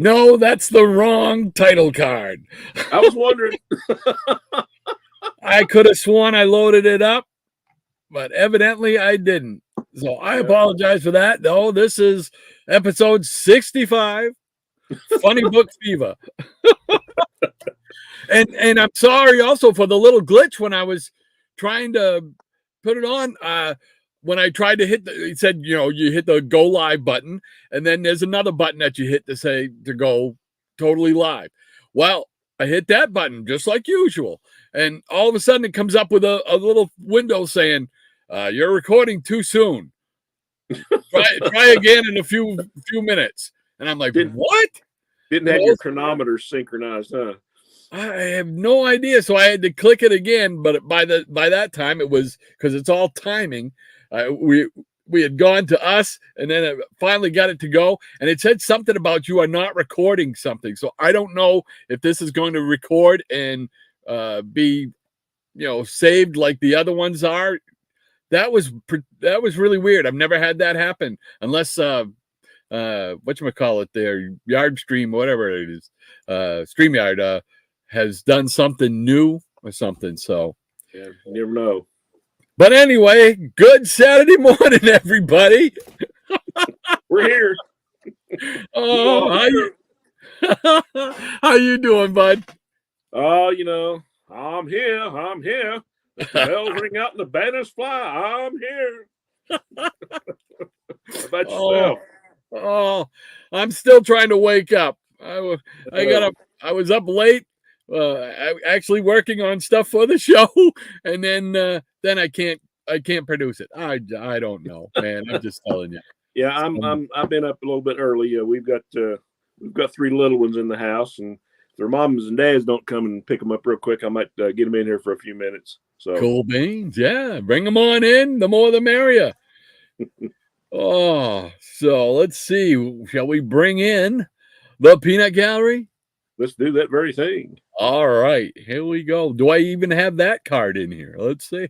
No, that's the wrong title card. I was wondering. I could have sworn I loaded it up, but evidently I didn't. So I Yeah. apologize for that. No, this is episode 65, Funnybook Fever. And I'm sorry also for the little glitch when I was trying to put it on. When I tried to hit it said, you hit the go live button, and then there's another button that you hit to say to go totally live. Well, I hit that button just like usual, and all of a sudden it comes up with a little window saying, "You're recording too soon. Try again in a few minutes." And I'm like, "What?" Didn't have your chronometer synchronized, huh? I have no idea. So I had to click it again, but by that time it was, because it's all timing. We had gone to us, and then it finally got it to go, and it said something about you are not recording something. So I don't know if this is going to record and be saved like the other ones are. That was really weird. I've never had that happen unless whatchamacallit there, Yard Stream, whatever it is, StreamYard has done something new or something. So yeah, you never know. But anyway, good Saturday morning, everybody. We're here. Oh, how you doing, bud? Oh, I'm here. I'm here. The bells ring out and the banners fly. I'm here. How about yourself? Oh, I'm still trying to wake up. I was up late, actually working on stuff for the show, and then I can't produce it. I don't know, man. I'm just telling you. Yeah, I've been up a little bit early. We've got 3 little ones in the house, and their moms and dads don't come and pick them up real quick, I might get them in here for a few minutes. So cool beans, yeah. Bring them on in. The more, the merrier. Oh, so let's see. Shall we bring in the peanut gallery? Let's do that very thing. All right, here we go. Do I even have that card in here? Let's see.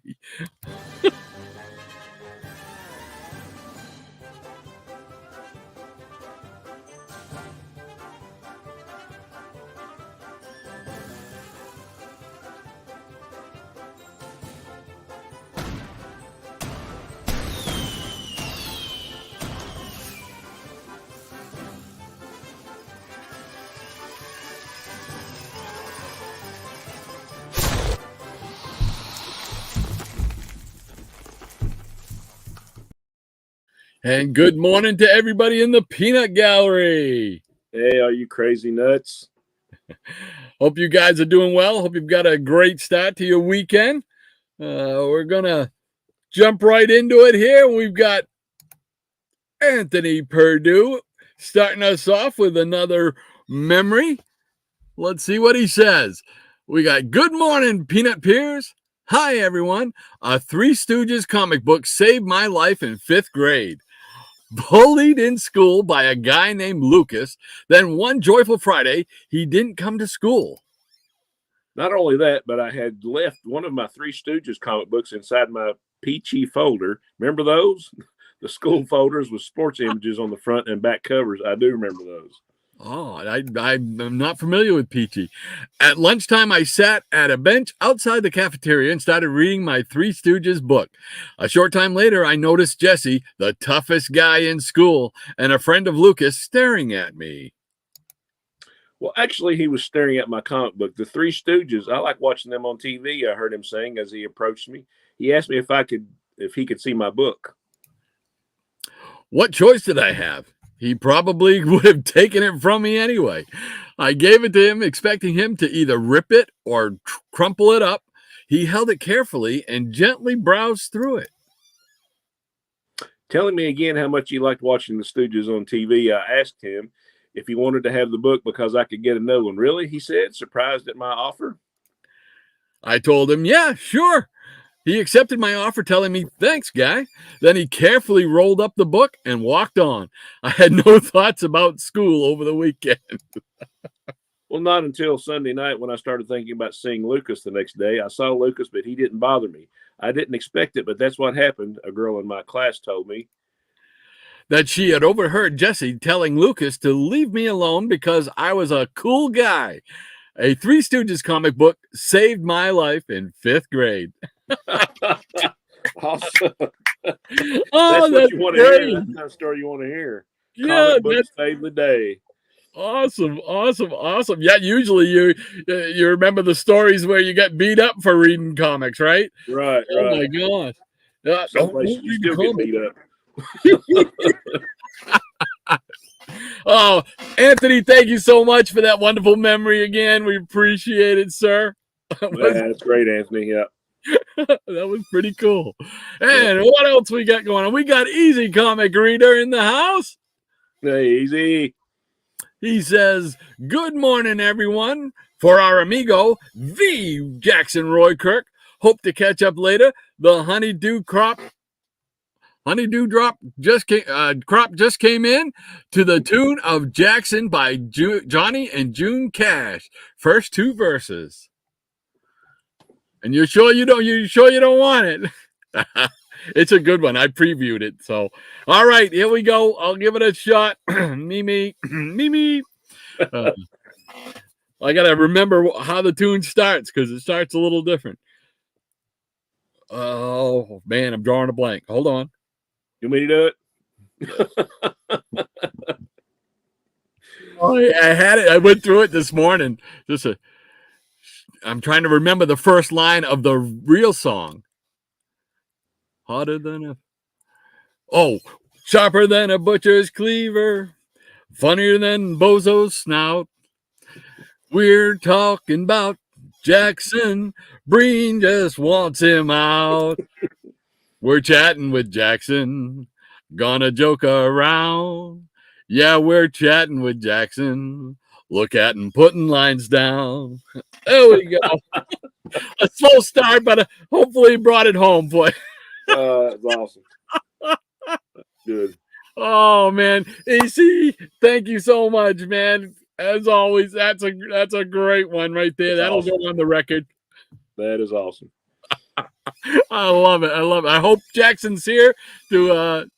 And good morning to everybody in the peanut gallery. Hey, are you crazy nuts? Hope you guys are doing well. Hope you've got a great start to your weekend. We're going to jump right into it here. We've got Anthony Perdue starting us off with another memory. Let's see what he says. We got, good morning, Peanut Peers. Hi, everyone. A Three Stooges comic book saved my life in 5th grade. Bullied in school by a guy named Lucas. Then one joyful Friday, he didn't come to school. Not only that, but I had left one of my Three Stooges comic books inside my peachy folder. Remember those? The school folders with sports images on the front and back covers. I do remember those. Oh, I'm not familiar with Peachy. At lunchtime, I sat at a bench outside the cafeteria and started reading my Three Stooges book. A short time later, I noticed Jesse, the toughest guy in school, and a friend of Lucas staring at me. Well, actually, he was staring at my comic book, The Three Stooges. I like watching them on TV, I heard him saying as he approached me. He asked me if he could see my book. What choice did I have? He probably would have taken it from me anyway. I gave it to him, expecting him to either rip it or crumple it up. He held it carefully and gently browsed through it. Telling me again how much he liked watching the Stooges on TV, I asked him if he wanted to have the book because I could get another one. Really? He said, surprised at my offer. I told him, yeah, sure. He accepted my offer, telling me, thanks, guy. Then he carefully rolled up the book and walked on. I had no thoughts about school over the weekend. Well, not until Sunday night when I started thinking about seeing Lucas the next day. I saw Lucas, but he didn't bother me. I didn't expect it, but that's what happened, a girl in my class told me. that she had overheard Jesse telling Lucas to leave me alone because I was a cool guy. A Three Stooges comic book saved my life in 5th grade. Awesome. Oh, That's what that's you want to hear. great. That's the kind of story you want to hear. Yeah, Comic books that's save the day. awesome, awesome, awesome. Yeah, usually you remember the stories where you get beat up for reading comics, right? Right, Oh right. my gosh. Yeah, Some don't places you read the still get comic. beat up. Oh, Anthony, thank you so much for that wonderful memory again. We appreciate it, sir. That's great, Anthony. Yeah. That was pretty cool. Yep. And what else we got going on? We got Easy Comic Reader in the house. Hey, easy. He says, "Good morning, everyone. For our amigo, the Jackson Roy Kirk. Hope to catch up later. The honeydew drop crop just came in to the tune of Jackson by Johnny and June Cash. First 2 verses. And you sure you don't want it?" It's a good one. I previewed it. So, all right, here we go. I'll give it a shot. Me. I got to remember how the tune starts because it starts a little different. Oh, man, I'm drawing a blank. Hold on. You want me to do it? Oh, I had it. I went through it this morning. I'm trying to remember the first line of the real song. Hotter than a... Oh, sharper than a butcher's cleaver. Funnier than Bozo's snout. We're talking about Jackson. Breen just wants him out. We're chatting with Jackson. Gonna joke around. Yeah, we're chatting with Jackson. Look at him putting lines down. There we go. A slow start, but hopefully brought it home for you. That's awesome. Good. Oh man, AC, thank you so much, man. As always, that's a great one right there. That's That'll awesome. go on the record. That is awesome. I love it. I love it. I hope Jackson's here to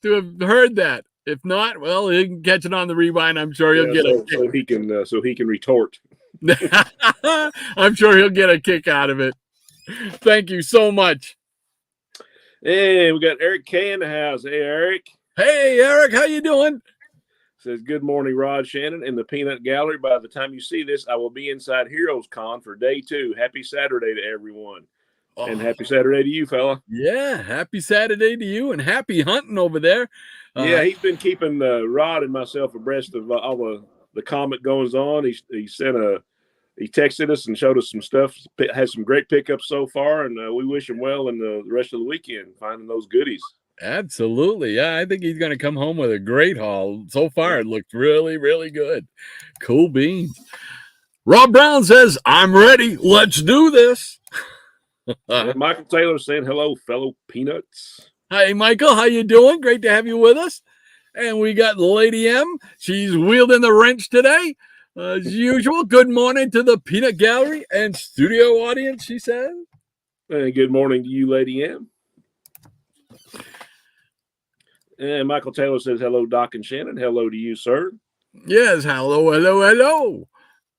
have heard that. If not, well, he can catch it on the rewind. I'm sure he'll get a kick. So he can retort. I'm sure he'll get a kick out of it. Thank you so much. Hey, we got Eric K in the house. Hey, Eric. Hey, Eric, how you doing? Says, good morning, Rod, Shannon, in the Peanut Gallery. By the time you see this, I will be inside Heroes Con for day 2. Happy Saturday to everyone. Oh. And happy Saturday to you, fella. Yeah, happy Saturday to you, and happy hunting over there. Yeah, he's been keeping Rod and myself abreast of all the comic goings on. He texted us and showed us some stuff. Has some great pickups so far, and we wish him well in the rest of the weekend finding those goodies. Absolutely. Yeah, I think he's going to come home with a great haul. So far, it looked really, really good. Cool beans. Rob Brown says, "I'm ready. Let's do this." Michael Taylor saying, hello, fellow peanuts. Hi, Michael. How you doing? Great to have you with us. And we got Lady M. She's wielding the wrench today. As usual, good morning to the Peanut Gallery and studio audience, she says. And good morning to you, Lady M. And Michael Taylor says, hello, Doc and Shannon. Hello to you, sir. Yes, hello.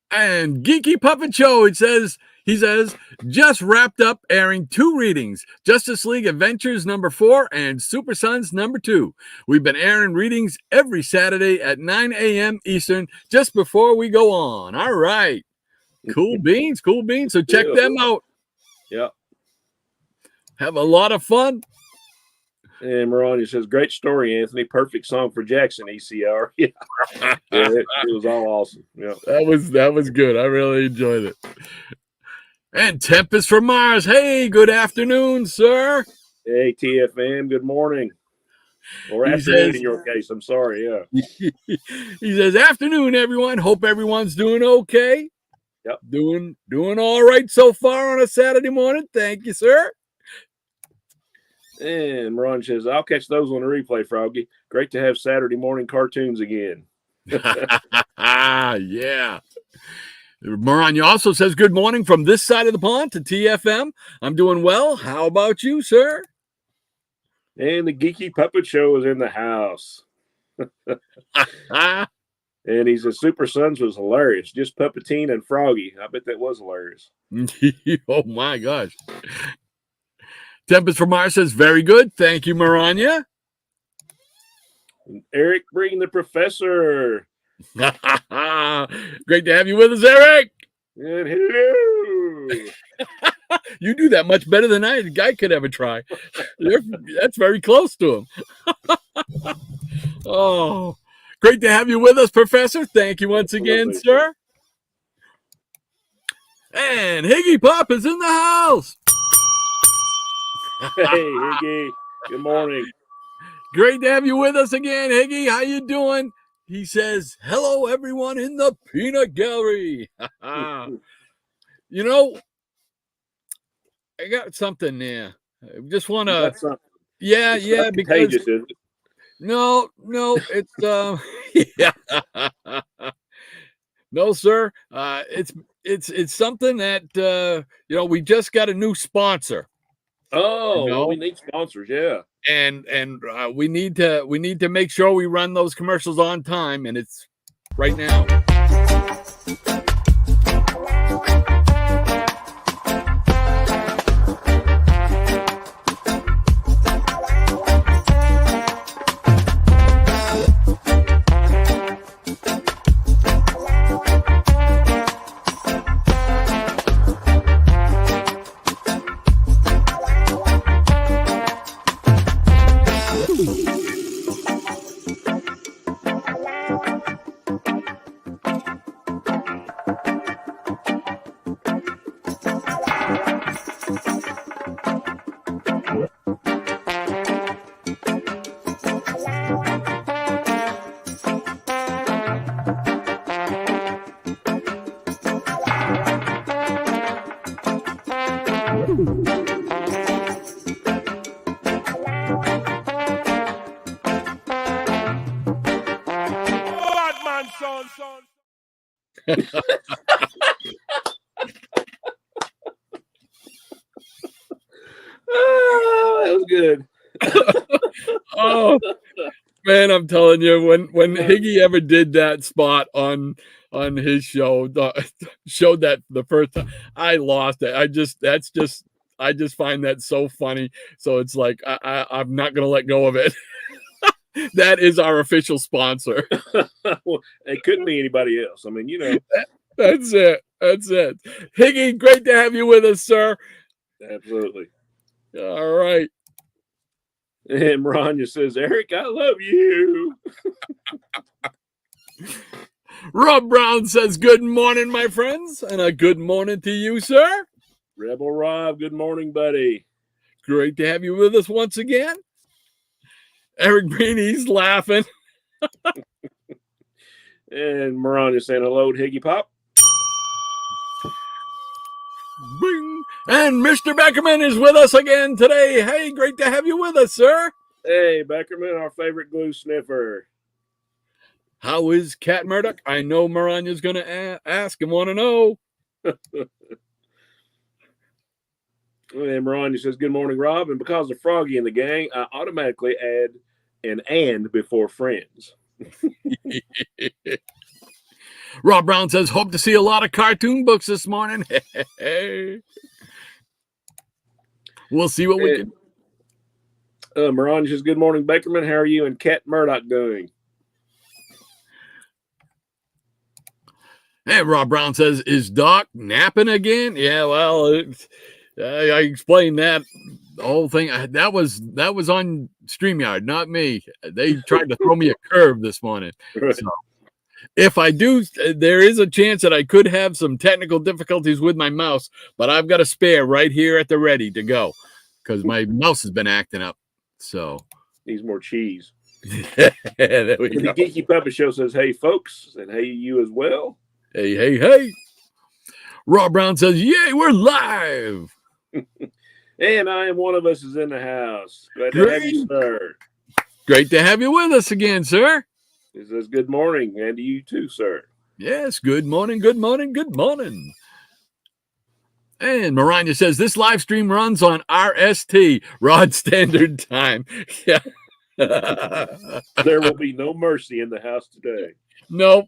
And Geeky Puppet Show, he says, just wrapped up airing 2 readings, Justice League Adventures number 4 and Super Sons number 2. We've been airing readings every Saturday at 9 a.m. Eastern, just before we go on. All right. Cool beans. So check them out. Yeah. Have a lot of fun. And Maroni says, great story, Anthony. Perfect song for Jackson, ECR. Yeah, it was all awesome. Yeah, that was good. I really enjoyed it. And Tempest from Mars. Hey, good afternoon, sir. Hey, TFM. Good morning. Or afternoon in your case. I'm sorry. Yeah. He says, afternoon, everyone. Hope everyone's doing okay. Yep. Doing all right so far on a Saturday morning. Thank you, sir. And Ron says, I'll catch those on the replay, Froggy. Great to have Saturday morning cartoons again. Yeah. Moran also says, good morning from this side of the pond to TFM. I'm doing well. How about you, sir? And the Geeky Puppet Show is in the house. And he says Super Sons was hilarious. Just Puppetine and Froggy. I bet that was hilarious. Oh my gosh. Tempest from Mars says, very good. Thank you, Maranya. And Eric, bring the professor. Great to have you with us, Eric. And hello. You do that much better than I could ever try. That's very close to him. Oh, great to have you with us, Professor. Thank you once again, sir. And Higgy Pop is in the house. Hey, Higgy. Good morning. Great to have you with us again, Higgy. How you doing? He says, hello, everyone in the peanut gallery. You know, I got something there. I just want to. Yeah, it's yeah. Because is it? no, it's yeah. No, sir. It's something that we just got a new sponsor. Oh, well, we need sponsors, yeah. And we need to make sure we run those commercials on time, and it's right now. Oh, that was good. Oh man, I'm telling you, when Higgy ever did that spot on his show, showed that the first time, I lost it. I just find that so funny. So it's like I'm not gonna let go of it. That is our official sponsor. Well, it couldn't be anybody else. I mean, That's it. Higgy, great to have you with us, sir. Absolutely. All right. And Maranya says, Eric, I love you. Rob Brown says, good morning, my friends, and a good morning to you, sir. Rebel Rob, good morning, buddy. Great to have you with us once again. Eric Breeny's laughing. And Maranya saying hello to Higgy Pop. Bing. And Mr. Beckerman is with us again today. Hey, great to have you with us, sir. Hey, Beckerman, our favorite glue sniffer. How is Cat Murdoch? I know Maranya's going to ask and want to know. And Maranya says, good morning, Rob. And because of Froggy in the gang, I automatically add an and before friends. Rob Brown says, hope to see a lot of cartoon books this morning. We'll see what we can. Maranya says, good morning, Beckerman. How are you and Cat Murdoch doing? Hey, Rob Brown says, is Doc napping again? Yeah, well, I explained that the whole thing. That was on StreamYard, not me. They tried to throw me a curve this morning. Right. So if I do, there is a chance that I could have some technical difficulties with my mouse, but I've got a spare right here at the ready to go because my mouse has been acting up. So needs more cheese. There we go. The Geeky Puppet Show says, hey, folks, and hey, you as well. Hey. Rob Brown says, yay, we're live. And I am one of us is in the house. Glad to have you, sir. Great to have you with us again, sir. He says, good morning, and to you too, sir. Yes, good morning. And Maranya says, this live stream runs on RST, Rod Standard Time. Yeah. There will be no mercy in the house today. Nope.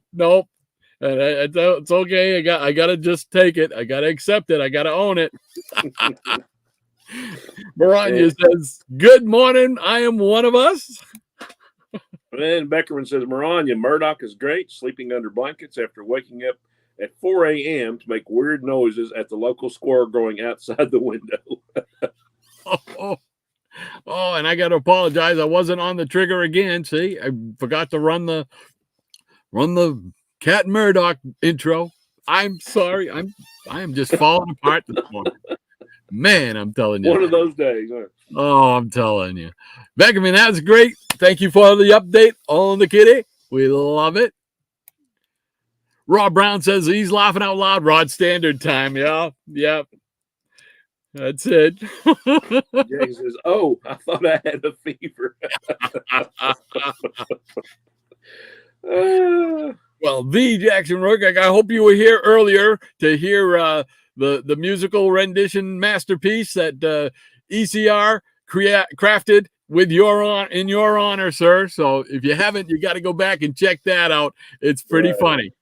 And it's okay. I gotta just take it. I gotta accept it. I gotta own it. Maranya says, "Good morning. I am one of us." And Beckerman says, Maranya, Murdoch is great, sleeping under blankets after waking up at 4 a.m. to make weird noises at the local squirrel growing outside the window. Oh, and I got to apologize. I wasn't on the trigger again. See, I forgot to run the Cat Murdoch intro. I'm sorry. I am just falling apart this morning. Man, I'm telling you. One of those days. Huh? Oh, I'm telling you. Beckerman, that's great. Thank you for the update on the kitty. We love it. Rob Brown says he's laughing out loud. Rod Standard Time. Yeah. Yep. That's it. Jay says, oh, I thought I had a fever. Well, the Jackson Rook, I hope you were here earlier to hear the musical rendition masterpiece that ECR crafted with in your honor, sir. So if you haven't, you got to go back and check that out. It's pretty funny.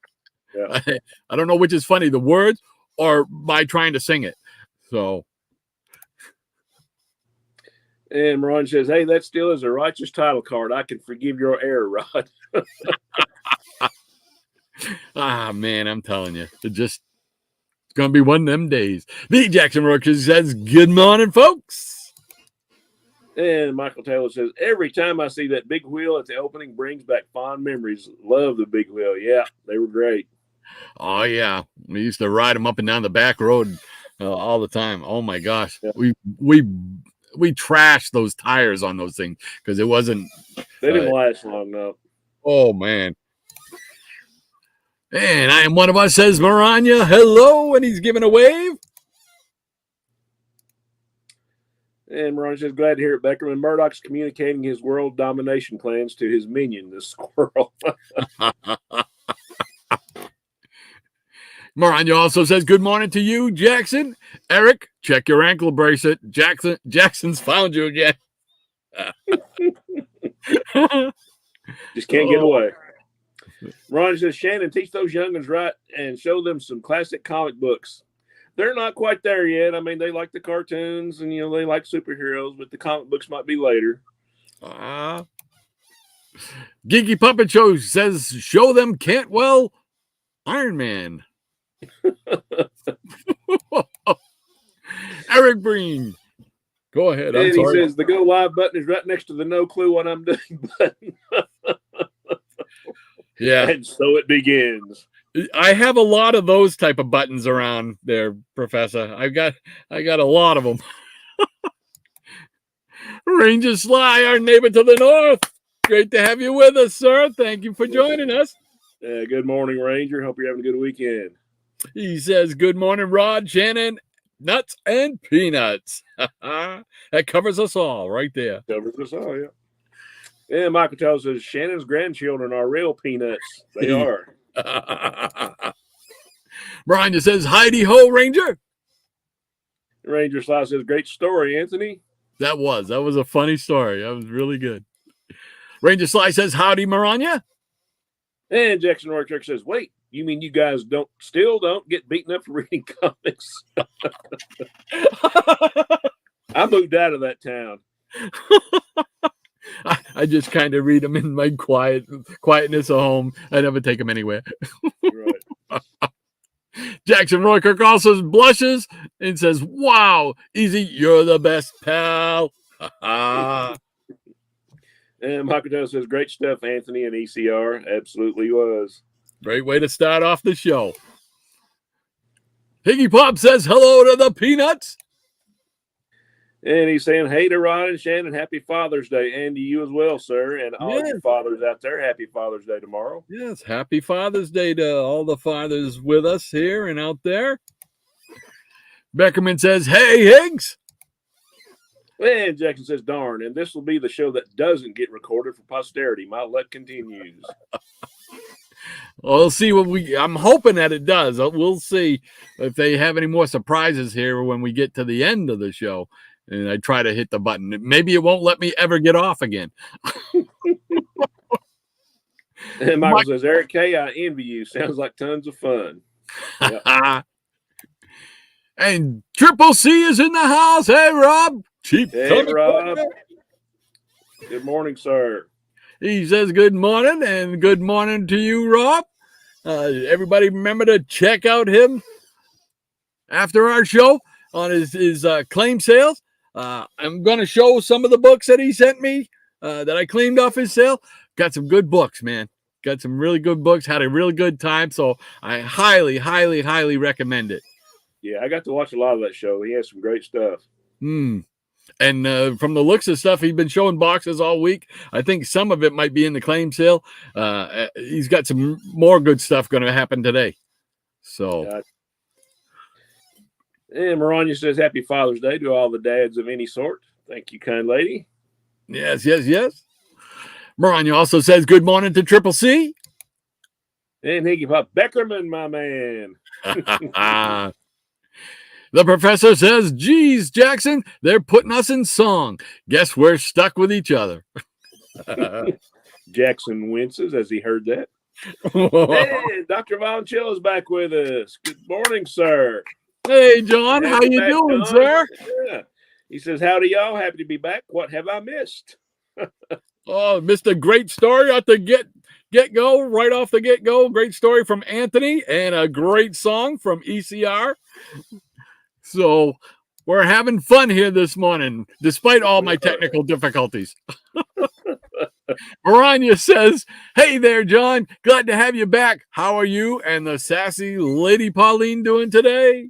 Yeah. I don't know which is funny, the words or by trying to sing it. So. And Ron says, hey, that still is a righteous title card. I can forgive your error, Rod. Man, I'm telling you, it's going to be one of them days. The Jackson Rookers says, good morning, folks. And Michael Taylor says, every time I see that big wheel at the opening brings back fond memories. Love the big wheel. Yeah, they were great. Oh, yeah. We used to ride them up and down the back road all the time. Oh, my gosh. Yeah. We trashed those tires on those things because it wasn't. They didn't last long, no. Oh, man. And I am one of us, says Maranya. Hello, and he's giving a wave. And Maranya says, glad to hear it, Beckerman. Murdoch's communicating his world domination plans to his minion, the squirrel. Maranya also says, good morning to you, Jackson. Eric, check your ankle bracelet. Jackson's found you again. Just can't get away. Ron says, Shannon, teach those young'uns right and show them some classic comic books. They're not quite there yet. I mean, they like the cartoons and, they like superheroes, but the comic books might be later. Geeky Puppet Show says, show them Cantwell Iron Man. Eric Breen, go ahead. And he says the go live button is right next to the no clue what I'm doing button. Yeah, and so it begins. I have a lot of those type of buttons around there, Professor. I got a lot of them. Ranger Sly, our neighbor to the north. Great to have you with us, sir. Thank you for joining us. Good morning, Ranger. Hope you're having a good weekend. He says, good morning, Rod, Shannon, nuts and peanuts. That covers us all right there. Covers us all, yeah. And Michael tells us Shannon's grandchildren are real peanuts. They are. Brian just says, Heidi Ho, Ranger. Ranger Sly says, great story, Anthony. That was a funny story. That was really good. Ranger Sly says, howdy, Maranya. And Jackson Rourke says, wait, you mean you guys still don't get beaten up for reading comics? I moved out of that town. I just kind of read them in my quietness of home. I never take them anywhere. Right. Jackson Roykirk also blushes and says, wow, Easy, you're the best, pal. And Michael says, great stuff, Anthony and ECR. Absolutely was. Great way to start off the show. Piggy Pop says hello to the Peanuts. And he's saying, hey to Rod and Shannon, happy Father's Day. And to you as well, sir. And all your fathers out there, happy Father's Day tomorrow. Yes, happy Father's Day to all the fathers with us here and out there. Beckerman says, hey, Higgs. And Jackson says, darn, and this will be the show that doesn't get recorded for posterity. My luck continues. We'll see I'm hoping that it does. We'll see if they have any more surprises here when we get to the end of the show. and I try to hit the button. Maybe it won't let me ever get off again. And Michael says, Eric K., I envy you. Sounds like tons of fun. Yep. And Triple C is in the house. Hey, Rob. Hey, Rob. Good morning, sir. He says good morning, and good morning to you, Rob. Everybody remember to check out him after our show on his claim sales. I'm going to show some of the books that he sent me that I claimed off his sale. Got some good books, man. Got some really good books. Had a really good time. So I highly, highly, highly recommend it. Yeah, I got to watch a lot of that show. He has some great stuff. And from the looks of stuff, he's been showing boxes all week. I think some of it might be in the claim sale. He's got some more good stuff going to happen today. So. And Maranya says, Happy Father's Day to all the dads of any sort. Thank you, kind lady. Yes, yes, yes. Maranya also says, good morning to Triple C. And Higgy Pop Beckerman, my man. The professor says, geez, Jackson, they're putting us in song. Guess we're stuck with each other. Jackson winces as he heard that. Hey, Dr. Vonchill is back with us. Good morning, sir. Hey, John. How you doing, John. Sir? Yeah. He says, howdy, y'all. Happy to be back. What have I missed? Oh, missed a great story at the get-go, right off the get-go. Great story from Anthony and a great song from ECR. So we're having fun here this morning, despite all my technical difficulties. Maranya says, hey there, John. Glad to have you back. How are you and the sassy Lady Pauline doing today?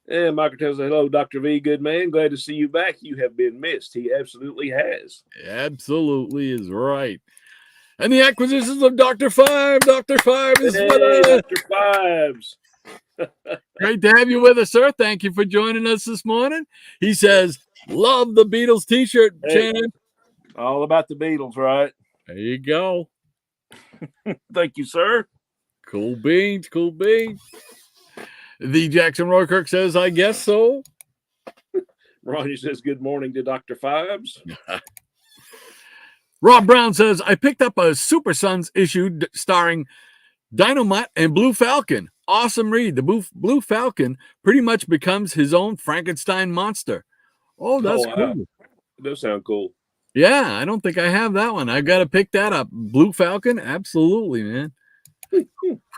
And Michael tells us, hello, Dr. V, good man. Glad to see you back. You have been missed. He absolutely has. Absolutely is right. And the acquisitions of Dr. Five. Dr. Five is with us. Dr. Fives. Great to have you with us, sir. Thank you for joining us this morning. He says, love the Beatles t-shirt, Shannon. All about the Beatles, right? There you go. Thank you, sir. Cool beans, cool beans. The Jackson Roykirk says, I guess so. Ronnie says, good morning to Dr. Fives. Rob Brown says, I picked up a Super Sons issue starring Dynamite and Blue Falcon. Awesome read. The Blue Falcon pretty much becomes his own Frankenstein monster. Oh, that's cool. It does sound cool. Yeah, I don't think I have that one. I got to pick that up. Blue Falcon? Absolutely, man.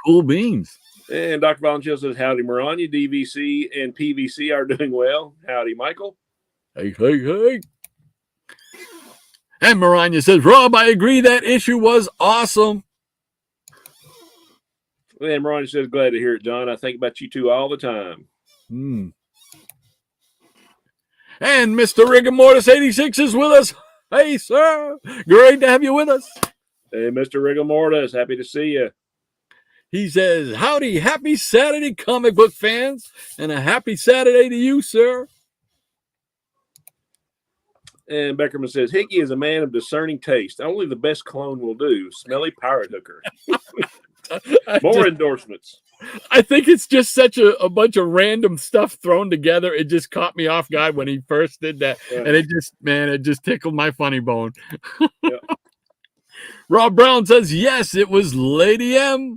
Cool beans. And Dr. Valentin says, howdy, Maranya. DVC and PVC are doing well. Howdy, Michael. Hey, hey, hey. And Maranya says, Rob, I agree that issue was awesome. And Maranya says, glad to hear it, John. I think about you two all the time. And Mr. Rigor Mortis 86 is with us. Hey, sir. Great to have you with us. Hey, Mr. Rigor Mortis. Happy to see you. He says, howdy, happy Saturday, comic book fans, and a happy Saturday to you, sir. And Beckerman says, Hickey is a man of discerning taste. Only the best clone will do. Smelly pirate hooker. More endorsements. I think it's just such a bunch of random stuff thrown together. It just caught me off guard when he first did that. Yeah. And it just tickled my funny bone. Yeah. Rob Brown says, yes, it was Lady M.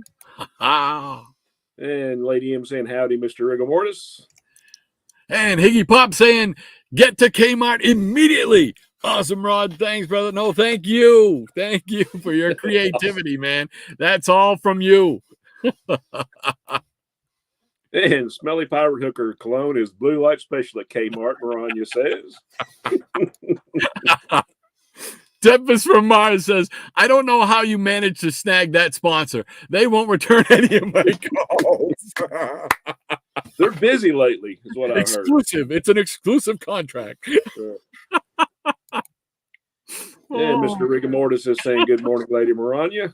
And Lady M saying, howdy, Mr. Rigor Mortis. And Higgy Pop saying, get to Kmart immediately. Awesome, Rod. Thanks, brother. No, thank you. Thank you for your creativity, man. That's all from you. And Smelly Pirate Hooker cologne is blue light special at Kmart, Maranya says. Tempest from Mars says, I don't know how you managed to snag that sponsor. They won't return any of my calls. They're busy lately, is what I heard. Exclusive. It's an exclusive contract. And Mr. Rigor Mortis is saying, good morning, Lady Maranya.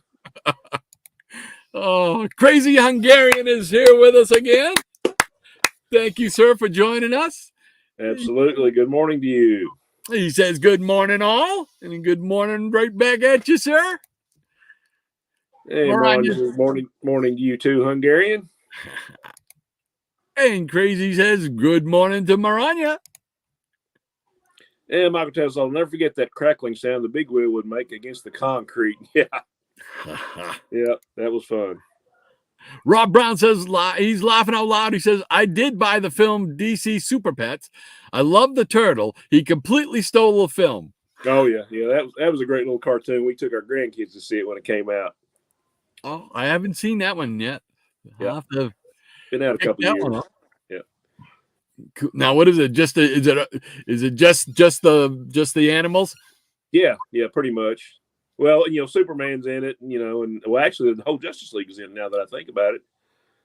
Oh, Crazy Hungarian is here with us again. Thank you, sir, for joining us. Absolutely. Good morning to you. He says, good morning, all. And good morning right back at you, sir. Hey, Maranya says, morning to you too, Hungarian. And Crazy says, good morning to Maranya. And Michael tells us, I'll never forget that crackling sound the big wheel would make against the concrete. Yeah. Yeah, that was fun. Rob Brown says he's laughing out loud. He says, I did buy the film DC Super Pets. I love the turtle. He completely stole the film. Oh, yeah. Yeah, that was a great little cartoon. We took our grandkids to see it when it came out. Oh, I haven't seen that one yet. Yeah. I'll have to been out a couple of years. Yeah. Now, what is it? Is it just the animals? Yeah, pretty much. Well, Superman's in it, and actually the whole Justice League is in it now that I think about it.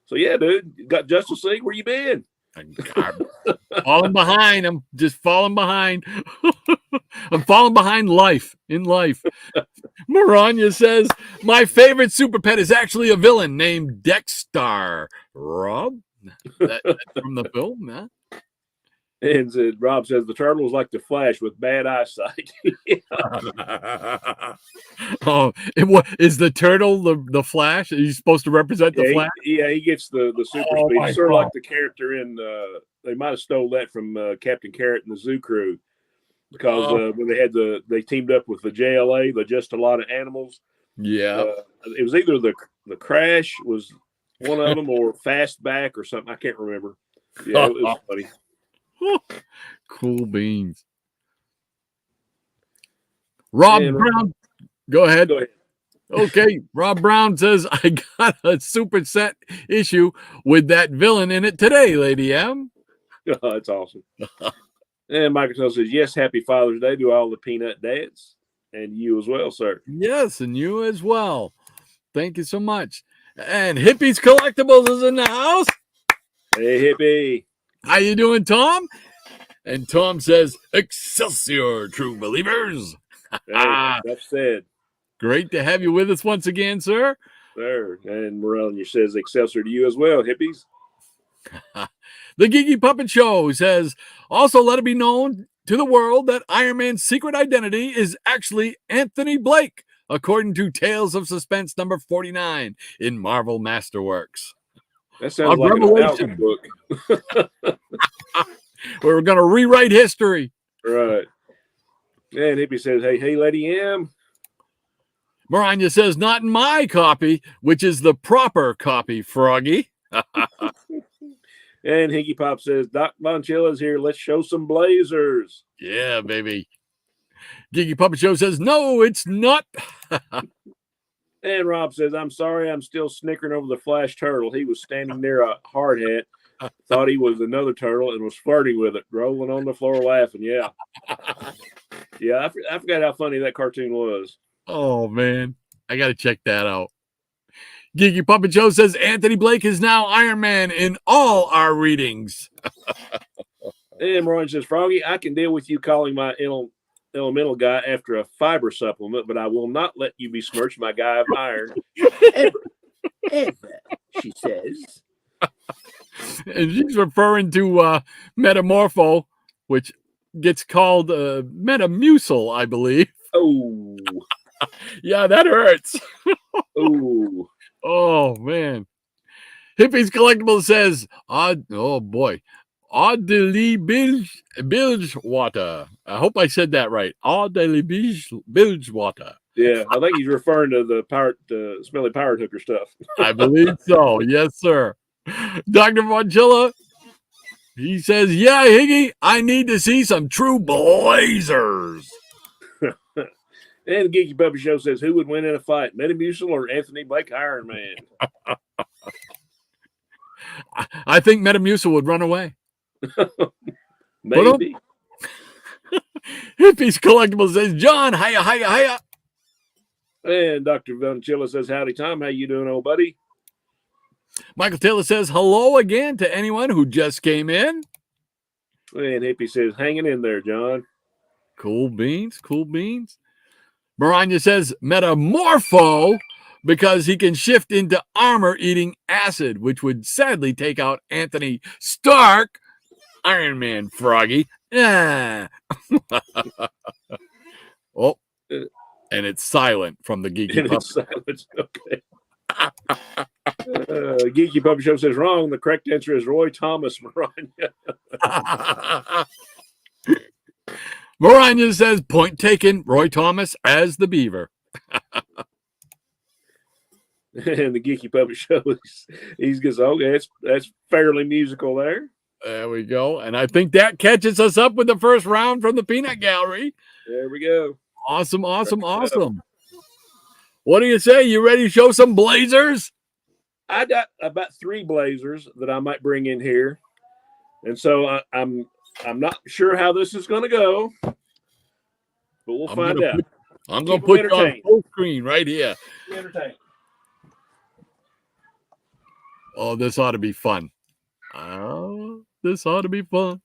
So yeah, dude, you got Justice League. Where you been? I'm falling behind. I'm just falling behind. I'm falling behind in life. Maranya says, my favorite super pet is actually a villain named Dexter. Rob? That's from the film, huh? And Rob says the turtle is like the Flash with bad eyesight. Oh, is the turtle the Flash? Are you supposed to represent the Flash? He gets the super speed. Sort of like the character in they might have stole that from Captain Carrot and the Zoo Crew, because when they teamed up with the JLA, the Just a Lot of Animals. Yeah, it was either the Crash was one of them or Fastback or something. I can't remember. Yeah, it was funny. Cool beans. Rob Brown, go ahead. Okay, Rob Brown says, I got a super set issue with that villain in it today, Lady M. Oh, that's awesome. And Michael says, yes, happy Father's Day to all the peanut dads, and you as well, sir. Yes, and you as well. Thank you so much. And Hippies Collectibles is in the house. Hey, Hippie. How you doing, Tom? And Tom says, Excelsior, true believers. Hey, that's said. Great to have you with us once again, sir. Sir. And Morellian says, Excelsior to you as well, hippies. The Geeky Puppet Show says, also let it be known to the world that Iron Man's secret identity is actually Anthony Blake, according to Tales of Suspense number 49 in Marvel Masterworks. That sounds like an album book. We're going to rewrite history. Right. And Hippie says, hey, Lady M. Maranya says, not in my copy, which is the proper copy, Froggy. And Hinky Pop says, Doc Bonchilla's here. Let's show some blazers. Yeah, baby. Geeky Puppet Show says, no, it's not. And Rob says, I'm sorry, I'm still snickering over the Flash turtle. He was standing near a hard hat, thought he was another turtle, and was flirting with it, rolling on the floor laughing. Yeah. Yeah, I forgot how funny that cartoon was. Oh, man. I got to check that out. Geeky Puppet Show says, Anthony Blake is now Iron Man in all our readings. And Roy says, Froggy, I can deal with you calling my elemental guy after a fiber supplement, but I will not let you besmirch my guy of iron. ever, she says. And she's referring to Metamorpho, which gets called Metamucil, I believe. Oh. Yeah, that hurts. Oh. Oh, man. Hippies Collectible says, oh, boy. Audely bilge water. I hope I said that right. Audely bilge water. Yeah, I think he's referring to the smelly pirate hooker stuff. I believe so. Yes, sir. Dr. Vonchilla, he says, yeah, Higgy, I need to see some true blazers. And the Geeky Puppy Show says, who would win in a fight, Metamucil or Anthony Blake Iron Man? I think Metamucil would run away. Maybe. Hippies Collectible says, John, hiya. And Dr. Vonchilla says, howdy, Tom. How you doing, old buddy? Michael Taylor says, hello again to anyone who just came in. And Hippie says, hanging in there, John. Cool beans. Maranya says, Metamorpho, because he can shift into armor-eating acid, which would sadly take out Anthony Stark, Iron Man, Froggy. Yeah. Oh, and it's silent from the Geeky Puppet. Okay. Geeky Puppet Show says wrong. The correct answer is Roy Thomas, Maranya. Moranya says, point taken, Roy Thomas as the beaver. And the Geeky Puppet Show, he's goes, okay, that's fairly musical there. There we go. And I think that catches us up with the first round from the Peanut Gallery. There we go. Awesome. What do you say? You ready to show some blazers? I got about 3 blazers that I might bring in here. And so I'm not sure how this is going to go, but we'll find out. I'm going to put you on full screen right here. Entertain. Oh, this ought to be fun. Oh, this ought to be fun.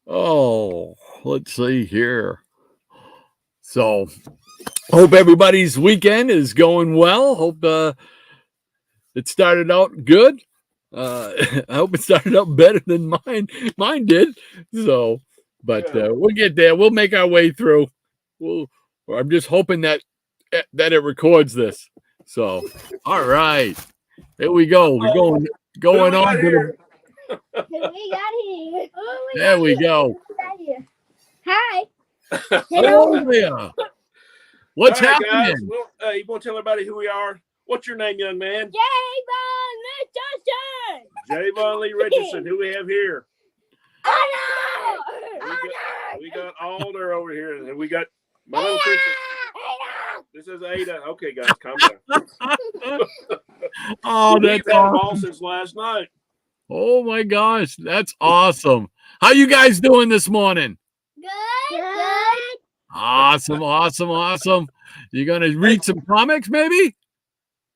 Oh, let's see here. So, hope everybody's weekend is going well. Hope it started out good. I hope it started out better than mine. Mine did. So, but we'll get there. We'll make our way through. I'm just hoping that it records this. So, all right, here we go. We're going on to Who we got here? there we go. Hi. Hello there. What's happening? Guys, you want to tell everybody who we are? What's your name, young man? Javon Lee Richardson. Who we have here? We got Alder over here, and we got my little sister. This is Ada. Okay, guys, calm down. Oh, that's awesome. All since last night. Oh my gosh, that's awesome. How you guys doing this morning? Good. Awesome. You gonna read some comics, maybe?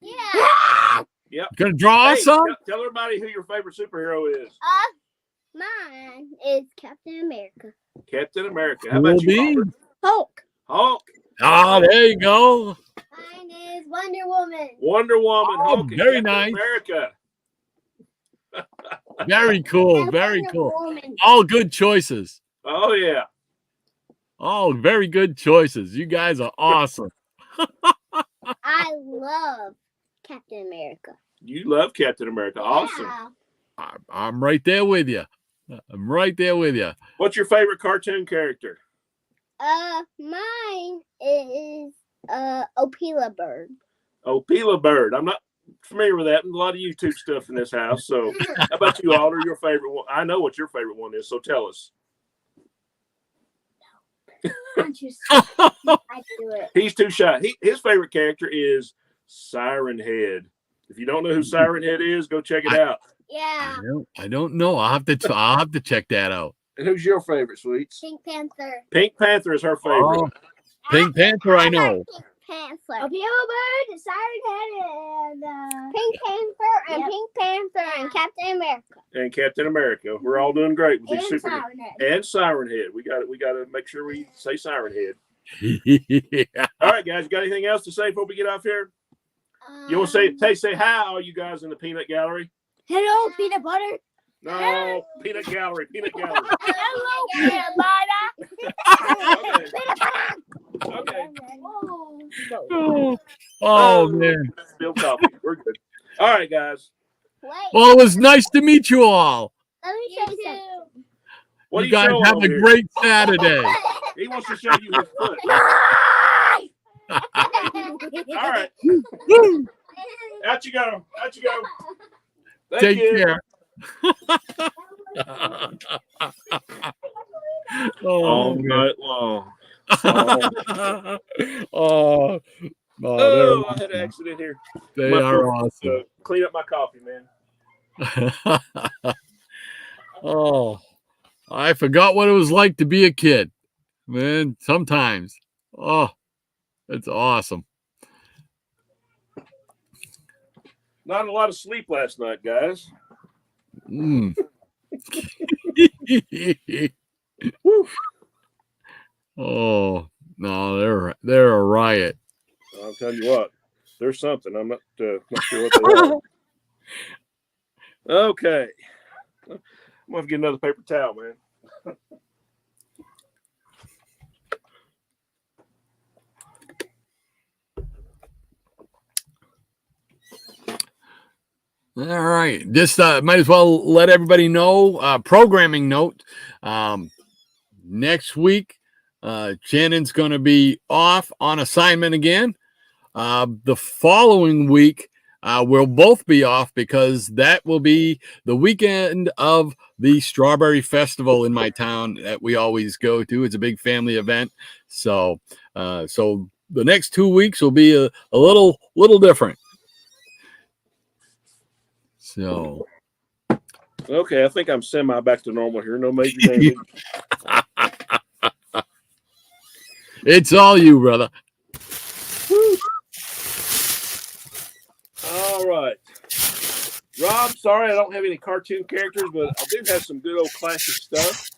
Yeah. Yep. Gonna draw some? Tell everybody who your favorite superhero is. Mine is Captain America. Captain America. How about you, Hulk. Ah, there you go. Mine is Wonder Woman. Oh, Hulk, very nice. America. Very cool. All good choices. Oh yeah. Oh, very good choices. You guys are awesome. I love Captain America. You love Captain America. Awesome. I'm right there with you. What's your favorite cartoon character? Mine is Opila Bird. Opila Bird. I'm not familiar with that. A lot of YouTube stuff in this house. So how about you, Alder? Your favorite one? I know what your favorite one is, so tell us. I do it. He's too shy. His favorite character is Siren Head. If you don't know who Siren Head is, go check it out. Yeah. I don't know. I'll have to check that out. And who's your favorite, Sweets? Pink Panther. Pink Panther is her favorite. Oh, Pink Panther, I know. Pink Panther. Opila Bird, Siren Head, and Pink Panther, and Pink Panther, and Captain America. And Captain America. We're all doing great with these super. Siren Head. And Siren Head. We got to make sure we say Siren Head. Yeah. All right, guys. You got anything else to say before we get off here? You want to say hi, all you guys in the Peanut Gallery? Hello, peanut butter. No, Peanut Gallery. Hello, peanut butter. Okay. Oh man. Spill coffee. We're good. All right, guys. Well, it was nice to meet you all. Let me show you something. What are You guys showing have over a here? great Saturday. He wants to show you his foot. All right. Out you go. Thank Take you. care. All man. night long. Oh, Oh, I had an accident here. they My are foot, awesome. clean up my coffee, man. Oh, I forgot what it was like to be a kid, man. Sometimes, oh, it's awesome. Not a lot of sleep last night, guys. Mm. Oh no, they're a riot. I'll tell you what. There's something. I'm not sure what they are. Okay. I'm gonna have to get another paper towel, man. All right. Just might as well let everybody know, programming note. Next week, Shannon's going to be off on assignment again. The following week, we'll both be off because that will be the weekend of the Strawberry Festival in my town that we always go to. It's a big family event. So the next 2 weeks will be a little different. So, Okay, I think I'm semi back to normal here. No major damage. it's all you, brother. Woo. All right. Rob, sorry I don't have any cartoon characters, but I do have some good old classic stuff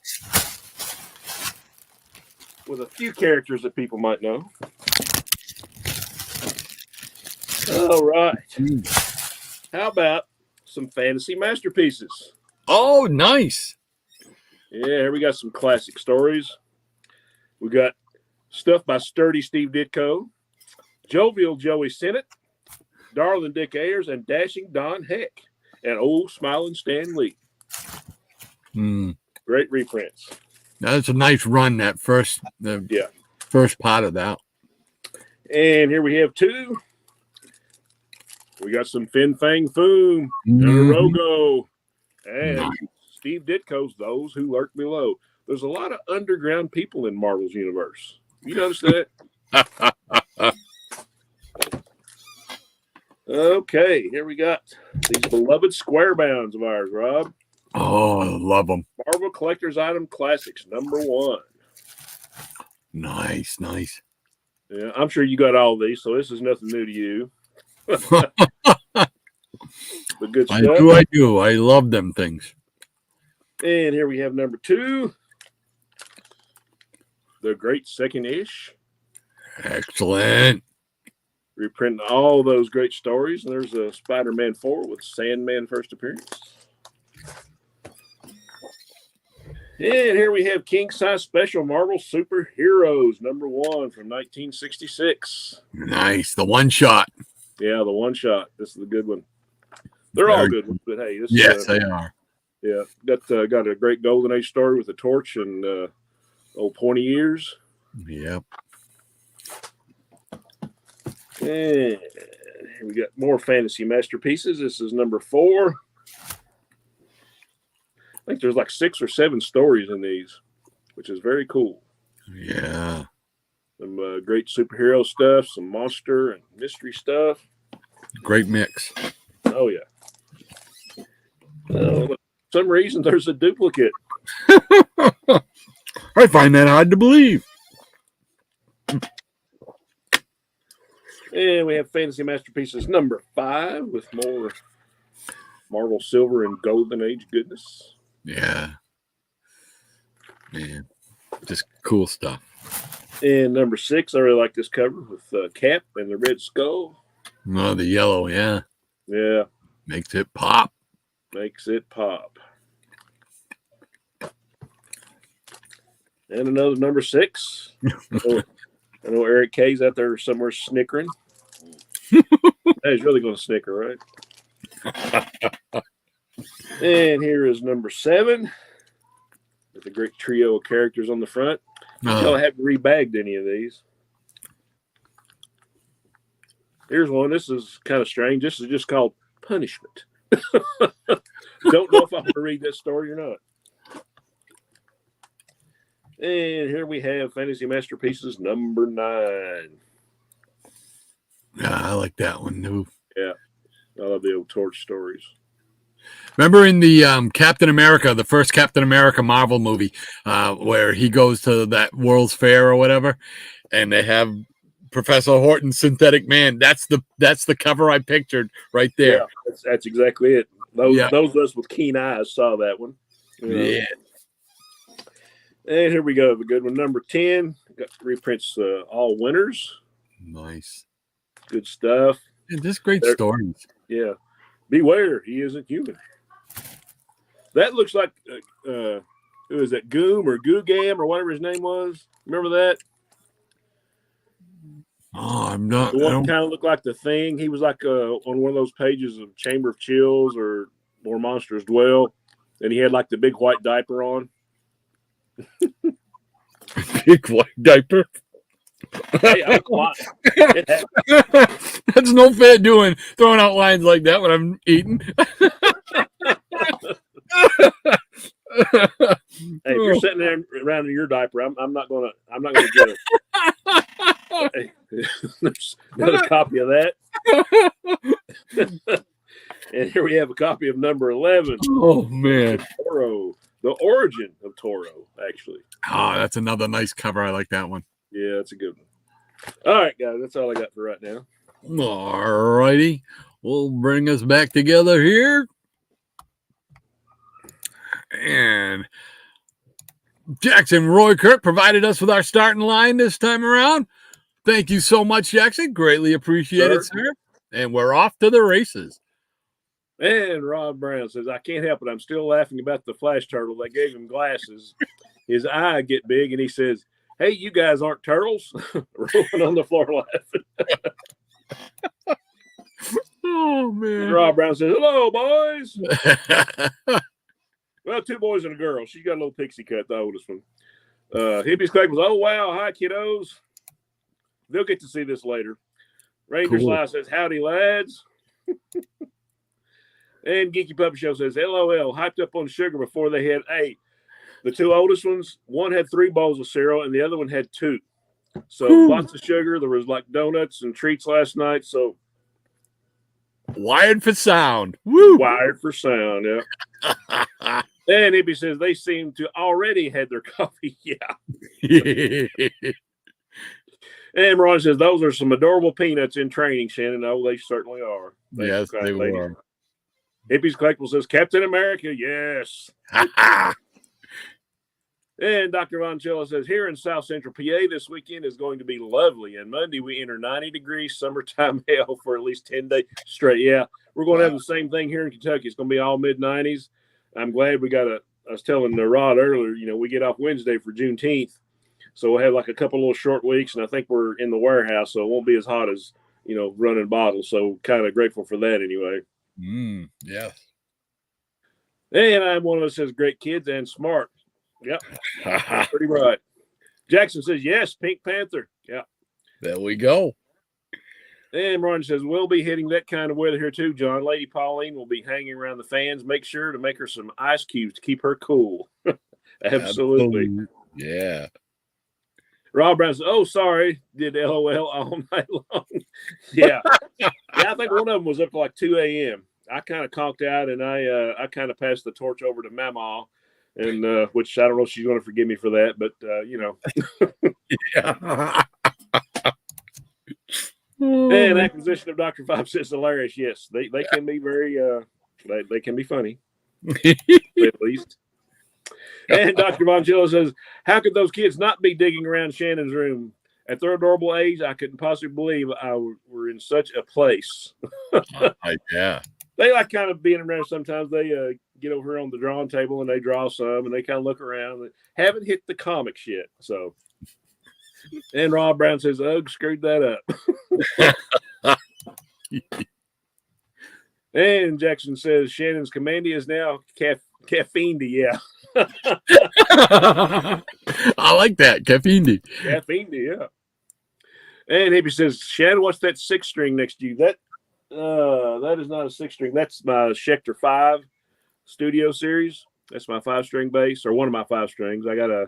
with a few characters that people might know. All right. How about some fantasy masterpieces? Oh, nice. Yeah, here we got some classic stories. We got stuff by Sturdy Steve Ditko, Jovial Joey Sennett, Darling Dick Ayers, and Dashing Don Heck, and Old Smiling Stan Lee. Great reprints. That's a nice run, that first part of that. And here we have two. We got some Fin Fang Foom, Rogo, and Steve Ditko's Those Who Lurk Below. There's a lot of underground people in Marvel's universe. You notice that? Okay, here we got these beloved square bounds of ours, Rob. Oh, I love them. Marvel Collector's Item Classics, #1. Nice. Yeah, I'm sure you got all these, so this is nothing new to you. But good stuff. I do. I love them things. And here we have #2. The Great Second-ish. Excellent. Reprinting all those great stories. And there's a Spider-Man 4 with Sandman first appearance. And here we have King Size Special Marvel Superheroes #1 from 1966. Nice. The one shot. Yeah, the one shot. This is a good one. They're all good ones, but hey, this they are. Yeah, got a great Golden Age story with the torch and old pointy ears. Yep. And here we got more fantasy masterpieces. This is #4. I think there's like 6 or 7 stories in these, which is very cool. Yeah. Some great superhero stuff, some monster and mystery stuff. Great mix. Oh, yeah. For some reason, there's a duplicate. I find that hard to believe. And we have Fantasy Masterpieces #5 with more Marvel Silver and Golden Age goodness. Yeah. Man, just cool stuff. And #6, I really like this cover with Cap and the Red Skull. Oh, the yellow, yeah. Yeah. Makes it pop. Makes it pop. And another #6. I know Eric K's out there somewhere snickering. He's really going to snicker, right? And here is #7 with a great trio of characters on the front. I haven't rebagged any of these. Here's one. This is kind of strange. This is just called Punishment. Don't know if I'm going to read this story or not. And here we have Fantasy Masterpieces #9. Yeah, I like that one too. Yeah. I love the old torch stories. Remember in the Captain America, the first Captain America Marvel movie, where he goes to that World's Fair or whatever, and they have Professor Horton's Synthetic Man. That's the cover I pictured right there. Yeah, that's exactly it. Those of us with keen eyes saw that one. Yeah. And here we go, the good one, #10. Got reprints all winners. Nice. Good stuff. Yeah, just great stories. Yeah. Beware, he isn't human. That looks like, who is that, Goom or Googam or whatever his name was? Remember that? Oh, I'm not. The one kind of looked like The Thing. He was like on one of those pages of Chamber of Chills or More Monsters Dwell, and he had like the big white diaper on. Big white diaper. Hey, I'm quiet. That's no fair throwing out lines like that when I'm eating. Hey, if you're sitting there around in your diaper, I'm not gonna judge. Hey, there's another copy of that. And here we have a copy of number 11. Oh man, Toro, the origin of Toro, actually. Oh, that's another nice cover. I like that one. Yeah, that's a good one. All right, guys, that's all I got for right now. All righty, we'll bring us back together here. And Jackson Roy Kirk provided us with our starting line this time around. Thank you so much, Jackson. Greatly appreciated, sir. And we're off to the races. And Rob Brown says, I can't help it. I'm still laughing about the flash turtle. They gave him glasses. His eye get big, and he says, hey, you guys aren't turtles. Rolling on the floor laughing. Oh, man. And Rob Brown says, hello, boys. Well, 2 boys and a girl. She's got a little pixie cut, the oldest one. Hippie's Clay was, oh, wow. Hi, kiddos. They'll get to see this later. Ranger Sly says, howdy, lads. And Geeky Puppy Show says, LOL, hyped up on sugar before they had 8. The 2 oldest ones, one had 3 bowls of cereal and the other one had 2. So lots of sugar. There was like donuts and treats last night. So wired for sound. Woo! Wired for sound, yeah. And Ibby says they seem to already had their coffee. Yeah. And Ron says those are some adorable peanuts in training, Shannon. Oh, they certainly are. Yes, they were. Hippie's Collectible says Captain America, yes. And Dr. Von Chella says, here in South Central PA, this weekend is going to be lovely. And Monday, we enter 90 degrees summertime hell for at least 10 days straight. Yeah, we're going to have the same thing here in Kentucky. It's going to be all mid-90s. I'm glad we got I was telling Rod earlier, we get off Wednesday for Juneteenth. So we'll have like a couple little short weeks. And I think we're in the warehouse, so it won't be as hot as, running bottles. So kind of grateful for that anyway. Yes. And I'm one of us says great kids and smart. Yep. Pretty right. Jackson says, yes, Pink Panther. Yeah. There we go. And Ron says, we'll be hitting that kind of weather here too, John. Lady Pauline will be hanging around the fans. Make sure to make her some ice cubes to keep her cool. Absolutely. Yeah. Rob Brown says, oh, sorry. Did LOL all night long. Yeah. I think one of them was up to like 2 a.m. I kind of conked out and I kind of passed the torch over to Mama. And which I don't know if she's going to forgive me for that, but Yeah. And acquisition of Dr. 5 says hilarious. Yes, they can be very they can be funny, at least. And Dr. Vongello says, how could those kids not be digging around Shannon's room? At their adorable age, I couldn't possibly believe we're in such a place. Yeah. They like kind of being around. Sometimes they get over here on the drawing table and they draw some and they kind of look around. They haven't hit the comics yet. So, and Rob Brown says, ugh, screwed that up. And Jackson says, Shannon's Commandy is now caffeine. Yeah. I like that. Caffeine. Caffeine, yeah. And Hippie says, Shannon, what's that 6-string next to you? That is not a 6-string. That's my Schecter 5 Studio Series. That's my 5-string bass, or one of my 5 strings. I got an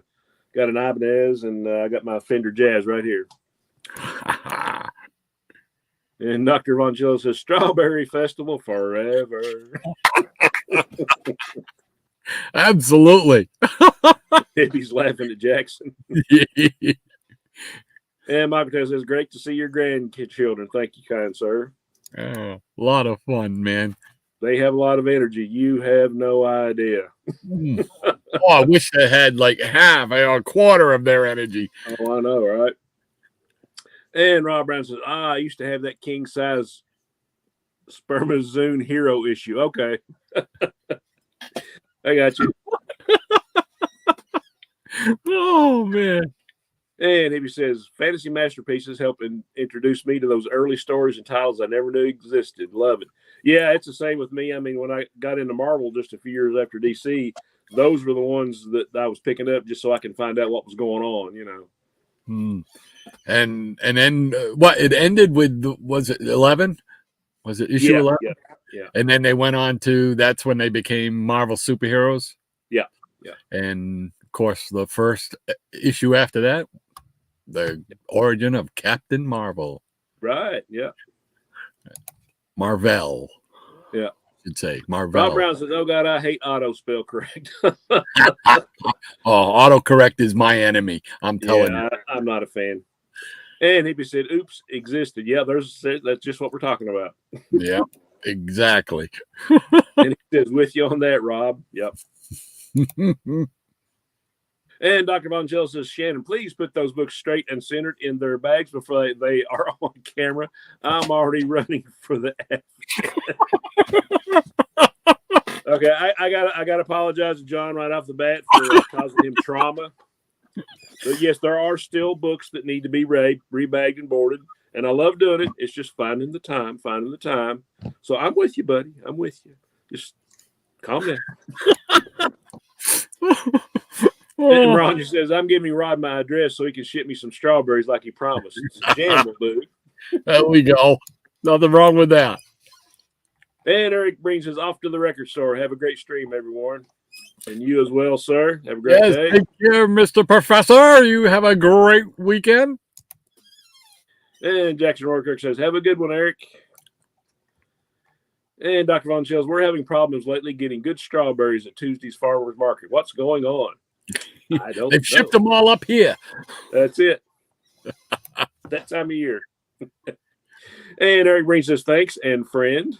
Ibanez, and I got my Fender Jazz right here. And Dr. Von Gillo says, Strawberry Festival forever. Absolutely. Hippie's laughing at Jackson. And Michael says, great to see your grandchildren. Thank you, kind sir. Oh, a lot of fun, man. They have a lot of energy. You have no idea. Oh, I wish I had like half or a quarter of their energy. Oh, I know, right? And Rob Brown says, I used to have that king size spermazine hero issue. Okay. I got you. Oh, man. And Hippie says, fantasy masterpieces help introduce me to those early stories and titles I never knew existed. Love it. Yeah, it's the same with me. I mean, when I got into Marvel just a few years after DC, those were the ones that I was picking up just so I can find out what was going on, you know. And then what? It ended with, was it 11? Was it issue 11? Yeah. And then they went on to, that's when they became Marvel superheroes. Yeah. And of course, the first issue after that, the origin of Captain Marvel. Right. Yeah. Marvel. Yeah. Should say Marvel. Rob Brown says, "Oh God, I hate auto spell correct." Autocorrect is my enemy. I'm telling you. I'm not a fan. And Hippie said, "Oops, existed." Yeah, that's just what we're talking about. Yeah, exactly. And he says, "With you on that, Rob." Yep. And Dr. Von Gel says, "Shannon, please put those books straight and centered in their bags before they are on camera. I'm already running for the F." Okay, I got to apologize to John right off the bat for causing him trauma. But yes, there are still books that need to be rebagged and boarded, and I love doing it. It's just finding the time. So I'm with you, buddy. I'm with you. Just calm down. And Ron just says, "I'm giving Rod my address so he can ship me some strawberries like he promised." It's a jam will do. There we go. Nothing wrong with that. And Eric brings us off to the record store. Have a great stream, everyone. And you as well, sir. Have a great day. Thank you, Mr. Professor. You have a great weekend. And Jackson Rourke says, "Have a good one, Eric." And Dr. Von Shells, "We're having problems lately getting good strawberries at Tuesday's Farmers Market. What's going on?" I don't They've know. shipped them all up here. That's it. That time of year. And Eric brings us thanks and friend.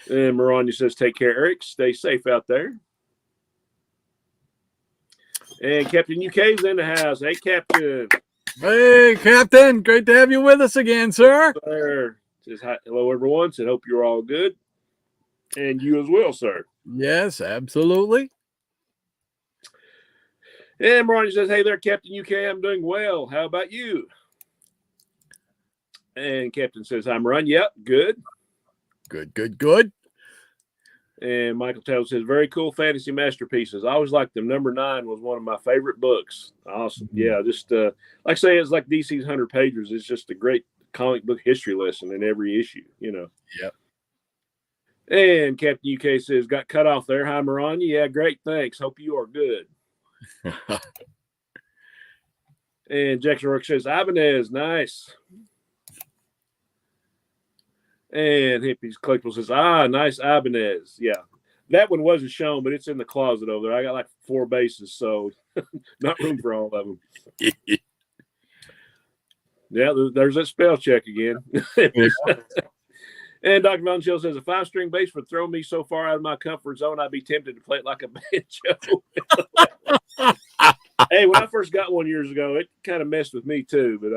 And Maranya says, "Take care, Eric. Stay safe out there." And Captain UK's in the house. Hey, Captain. Hey, Captain. Great to have you with us again, sir. Sir. Says, "Hi, hello, everyone. Said, hope you're all good. And you as well, sir." Yes, absolutely. And Maranya says, "Hey there, Captain UK. I'm doing well. How about you?" And Captain says, "I'm Maranya. Yep, good. Good. And Michael Taylor says, "Very cool fantasy masterpieces. I always liked them. Number 9 was one of my favorite books." Awesome. Yeah, just like I say, it's like DC's 100 pages. It's just a great comic book history lesson in every issue, you know. Yep. And Captain UK says, "Got cut off there. Hi, Maranya. Yeah, great. Thanks. Hope you are good." And Jackson Rourke says, "Ibanez, nice." And Hippie's Collectible says, "Nice Ibanez." Yeah. That one wasn't shown, but it's in the closet over there. I got like 4 bases, so not room for all of them. Yeah, there's that spell check again. And Dr. Von Schill says, "A 5-string bass would throw me so far out of my comfort zone, I'd be tempted to play it like a banjo." Hey, when I first got one years ago, it kind of messed with me too, but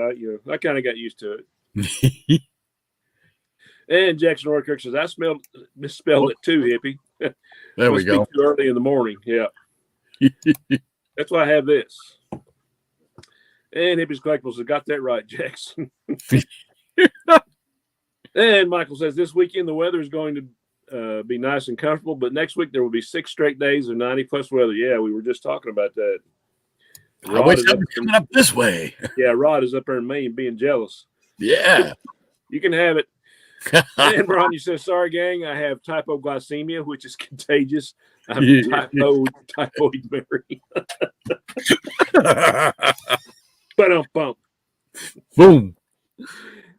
I kind of got used to it. And Jackson Orkirk says, "I misspelled it too, Hippie." There we go. Too early in the morning. Yeah. That's why I have this. And Hippie's Collectibles has got that right, Jackson. And Michael says, "This weekend the weather is going to be nice and comfortable, but next week there will be 6 straight days of 90+ weather." Yeah, we were just talking about that. I wish that was coming up this way. Yeah, Rod is up there in Maine being jealous. Yeah. You can have it. And Ronnie says, "Sorry, gang, I have hypoglycemia, which is contagious. I'm typhoid Mary." Bump. Boom.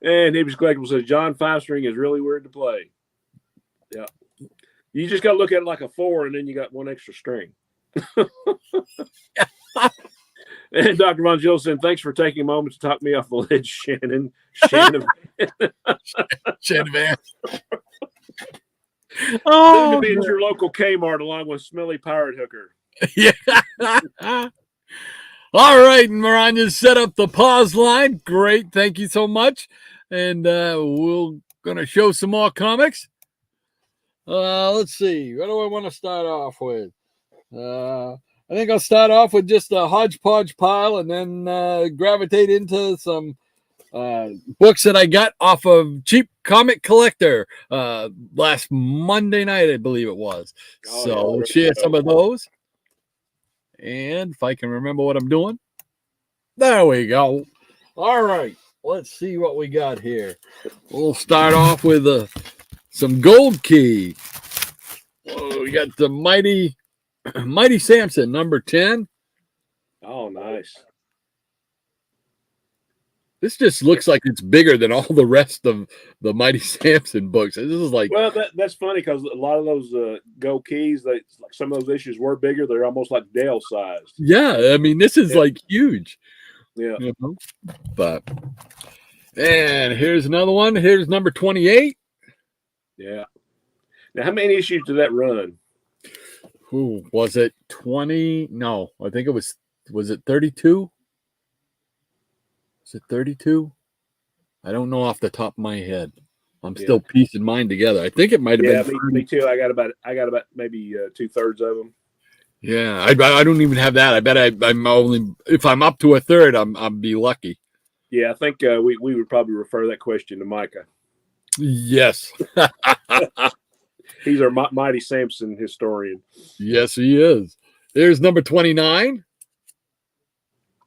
And Hibbs Collectible says, "John 5-string is really weird to play." Yeah. You just got to look at it like a 4, and then you got 1 extra string. And Dr. Von Jill said, "Thanks for taking a moment to talk me off the ledge, Shannon." Shannon. Van. Soon to be at your local Kmart along with Smelly Pirate Hooker. Yeah. All right, Maranya set up the pause line. Great, thank you so much. And we're gonna show some more comics. Let's see. What do I want to start off with? I think I'll start off with just a hodgepodge pile and then gravitate into some books that I got off of Cheap Comic Collector last Monday night, I believe it was. Oh, So yeah, we'll there share you go. some of those. And if I can remember what I'm doing. There we go. All right. Let's see what we got here. We'll start off with some Gold Key. Oh, we got the Mighty Samson, number 10. Oh, nice. This just looks like it's bigger than all the rest of the Mighty Samson books. This is like, Well, that's funny because a lot of those Go Keys, like some of those issues were bigger. They're almost like Dale sized. yeah, I mean, this is like huge. Yeah. You know? But, and here's another one. Here's number 28. Yeah. Now, how many issues did that run? Who was it? 20? No, I think it was it 32? Is it 32? I don't know off the top of my head. I'm still piecing mine together. I think it might have been. Me too. I got about maybe 2/3 of them. Yeah, I don't even have that. I bet I'm only, if I'm up to a third, I'll be lucky. Yeah, I think we would probably refer that question to Micah. Yes. He's our Mighty Samson historian. Yes, he is. There's number 29.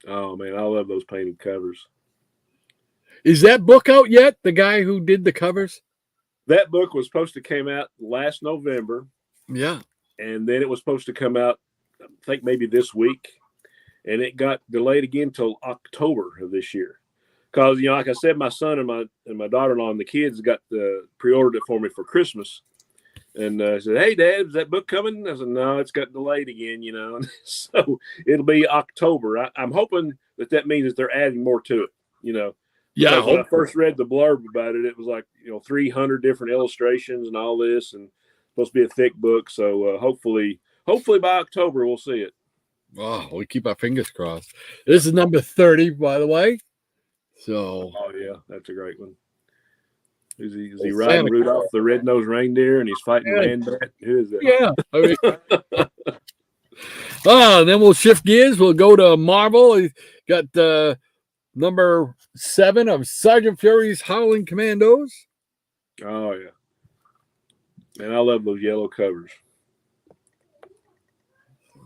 Oh man, I love those painted covers. Is that book out yet? The guy who did the covers? That book was supposed to come out last November. Yeah. And then it was supposed to come out, I think maybe this week. And it got delayed again till October of this year. Because, like I said, my son and my daughter-in-law and the kids got pre-ordered it for me for Christmas. And I said, "Hey, Dad, is that book coming?" I said, "No, it's got delayed again, And so it'll be October. I'm hoping that means that they're adding more to it, Yeah. Because when I first read the blurb about it, it was like 300 different illustrations and all this, and supposed to be a thick book. So hopefully by October we'll see it. Oh, we keep our fingers crossed. This is number 30, by the way. So. Oh yeah, that's a great one. Is he riding Rudolph the Red-Nosed Reindeer and he's fighting Man-Bat? Who is that? Yeah. I mean, then we'll shift gears. We'll go to Marvel. He's got number 7 of Sergeant Fury's Howling Commandos. Oh yeah. Man, I love those yellow covers.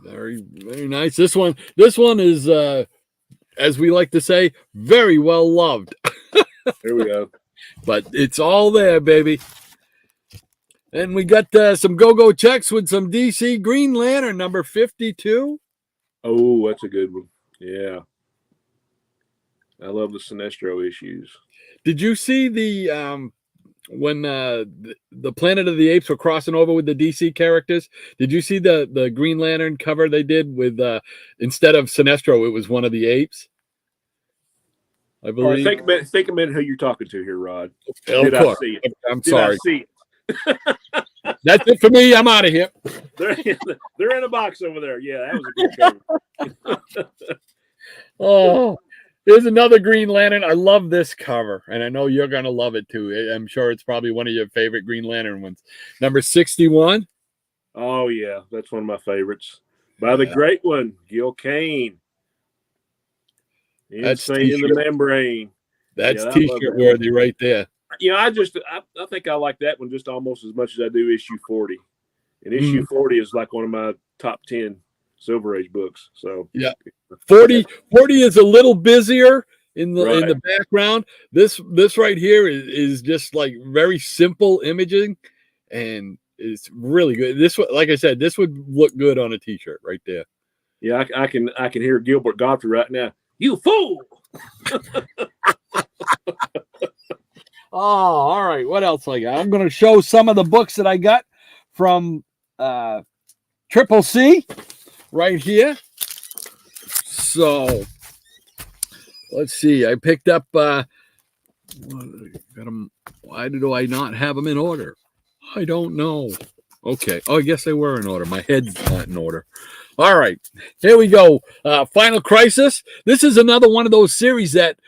Very, very nice. This one is as we like to say, very well loved. There we go. But it's all there, baby. And we got some go-go checks with some DC Green Lantern, number 52. Oh, that's a good one. Yeah. I love the Sinestro issues. Did you see the when the Planet of the Apes were crossing over with the DC characters? Did you see the Green Lantern cover they did with instead of Sinestro, it was one of the apes? I believe. Think a minute who you're talking to here, Rod. Did I see it? I'm sorry. I see it? That's it for me. I'm out of here. They're in a box over there. Yeah, that was a good cover. Oh, here's another Green Lantern. I love this cover, and I know you're going to love it too. I'm sure it's probably one of your favorite Green Lantern ones. Number 61. Oh, yeah. That's one of my favorites. By the great one, Gil Kane. Insane in the Membrane. That's t-shirt worthy right there. I think I like that one just almost as much as I do issue 40. And issue 40 is like one of my top 10 Silver Age books. So yeah, 40 is a little busier in the background. This right here is just like very simple imaging, and it's really good. This, like I said, this would look good on a t-shirt right there. Yeah, I can hear Gilbert Gottfried right now. You fool! Oh, all right. What else I got? I'm going to show some of the books that I got from Triple C right here. So let's see. I picked up. Got them. Why do I not have them in order? I don't know. Okay. Oh, I guess they were in order. My head's not in order. All right. Here we go. Final Crisis. This is another one of those series that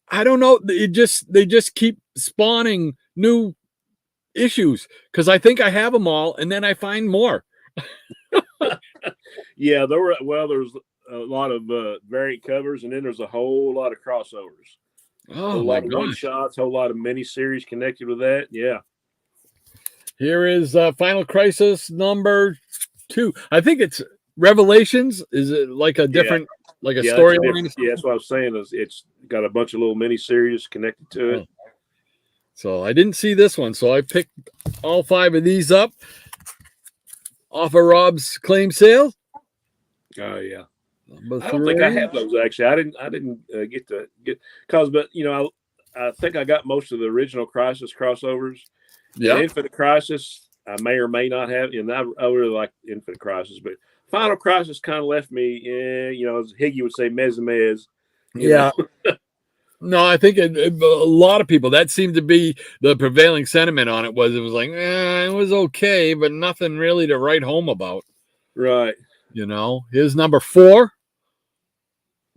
I don't know. They just keep spawning new issues because I think I have them all, and then I find more. Yeah, there's a lot of variant covers, and then there's a whole lot of crossovers. Oh Whole my lot of one gosh. shots, whole lot of mini series connected with that. Yeah. Here is Final Crisis number 2. I think it's Revelations. Is it like a different, like a storyline? Yeah, that's what I was saying. It's got a bunch of little mini series connected to it. So I didn't see this one, so I picked all 5 of these up off of Rob's claim sale. Oh yeah. Number 3. I don't think I have those actually. I didn't get because, but I think I got most of the original Crisis crossovers. Yeah. Infinite Crisis, I may or may not have, and I really like Infinite Crisis, but Final Crisis kind of left me, as Higgy would say, mez. Yeah. No, I think a lot of people, that seemed to be the prevailing sentiment on it. Was like, it was okay, but nothing really to write home about. Right. Here's number 4.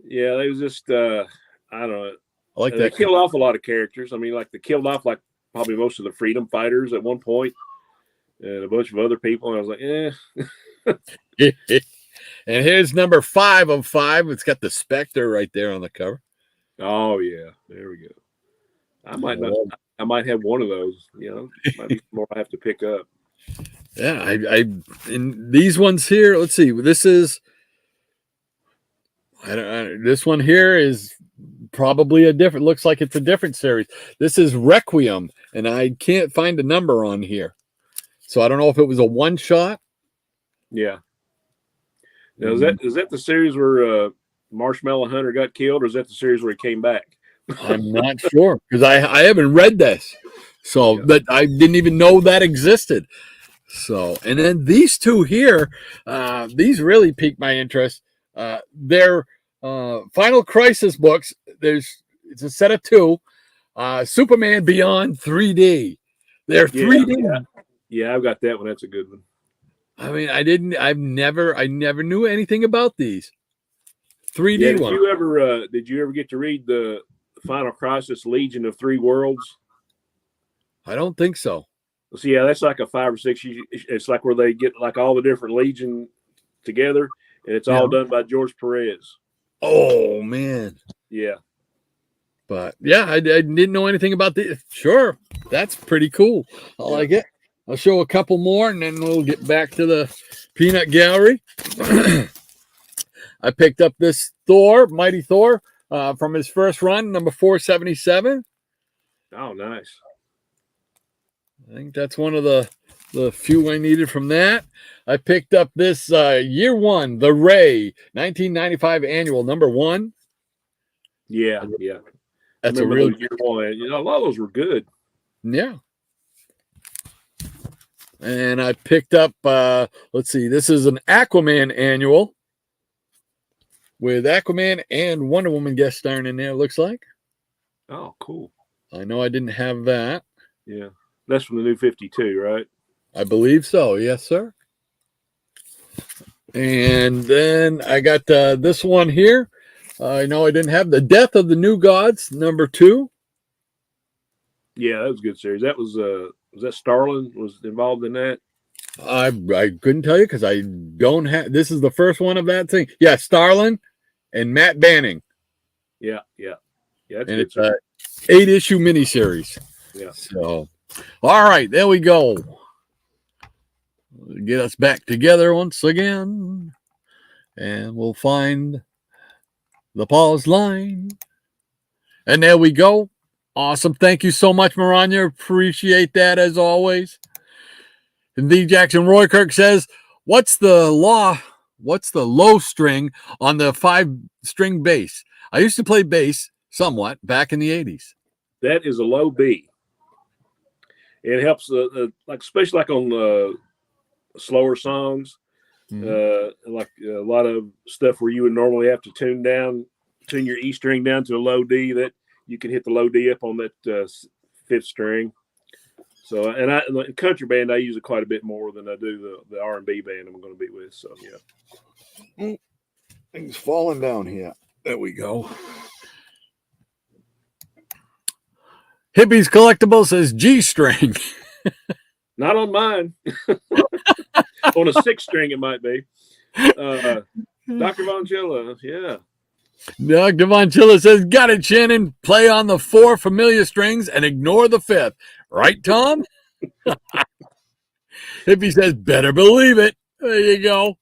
Yeah, they was just, I don't know. I like They that. killed off a lot of characters. I mean, like they killed off probably most of the freedom fighters at one point, and a bunch of other people. And I was like, And here's number 5 of 5. It's got the Spectre right there on the cover. Oh yeah, there we go. I might have one of those. Might be more I have to pick up. Yeah, I in these ones here. Let's see. This is. This one here is probably a different. Looks like it's a different series. This is Requiem, and I can't find a number on here, so I don't know if it was a one shot. Yeah. Now, is that the series where Marshmallow Hunter got killed, or is that the series where he came back? I'm not sure because I haven't read this, so that I didn't even know that existed. So, and then these 2 here, these really piqued my interest. They're Final Crisis books. It's a set of 2. Superman Beyond 3D. They're 3D. Yeah, I've got that one. That's a good one. I mean, I never knew anything about these 3D ones. Did you ever get to read the Final Crisis Legion of 3 Worlds? I don't think so. So yeah, that's like a 5 or 6. It's like where they get like all the different Legion together, and it's all done by George Perez. Oh man. Yeah. But yeah, I didn't know anything about this. Sure, that's pretty cool. I like it. I'll show a couple more, and then we'll get back to the peanut gallery. I picked up this Mighty Thor, from his first run, number 477. Oh, nice. I think that's one of the few I needed from that. I picked up this year 1, The Ray, 1995 annual, number 1. Yeah. That's a real year 1. A lot of those were good. Yeah. And I picked up, let's see, this is an Aquaman annual with Aquaman and Wonder Woman guest starring in there, looks like. Oh, cool. I know I didn't have that. Yeah. That's from the new 52, right? I believe so. Yes, sir. And then I got this one here. I know I didn't have The Death of the New Gods, number 2. Yeah, that was a good series. That was that Starlin was involved in that? I couldn't tell you because I don't have. This is the first one of that thing. Yeah, Starlin and Matt Banning. Yeah. That's and it's a 8-issue miniseries. Yeah. So, all right, there we go. Get us back together once again, and we'll find the pause line. And there we go. Awesome. Thank you so much, Maranya. Appreciate that as always. And D. Jackson Roykirk says, what's the low string on the 5-string bass? I used to play bass somewhat back in the 80s. That is a low B. It helps, especially on slower songs, like a lot of stuff where you would normally have to tune your E string down to a low D, that you can hit the low D up on that 5th string. So, and in country band, I use it quite a bit more than I do the R&B band I'm going to be with. So, yeah. Things falling down here. There we go. Hippies Collectible says G string. Not on mine. On a 6 string, it might be. Dr. Vonchilla, yeah. Dr. Vonchilla says, got it, Shannon. Play on the 4 familiar strings and ignore the 5th. Right, Tom? Hippie says, better believe it. There you go.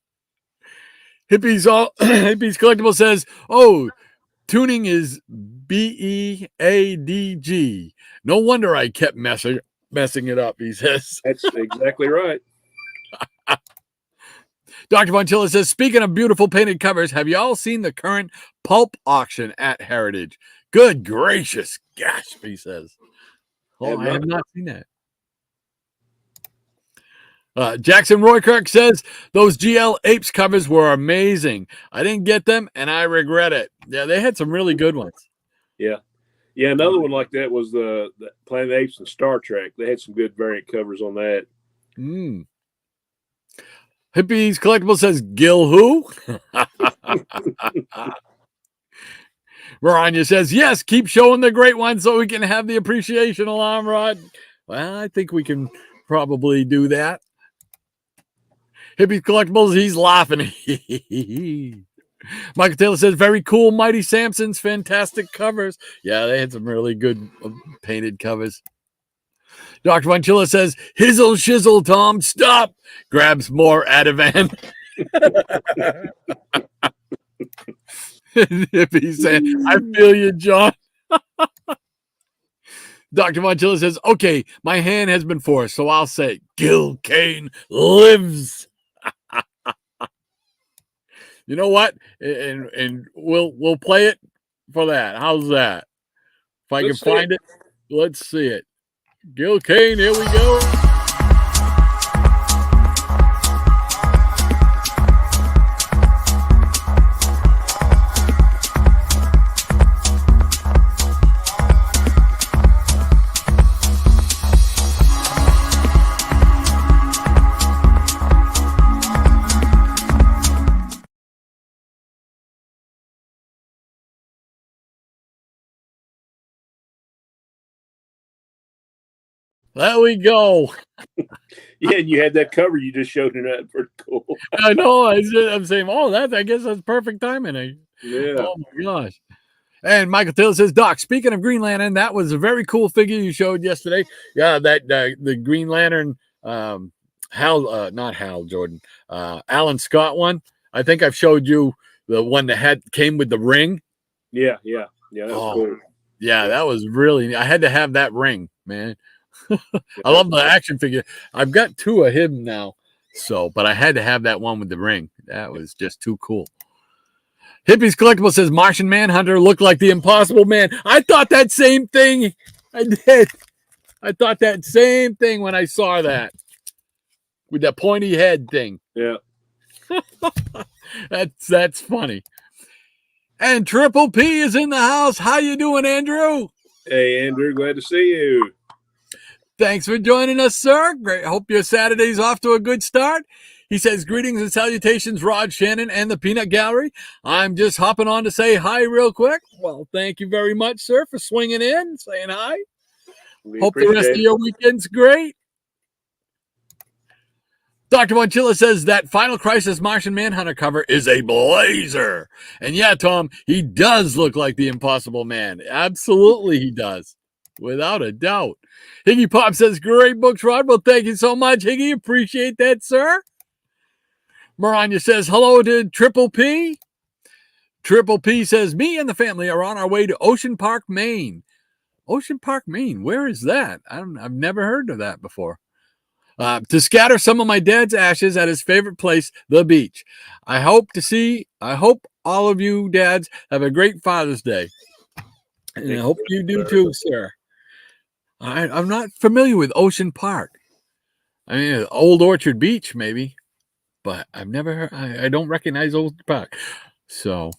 Hippie's Collectible says, oh, tuning is BEADG. No wonder I kept messing it up, he says. That's exactly right. Dr. Vonchilla says, speaking of beautiful painted covers, have you all seen the current pulp auction at Heritage? Good gracious. Gasp, he says. Oh, I have not seen that. Jackson Roykirk says, those GL Apes covers were amazing. I didn't get them, and I regret it. Yeah, they had some really good ones. Yeah. Yeah, another one like that was the Planet Apes and Star Trek. They had some good variant covers on that. Hippie's Collectible says, Gil who? Maranya says, yes, keep showing the great ones so we can have the appreciation alarm, Rod. Well, I think we can probably do that. Hippie's Collectibles, he's laughing. Michael Taylor says, very cool, Mighty Samson's fantastic covers. Yeah, they had some really good painted covers. Dr. Vonchilla says, hizzle shizzle, Tom, stop. Grabs more Ativan. Hippie saying, I feel you, John. Dr. Vonchilla says, okay, my hand has been forced, so I'll say, Gil Kane lives. You know what? And we'll play it for that. How's that? If I can find it, let's see it. Gil Kane, here we go. There we go. Yeah, and you had that cover you just showed in that. Pretty cool. I know. I'm saying, oh, I guess that's perfect timing. Yeah. Oh my gosh. And Michael Taylor says, Doc, speaking of Green Lantern, that was a very cool figure you showed yesterday. Yeah, that the Green Lantern, not Hal Jordan, Alan Scott one. I think I've showed you the one that came with the ring. Yeah. That was cool. Yeah, that was really. I had to have that ring, man. I love the action figure. I've got 2 of him now, but I had to have that one with the ring. That was just too cool. Hippie's Collectible says Martian Manhunter looked like the Impossible Man. I thought that same thing. I did. I thought that same thing when I saw that with that pointy head thing. Yeah. That's funny. And Triple P is in the house. How you doing, Andrew? Hey, Andrew. Glad to see you. Thanks for joining us, sir. Great. Hope your Saturday's off to a good start. He says, greetings and salutations, Rod, Shannon, and the Peanut Gallery. I'm just hopping on to say hi real quick. Well, thank you very much, sir, for swinging in, saying hi. Hope the rest of your weekend's great. Dr. Vonchilla says that Final Crisis Martian Manhunter cover is a blazer. And yeah, Tom, he does look like the Impossible Man. Absolutely he does. Without a doubt. Higgy Pop says, great books, Rod. Well, thank you so much, Higgy. Appreciate that, sir. Maranya says, hello to Triple P. Triple P says, me and the family are on our way to Ocean Park, Maine. Ocean Park, Maine. Where is that? I've never heard of that before. To scatter some of my dad's ashes at his favorite place, the beach. I hope all of you dads have a great Father's Day. And I hope you do too, sir. I'm not familiar with Ocean Park. I mean, Old Orchard Beach, maybe, but I've never heard. I don't recognize Old Park, so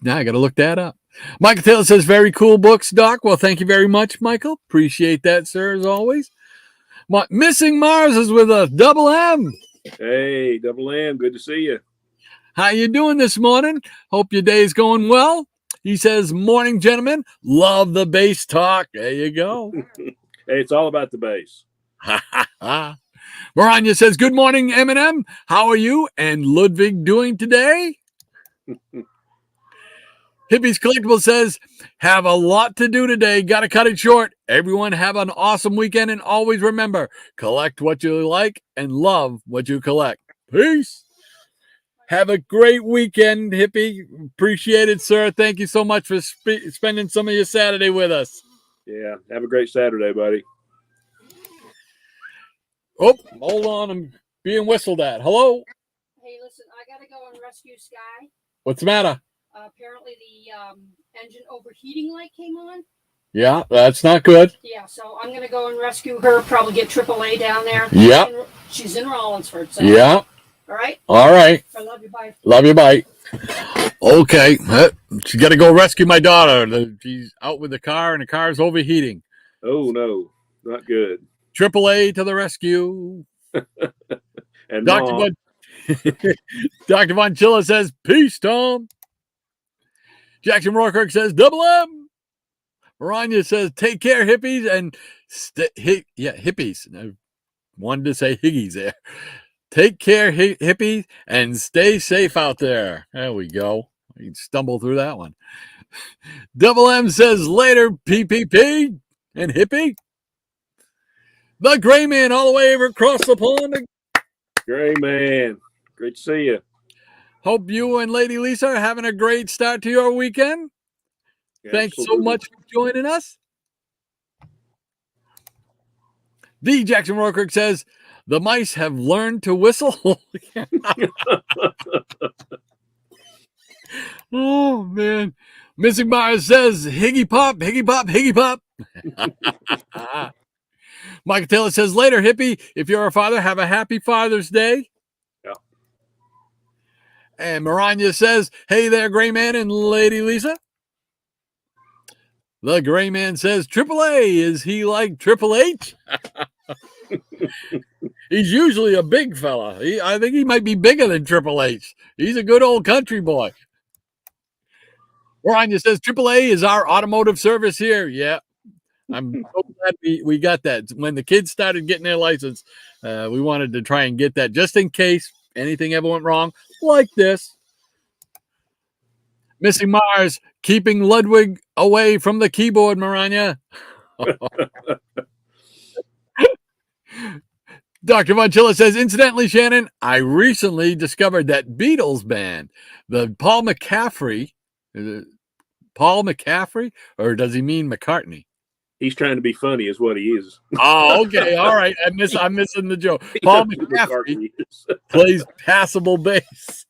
now I got to look that up. Michael Taylor says, "Very cool books, Doc." Well, thank you very much, Michael. Appreciate that, sir, as always. Missing Mars is with a double M. Hey, double M. Good to see you. How you doing this morning? Hope your day's going well. He says, morning, gentlemen. Love the bass talk. There you go. Hey, it's all about the bass. Maranya says, good morning, Eminem. How are you and Ludwig doing today? Hippies Collectible says, have a lot to do today. Got to cut it short. Everyone have an awesome weekend. And always remember, collect what you like and love what you collect. Peace. Have a great weekend, Hippie. Appreciate it, sir. Thank you so much for spending some of your Saturday with us. Yeah. Have a great Saturday, buddy. Oh, hold on. I'm being whistled at. Hello? Hey, listen, I got to go and rescue Sky. What's the matter? Apparently the engine overheating light came on. Yeah, that's not good. Yeah, so I'm going to go and rescue her, probably get AAA down there. Yeah. She's in Rollinsford. So. Yeah. All right? All right. I love you. Bye. Love you. Bye. Okay. She's got to go rescue my daughter. She's out with the car, and the car's overheating. Oh, no. Not good. AAA to the rescue. And Dr. Dr. Von Chilla says, peace, Tom. Jackson Rourke says, double M. Maranya says, take care, hippies. And hippies. I wanted to say higgies there. Take care, hippies, and stay safe out there. There we go. You can stumble through that one. Double M says, later, PPP and hippie. The Gray Man all the way over across the pond. Gray Man. Great to see you. Hope you and Lady Lisa are having a great start to your weekend. Thanks so much for joining us. The Jackson Rourke says, the mice have learned to whistle. Oh, man. Missing Mars says, higgy pop, higgy pop, higgy pop. Michael Taylor says, later, hippie, if you're a father, have a happy Father's Day. Yeah. And Maranya says, hey there, Gray Man and Lady Lisa. The Gray Man says, AAA, is he like Triple H? He's usually a big fella. I think he might be bigger than Triple H. He's a good old country boy. Maranya says, AAA is our automotive service here. Yeah. I'm so glad we got that. When the kids started getting their license, we wanted to try and get that just in case anything ever went wrong like this. Missing Mars, keeping Ludwig away from the keyboard, Maranya. Dr. Von Chilla says, incidentally, Shannon, I recently discovered that Beatles band, the Paul McCaffrey, or does he mean McCartney? He's trying to be funny is what he is. Oh, okay. All right. I'm missing the joke. Paul McCaffrey plays passable bass.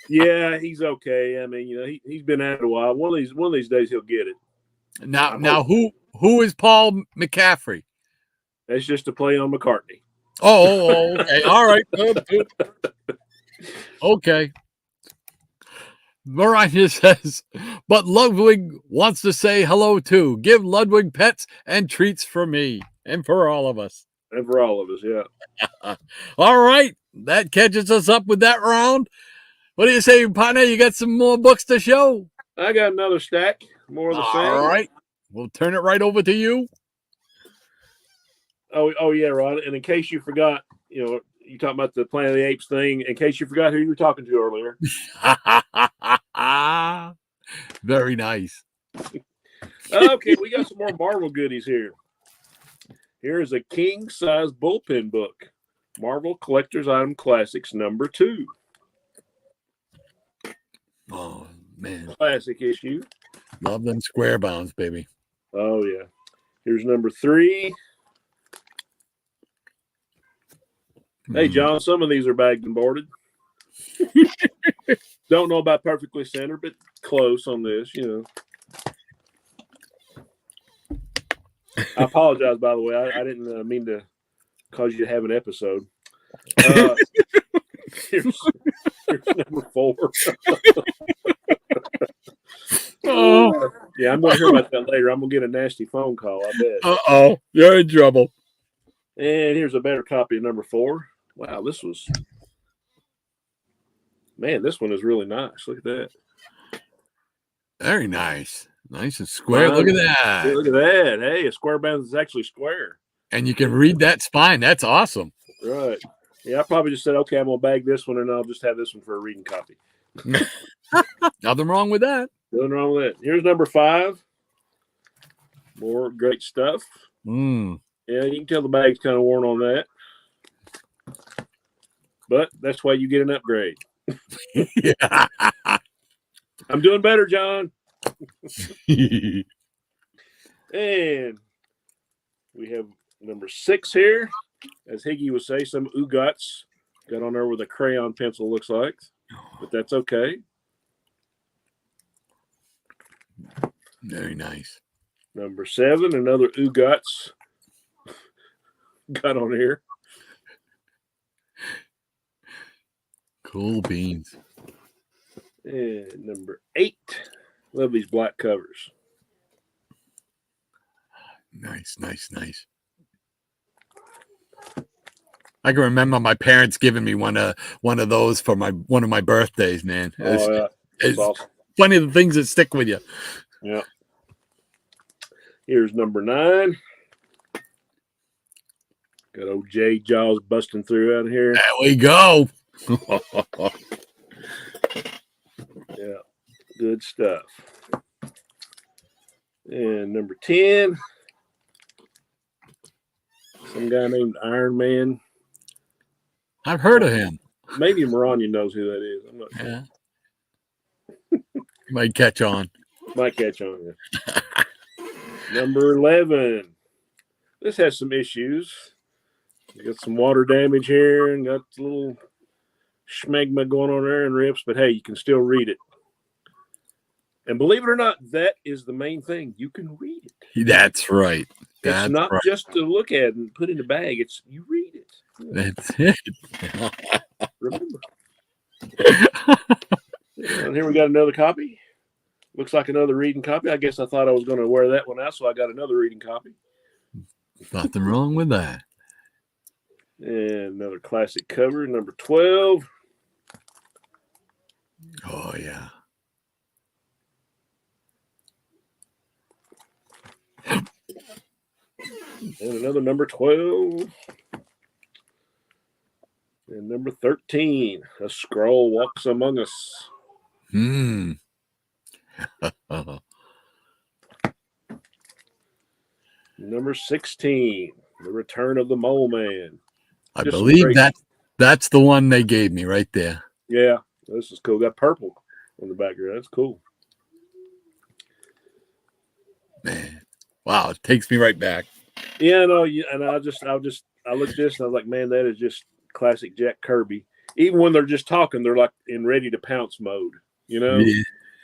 Yeah, he's okay. I mean, you know, he's been out a while. One of these days he'll get it. Now who is Paul McCaffrey? That's just a play on McCartney. Oh, okay. All right. Good. Okay. Mariah says, but Ludwig wants to say hello too. Give Ludwig pets and treats for me and for all of us. And for all of us, yeah. All right. That catches us up with that round. What do you say, partner? You got some more books to show? I got another stack. More of the same. All right. We'll turn it right over to you. Oh yeah, Rod. And in case you forgot, you know, you talking about the Planet of the Apes thing. In case you forgot who you were talking to earlier. Very nice. Okay, we got some more Marvel goodies here. Here is a king-size bullpen book. Marvel Collector's Item Classics #2. Oh, man. Classic issue. Love them square bounds, baby. Oh, yeah. Here's #3. Hey, John, some of these are bagged and boarded. Don't know about perfectly centered, but close on this, you know. I apologize, by the way. I didn't mean to cause you to have an episode. Here's #4. Oh. Yeah, I'm going to hear about that later. I'm going to get a nasty phone call, I bet. Uh-oh. You're in trouble. And here's a better copy of #4. Wow, this one is really nice. Look at that. Very nice. Nice and square. Look at that. Hey, look at that. Hey, a square bound is actually square. And you can read that spine. That's awesome. Right. Yeah, I probably just said, okay, I'm going to bag this one, and I'll just have this one for a reading copy. Nothing wrong with that. Nothing wrong with that. Here's number 5. More great stuff. Mm. Yeah, you can tell the bag's kind of worn on that. But that's why you get an upgrade. Yeah. I'm doing better, John. And we have number 6 here. As Higgy would say, some Ugats got on there with a crayon pencil, looks like. But that's okay. Very nice. Number 7, another Ugats got on here. Cool beans. And number 8. Love these black covers. Nice. I can remember my parents giving me one of those for one of my birthdays, man. Oh, yeah. It's Awesome. funny the things that stick with you. Yeah. Here's number 9. Got old J Jaws busting through out here. There we go. Yeah. Good stuff. And number 10. Some guy named Iron Man. I've heard of him. Maybe Maranya knows who that is. I'm not sure. Yeah. Might catch on. Might catch on. Yeah. Number 11. This has some issues. Got some water damage here and got a little schmegma going on there and rips, but hey, you can still read it. And believe it or not, that is the main thing. You can read it. That's right. It's not right. just to look at and put in the bag. It's you read it. That's it. Remember. And here we got another copy. Looks like another reading copy. I guess I thought I was going to wear that one out, so I got another reading copy. Nothing wrong with that. And another classic cover, number 12. Oh, yeah. And another number 12. And number 13. A scroll walks among us. Number 16. The Return of the Mole Man. I believe that's the one they gave me right there. Yeah, this is cool. Got purple on the background. That's cool. Man, wow, it takes me right back. Yeah, no, and I looked at this and I was like, man, that is just classic Jack Kirby. Even when they're just talking, they're like in ready to pounce mode. You know?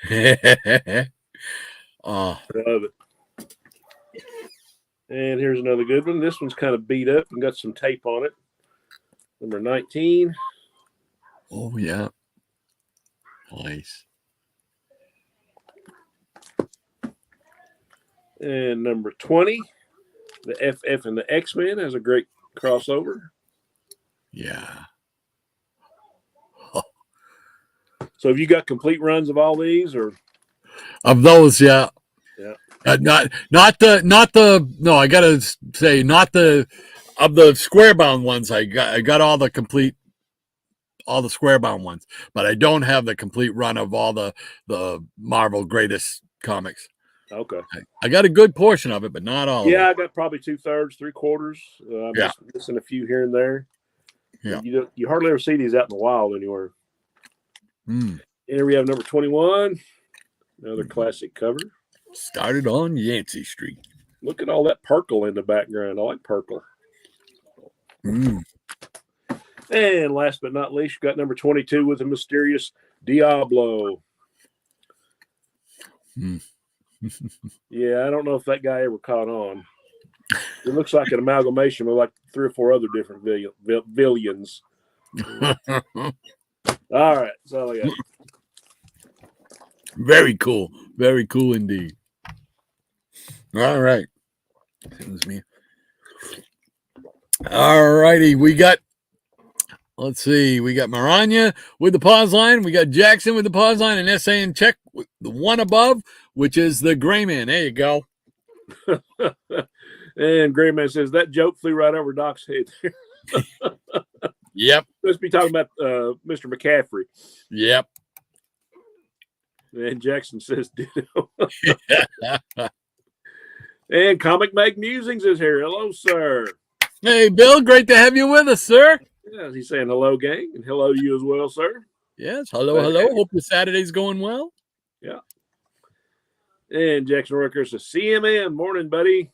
Yeah. Oh, I love it. And here's another good one. This one's kind of beat up and got some tape on it. Number 19. Oh, yeah. Nice. And number 20. The FF and the X-Men has a great crossover. Yeah. So have you got complete runs of all these, or Of those, yeah. Yeah. No, I gotta say, not the of the square bound ones. I got all the square bound ones, but I don't have the complete run of all the Marvel greatest comics. okay? I got a good portion of it, but not all. Yeah, of I got probably 2/3, 3/4. I'm Yeah. just missing a few here and there. Yeah. You hardly ever see these out in the wild anywhere. it. Here we have number 21. Another classic cover. Started on Yancey Street. Look at all that purple in the background. I like purple. And last but not least, you got number 22 with the mysterious Diablo. Yeah, I don't know if that guy ever caught on. It looks like an amalgamation of like 3 or 4 other different villains. All right, that's all I got. Very cool. Very cool indeed. All right. Excuse me. All righty. Let's see. We got Maranya with the pause line. We got Jackson with the pause line and SA in check with the one above, which is the Gray Man. There you go. And Gray Man says that joke flew right over Doc's head. Yep. Let's be talking about Mr. McCaffrey. Yep. And Jackson says ditto. And Comic Make Musings is here. Hello, sir. Hey, Bill. Great to have you with us, sir. Yeah, he's saying hello, gang, and hello to you as well, sir. Yes. Hello. Hello. Hope your Saturday's going well. Yeah. And Jackson Rucker says, CMM, morning, buddy.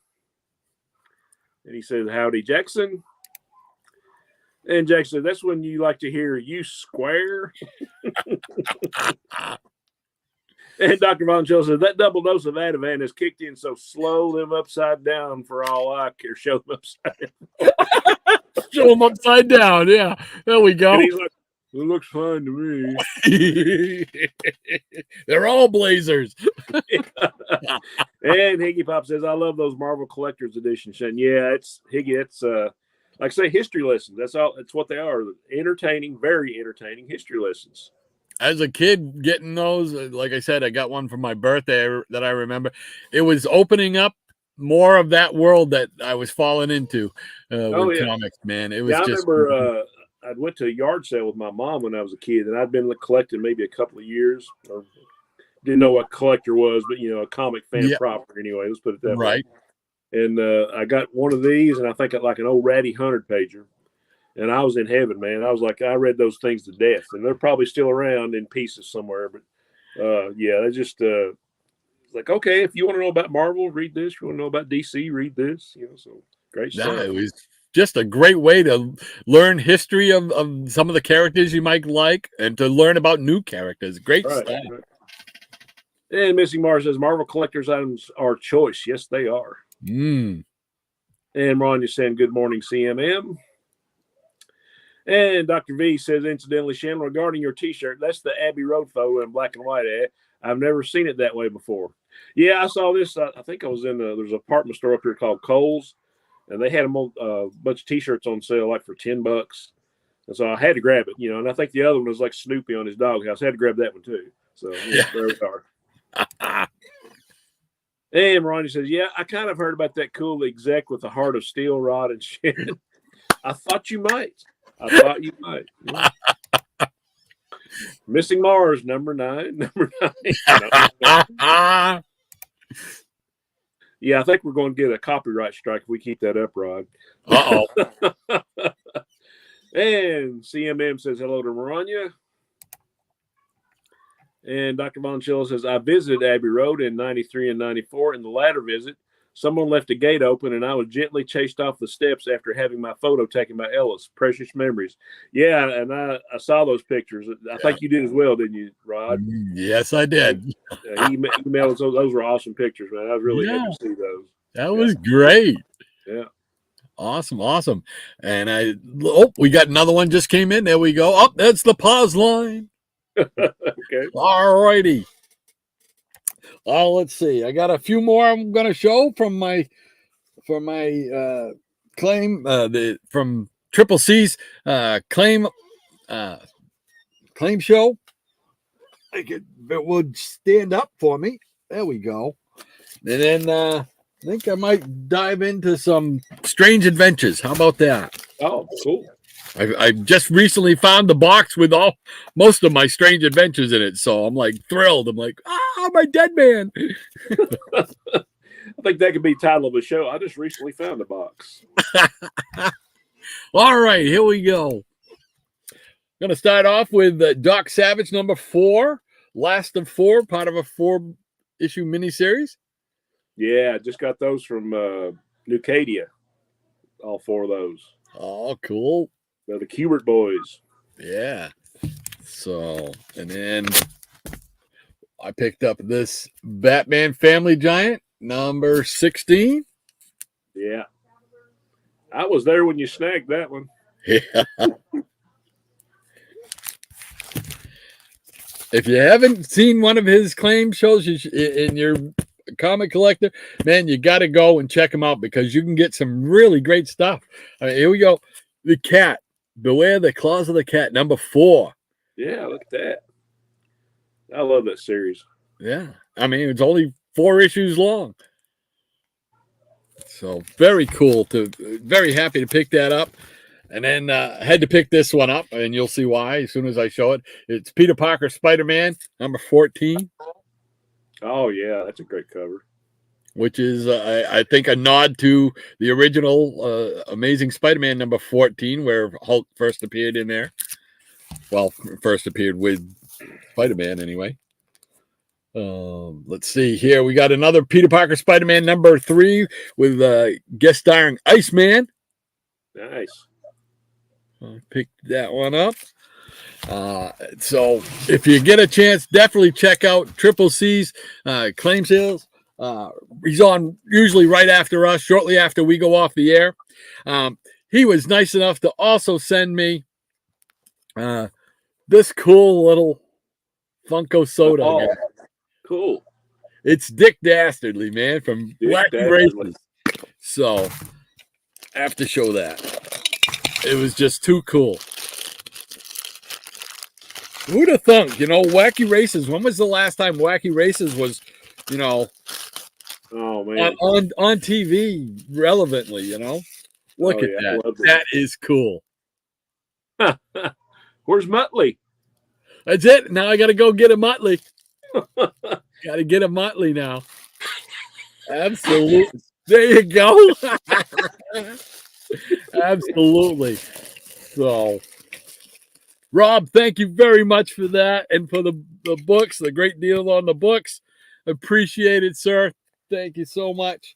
And he says, howdy, Jackson. And Jackson said, that's when you like to hear you square. And Dr. Von Chill says, that double dose of Ativan has kicked in so slow them upside down for all I care. Show them upside down. Show them upside down. Yeah. There we go. And he's like, it looks fine to me. They're all blazers. And Higgy Pop says, I love those Marvel Collector's Edition, Shannon. Yeah, it's Higgy. It's like I say, history lessons. That's all. That's what they are. Entertaining, very entertaining history lessons. As a kid, getting those, like I said, I got one for my birthday that I remember. It was opening up more of that world that I was falling into with comics, man. It was I just. remember I went to a yard sale with my mom when I was a kid, and I'd been collecting maybe a couple of years, or didn't know what a collector was, but a comic fan proper anyway. Let's put it that way. And I got one of these, and I think like an old ratty 100-pager. And I was in heaven, man. I was like, I read those things to death, and they're probably still around in pieces somewhere. But they just like, okay, if you want to know about Marvel, read this. If you want to know about DC, read this. So great stuff. It was just a great way to learn history of some of the characters you might like, and to learn about new characters. Great stuff. Right. And Missing Mars says Marvel collector's items are choice. Yes, they are. And Ron is saying good morning, CMM. And Dr. V says, incidentally, Shannon, regarding your T-shirt, that's the Abbey Road photo in black and white. I've never seen it that way before. Yeah, I saw this. I think I was in there's an apartment store up here called Kohl's, and they had a bunch of T-shirts on sale like for $10. And so I had to grab it, and I think the other one was like Snoopy on his doghouse. I had to grab that one too. So there we are. And Ronnie says, yeah, I kind of heard about that cool exec with the heart of steel, Rod and Shannon. I thought you might. Yeah. Missing Mars, number 9. Yeah, I think we're going to get a copyright strike if we keep that up, Rod. Uh-oh. And CMM says hello to Maranya. And Dr. Von Schiller says, I visited Abbey Road in 93 and 94. In the latter visit, someone left a gate open, and I was gently chased off the steps after having my photo taken by Ellis. Precious memories. Yeah, and I saw those pictures. I think you did as well, didn't you, Rod? Yes, I did. He emailed us. Those were awesome pictures, man. I was really happy to see those. That was great. Yeah. Awesome. And we got another one just came in. There we go. Oh, that's the pause line. Okay. All righty. Let's see. I got a few more I'm going to show from my claim from Triple C's claim show. It would stand up for me. There we go. And then I think I might dive into some strange adventures. How about that? Oh, cool. I just recently found the box with most of my strange adventures in it, so I'm like thrilled. I'm like, my dead man. I think that could be the title of a show. I just recently found the box. All right, here we go. Going to start off with Doc Savage number 4, last of 4, part of a 4-issue miniseries. Yeah, I just got those from Nucadia. All 4 of those. Oh, cool. They're the Kubert boys. Yeah. So, and then I picked up this Batman Family Giant, number 16. Yeah. I was there when you snagged that one. Yeah. If you haven't seen one of his claim shows in your comic collector, man, you got to go and check them out because you can get some really great stuff. Here we go. The Cat. Beware the Claws of the Cat, number 4. Yeah, look at that. I love that series. Yeah. I mean, it's only 4 issues long. So very cool. Very happy to pick that up. And then I had to pick this one up, and you'll see why as soon as I show it. It's Peter Parker Spider-Man, number 14. Oh, yeah. That's a great cover. Which is, I think, a nod to the original Amazing Spider-Man number 14, where Hulk first appeared in there. Well, first appeared with Spider-Man, anyway. Let's see here. We got another Peter Parker Spider-Man number 3 with guest starring Iceman. Nice. I picked that one up. So if you get a chance, definitely check out Triple C's claim sales. He's on usually right after us, shortly after we go off the air. He was nice enough to also send me this cool little Funko soda. Oh, cool. It's Dick Dastardly, man, from Dick Wacky Dastardly. Races. So I have to show that. It was just too cool. Who'd have thunk? Wacky Races. When was the last time Wacky Races was, Oh, man. on TV relevantly? Look at that. That is cool. Where's Muttley? That's it. Now I got to go get a Muttley. Got to get a Muttley now. Absolutely. There you go. Absolutely. So, Rob, thank you very much for that and for the books, the great deal on the books. Appreciate it, sir. Thank you so much.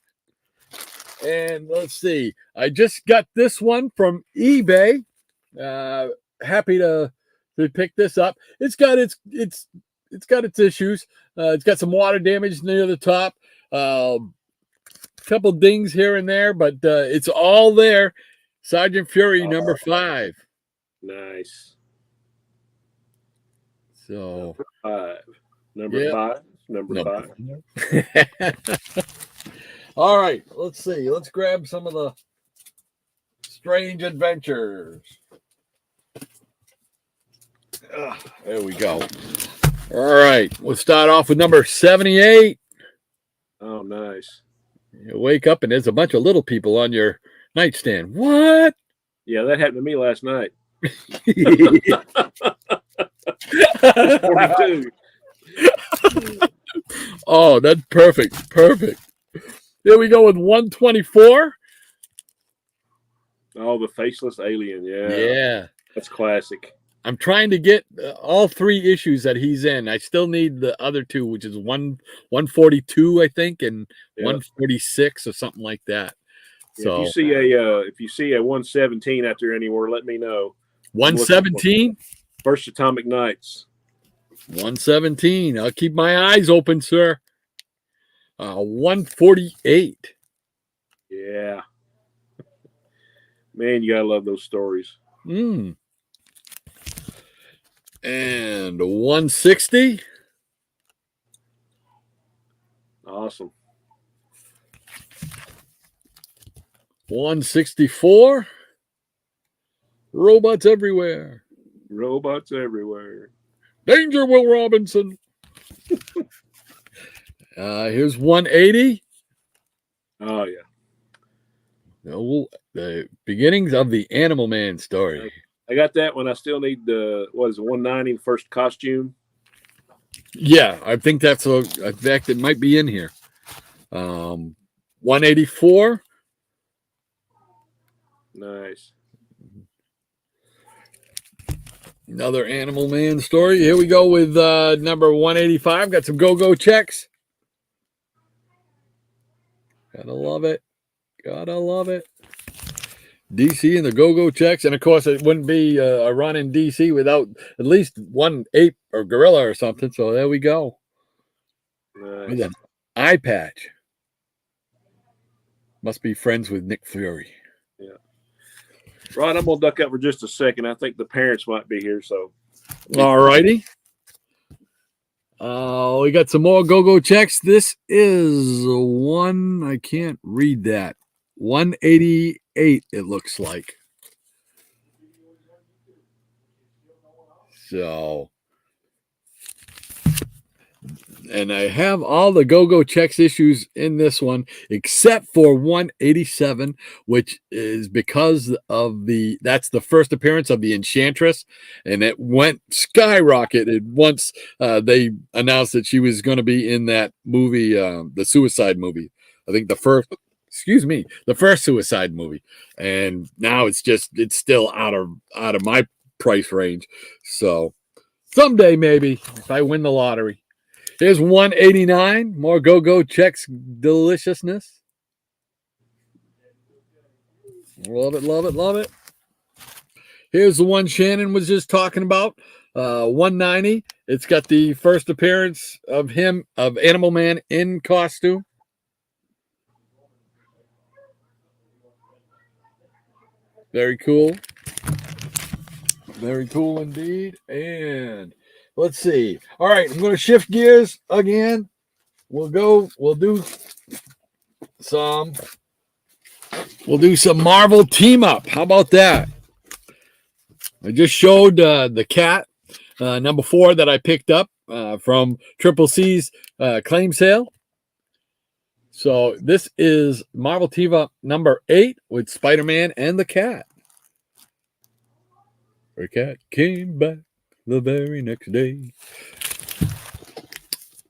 And let's see. I just got this one from eBay. Happy to pick this up. It's got its issues. It's got some water damage near the top. Couple dings here and there, but it's all there. Sergeant Fury number 5. Nice. So number 5. Number 5. All right, let's see. Let's grab some of the Strange Adventures. There we go. All right, we'll start off with number 78. Oh, nice. You wake up and there's a bunch of little people on your nightstand. What? Yeah, that happened to me last night. 42. Oh, that's perfect. Perfect. Here we go with 124. Oh, the faceless alien. Yeah. Yeah. That's classic. I'm trying to get all 3 issues that he's in. I still need the other 2, which is 142, I think, and 146 or something like that. Yeah, So if you see a 117 out there anywhere, let me know. 117? First Atomic Knights. 117. I'll keep my eyes open, sir. 148. Yeah. Man, you gotta love those stories. And 160. Awesome. 164. Robots everywhere. Robots everywhere. Danger, Will Robinson. Here's 180. Oh, yeah. The beginnings of the Animal Man story. I got that one. I still need the 190 first costume. Yeah, I think that's in fact it might be in here. 184. Nice. Another Animal Man story. Here we go with number 185. Got some go-go checks. Gotta love it. Gotta love it. DC and the go-go checks. And, of course, it wouldn't be a run in DC without at least one ape or gorilla or something. So there we go. Nice. With an eye patch. Must be friends with Nick Fury. Yeah. Right, I'm going to duck up for just a second. I think the parents might be here. So, all righty. We got some more go-go checks. This is one, I can't read that. 188, it looks like. So, and I have all the Go-Go checks issues in this one, except for 187, which is because of that's the first appearance of the Enchantress, and it went skyrocketed once they announced that she was going to be in that movie, the Suicide movie. I think the first Suicide movie, and now it's still out of my price range. So someday maybe if I win the lottery. Here's 189. More Go-Go checks deliciousness. Love it, love it, love it. Here's the one Shannon was just talking about. 190. It's got the first appearance of Animal Man in costume. Very cool. Very cool indeed. And let's see. All right, I'm going to shift gears again. We'll do some Marvel team up. How about that? I just showed the cat number 4 that I picked up from Triple C's claim sale. So this is Marvel team up number 8 with Spider-Man and the cat. Her cat came back the very next day.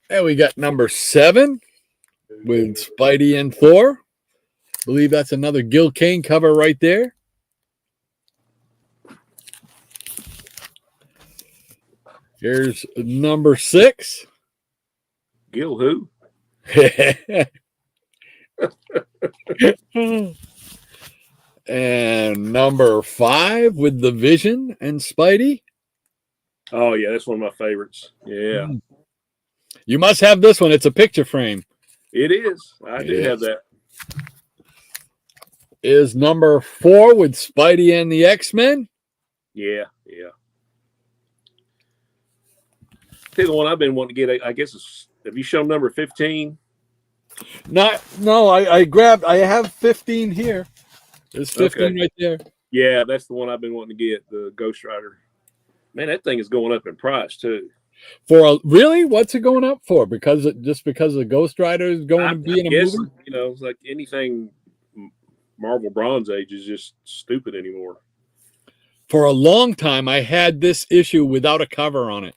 And we got number 7 with Spidey and Thor. I believe that's another Gil Kane cover right there. Here's number 6. Gil who? And number 5 with the Vision and Spidey. Oh yeah, that's one of my favorites. Yeah. You must have this one. It's a picture frame. It is. I do have that. Is number 4 with Spidey and the X-Men. Yeah. I think the one I've been wanting to get, I guess, have you shown number 15? No, I have 15 here. There's 15 right there. Yeah, that's the one I've been wanting to get, the Ghost Rider. Man, that thing is going up in price too. Really? What's it going up for? Because the Ghost Rider is going to be in a movie? You know, it's like anything Marvel Bronze Age is just stupid anymore. For a long time, I had this issue without a cover on it.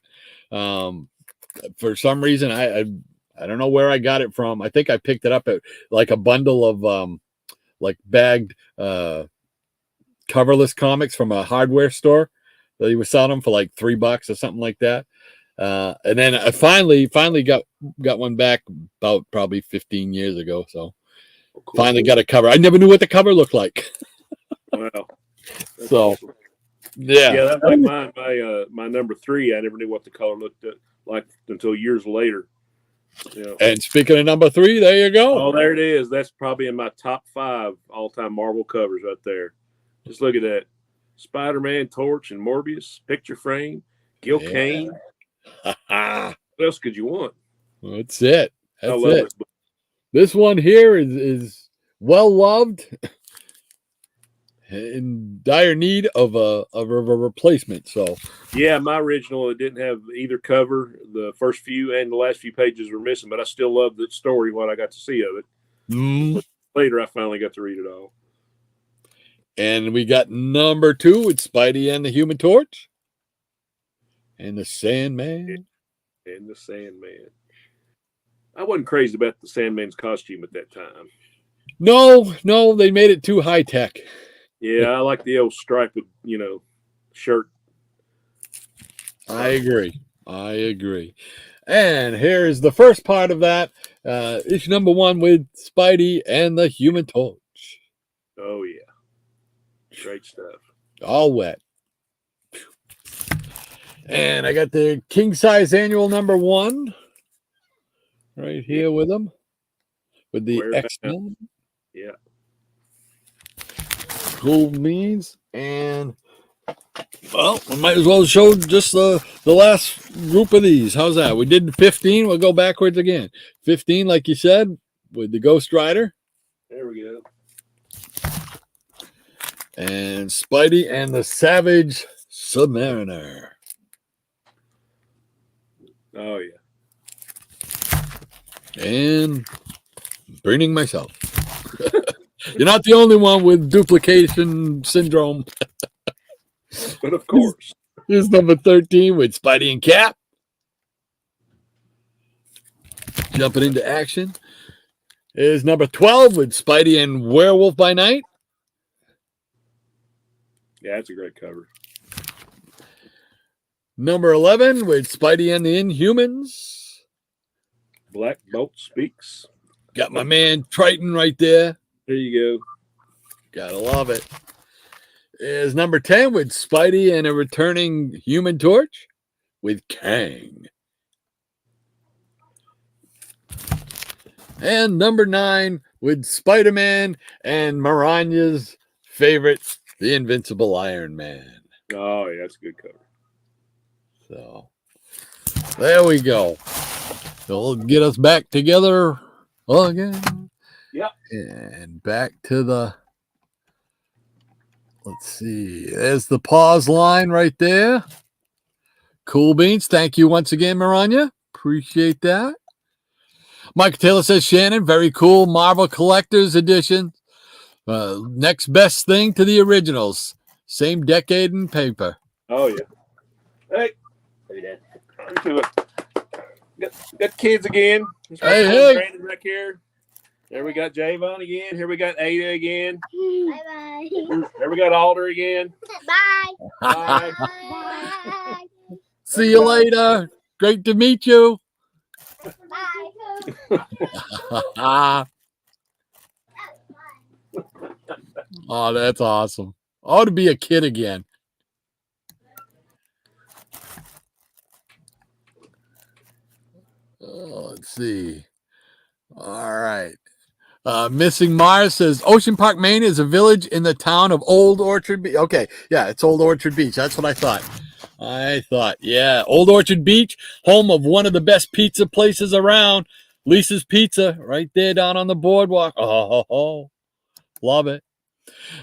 For some reason, I don't know where I got it from. I think I picked it up at like a bundle of like bagged coverless comics from a hardware store. They were selling them for like $3 or something like that. And then I finally got one back about probably 15 years ago. So finally got a cover. I never knew what the cover looked like. Wow. So awesome. Yeah, that's like my number 3. I never knew what the color looked like until years later. Yeah. And speaking of number 3, there you go. Oh, there it is. That's probably in my top 5 all-time Marvel covers right there. Just look at that. Spider-Man, Torch, and Morbius, picture frame, Gil Kane. What else could you want? That's it. I love it. This one here is well loved, in dire need of a replacement. So yeah, my original, it didn't have either cover. The first few and the last few pages were missing, but I still love the story, what I got to see of it. Later, I finally got to read it all. And we got number 2 with Spidey and the Human Torch. And the Sandman. And the Sandman. I wasn't crazy about the Sandman's costume at that time. No, they made it too high tech. Yeah, I like the old striped, shirt. I agree. And here's the first part of that. Issue number 1 with Spidey and the Human Torch. Oh, yeah. Great stuff. All wet. And I got the king size annual number 1 right here with them. With the X-Men. Yeah. Cool beans. And well, we might as well show just the last group of these. How's that? We did 15. We'll go backwards again. 15, like you said, with the Ghost Rider. There we go. And Spidey and the Savage Submariner. Oh, yeah. And burning myself. You're not the only one with duplication syndrome. But of course. Here's number 13 with Spidey and Cap. Jumping into action. Here's number 12 with Spidey and Werewolf by Night. Yeah, that's a great cover. Number 11 with Spidey and the Inhumans. Black Bolt Speaks. Got my man Triton right there. There you go. Gotta love it. Is number 10 with Spidey and a returning Human Torch with Kang. And number 9 with Spider-Man and Miranya's favorite, the Invincible Iron Man. Oh, yeah, that's a good cover. So there we go. It'll get us back together again. Yep. And back to the, let's see, there's the pause line right there. Cool beans. Thank you once again, Maranya. Appreciate that. Mike Taylor says, Shannon, very cool Marvel Collector's Edition. Next best thing to the originals. Same decade and paper. Oh, yeah. Hey. Hey, Dad. To it. Got kids again. Hey. Brandon back here. There we got Javon again. Here we got Ada again. Bye-bye. There we got Alder again. Bye. Bye. Bye. See you later. Great to meet you. Bye. Oh, that's awesome. I ought to be a kid again. Oh, let's see. All right. Missing Mars says Ocean Park, Maine is a village in the town of Old Orchard Beach. Okay. Yeah, it's Old Orchard Beach. That's what I thought. Yeah. Old Orchard Beach, home of one of the best pizza places around. Lisa's Pizza, right there down on the boardwalk. Oh, love it.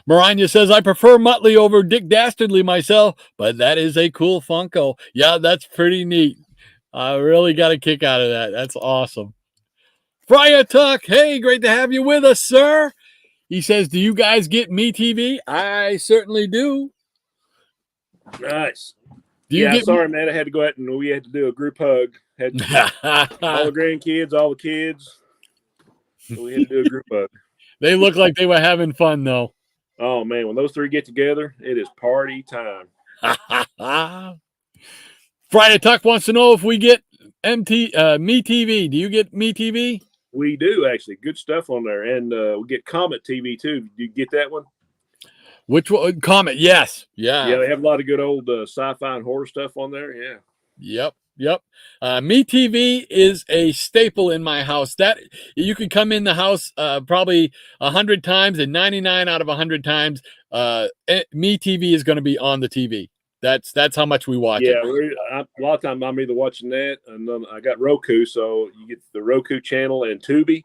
Maranya says, I prefer Muttley over Dick Dastardly myself, but that is a cool Funko. Yeah, that's pretty neat. I really got a kick out of that. That's awesome. Friar Tuck, hey, great to have you with us, sir. He says, do you guys get Me TV? I certainly do. Nice. Do you get sorry, man. I had to go out and we had to do a group hug. Had all the grandkids, all the kids. So we had to do a group hug. They look like they were having fun, though. Oh, man. When those three get together, it is party time. Friday Tuck wants to know if we get Me TV. Do you get Me TV? We do, actually. Good stuff on there. And we get Comet TV, too. Do you get that one? Which one? Comet, yes. Yeah. Yeah, they have a lot of good old sci-fi and horror stuff on there. Yeah. Yep. Me TV is a staple in my house. That you can come in the house probably 100 times, and 99 out of 100 times, Me TV is going to be on the TV. That's how much we watch it. Yeah, a lot of times I'm either watching that, and then I got Roku, so you get the Roku channel and Tubi,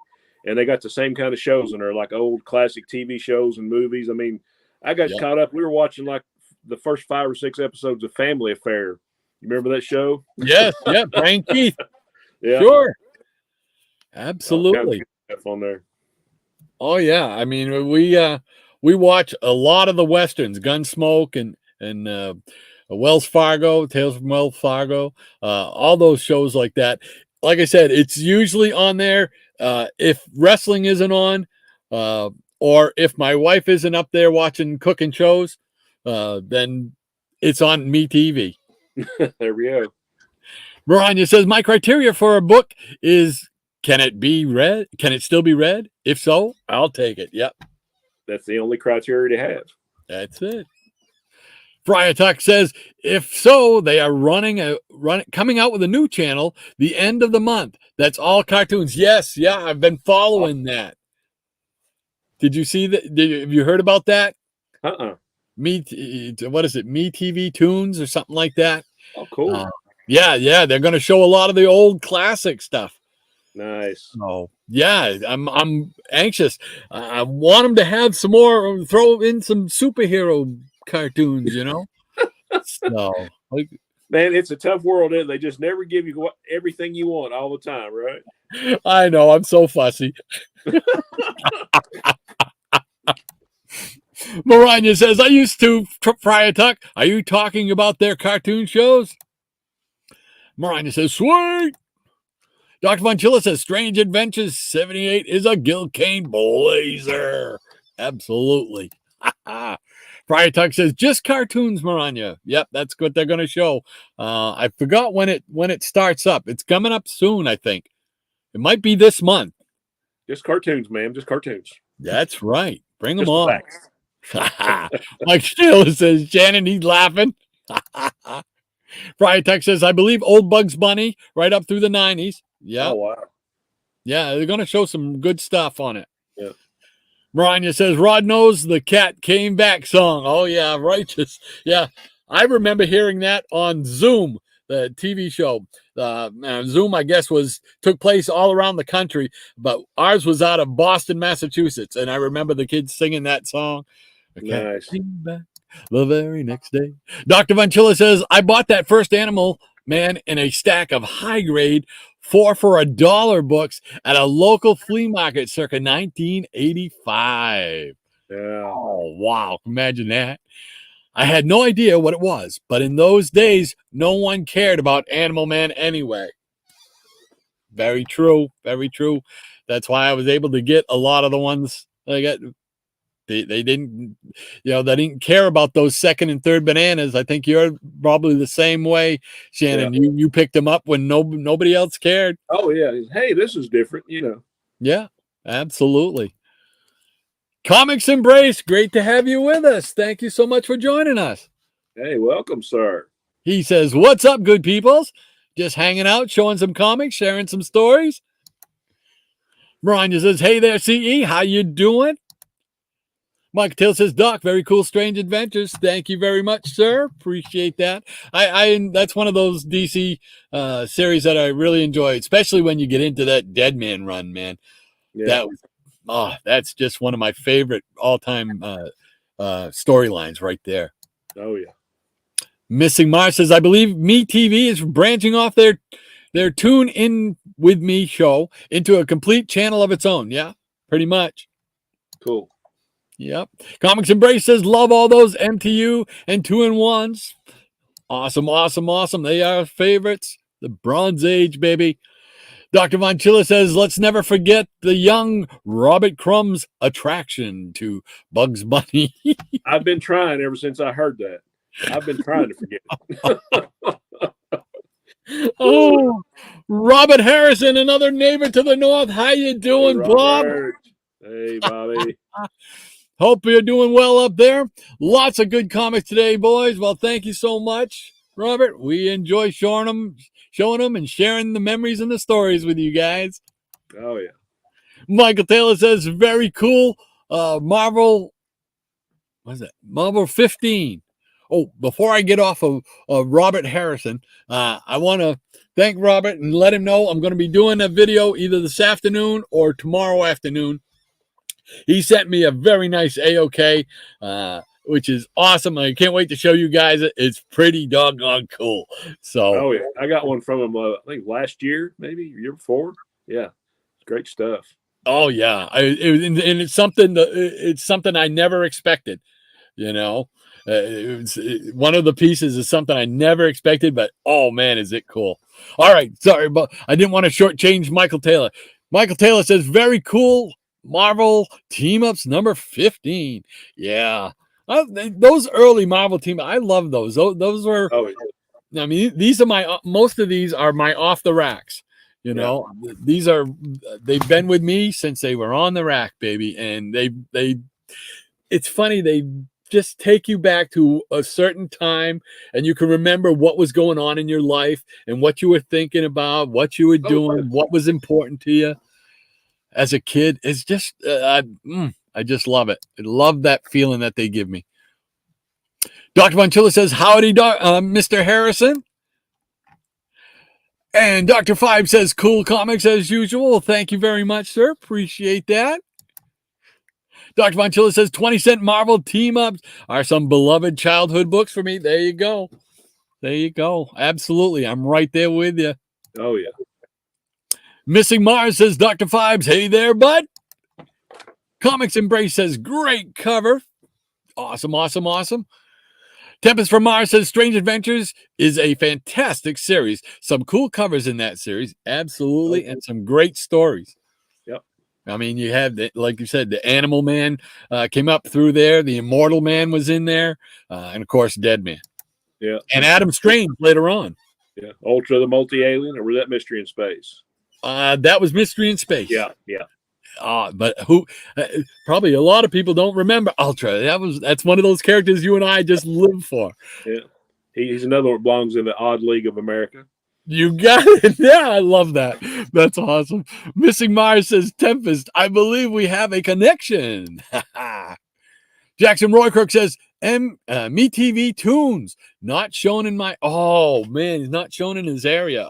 and they got the same kind of shows in there, like old classic TV shows and movies. I mean, I got caught up. We were watching like the first 5 or 6 episodes of Family Affair. You remember that show? Yes, yeah, Brian Keith. Yeah, sure, absolutely. Stuff on there. Oh yeah, I mean we watch a lot of the westerns, Gunsmoke and Wells Fargo, Tales from Wells Fargo, all those shows like that. Like I said, it's usually on there if wrestling isn't on, or if my wife isn't up there watching cooking shows, then it's on Me TV. There we go. Maranya says, my criteria for a book is, can it be read? Can it still be read? If so, I'll take it. Yep. That's the only criteria to have. That's it. Friar Tuck says, if so, they are coming out with a new channel the end of the month. That's all cartoons. Yes, yeah, I've been following that. Did you see that? Have you heard about that? What is it? Me TV Tunes or something like that? Oh, cool. Yeah, they're going to show a lot of the old classic stuff. Nice. Oh, yeah, I'm anxious. I want them to have some more, throw in some superhero cartoons, you know. So, Man, it's a tough world. Isn't it? They just never give you everything you want all the time, right? I know. I'm so fussy. Maranya says, I used to fry a tuck. Are you talking about their cartoon shows? Maranya says, sweet. Dr. Von Chilla says, Strange Adventures 78 is a Gil Kane blazer. Absolutely. Friar Tuck says, just cartoons, Maranya. Yep, that's what they're going to show. I forgot when it starts up. It's coming up soon, I think. It might be this month. Just cartoons, man. Just cartoons. That's right. Bring them Just on. relax. Mike Steele says, Shannon, he's laughing. Friar Tuck says, I believe old Bugs Bunny right up through the 90s. Yeah. Oh, wow. Yeah, they're going to show some good stuff on it. Yeah. Maranya says, Rod knows the Cat Came Back song. Oh, yeah, righteous. Yeah, I remember hearing that on Zoom, the TV show. Zoom, I guess, took place all around the country, but ours was out of Boston, Massachusetts, and I remember the kids singing that song. The Cat Nice. Came Back the very next day. Dr. Von Chilla says, I bought that first Animal Man in a stack of high-grade 4 for $1 books at a local flea market circa 1985. Yeah. Oh, wow. Imagine that. I had no idea what it was, but in those days, no one cared about Animal Man anyway. Very true. Very true. That's why I was able to get a lot of the ones I got. They didn't, they didn't care about those second and third bananas. I think you're probably the same way, Shannon. Yeah. You picked them up when nobody else cared. Oh, yeah. Hey, this is different, Yeah, absolutely. Comics Embrace, great to have you with us. Thank you so much for joining us. Hey, welcome, sir. He says, what's up, good peoples? Just hanging out, showing some comics, sharing some stories. Maranya says, hey there, CE, how you doing? Mike Till says, Doc, very cool, Strange Adventures. Thank you very much, sir. Appreciate that. I that's one of those DC series that I really enjoy, especially when you get into that Deadman run, man. Yeah. That's just one of my favorite all-time storylines right there. Oh, yeah. Missing Mars says, I believe MeTV is branching off their Tune In With Me show into a complete channel of its own. Yeah, pretty much. Cool. Yep. Comics Embrace says, love all those MTU and 2-in-1s. Awesome, awesome, awesome. They are favorites. The Bronze Age, baby. Dr. Von Chilla says, let's never forget the young Robert Crumb's attraction to Bugs Bunny. I've been trying ever since I heard that. I've been trying to forget it. Oh, Robert Harrison, another neighbor to the north. How you doing, Hey, Bob? Hey, Bobby. Hope you're doing well up there. Lots of good comics today, boys. Well, thank you so much, Robert. We enjoy showing them and sharing the memories and the stories with you guys. Oh, yeah. Michael Taylor says, very cool. Marvel 15. Oh, before I get off of Robert Harrison, I want to thank Robert and let him know I'm going to be doing a video either this afternoon or tomorrow afternoon. He sent me a very nice AOK, which is awesome. I can't wait to show you guys it. It's pretty doggone cool. So, oh, yeah. I got one from him, I think last year, maybe year before. Yeah. Great stuff. Oh, yeah. It's something I never expected, one of the pieces is something I never expected, but oh man, is it cool. All right. Sorry, but I didn't want to shortchange Michael Taylor. Michael Taylor says, very cool. Marvel team-ups number 15. Yeah. Those early Marvel team, I love those. Those were, oh, yeah. I mean, most of these are my off the racks. These they've been with me since they were on the rack, baby. And it's funny. They just take you back to a certain time and you can remember what was going on in your life and what you were thinking about, what you were doing, what was important to you as a kid. It's just, I just love it. I love that feeling that they give me. Dr. Von Chilla says, howdy, Mr. Harrison. And Dr. Five says, cool comics as usual. Thank you very much, sir. Appreciate that. Dr. Von Chilla says, 20-cent Marvel team-ups are some beloved childhood books for me. There you go. There you go. Absolutely. I'm right there with you. Oh yeah. Missing Mars says, Dr. Fibes, hey there, bud. Comics Embrace says, great cover. Awesome, awesome, awesome. Tempest from Mars says, Strange Adventures is a fantastic series. Some cool covers in that series. Absolutely. And some great stories. Yep. I mean, you have, like you said, the Animal Man came up through there. The Immortal Man was in there. And, of course, Dead Man. Yeah. And Adam Strange later on. Yeah. Ultra the Multi-Alien, or was that Mystery in Space? That was Mystery in Space. Yeah. Yeah. But who probably a lot of people don't remember Ultra. That's one of those characters you and I just live for. Yeah. He's another one that belongs in the Odd League of America. You got it. Yeah, I love that. That's awesome. Missing Mars says, Tempest, I believe we have a connection. Jackson Roykirk says, Me TV Tunes, not shown in my, oh man, he's not shown in his area.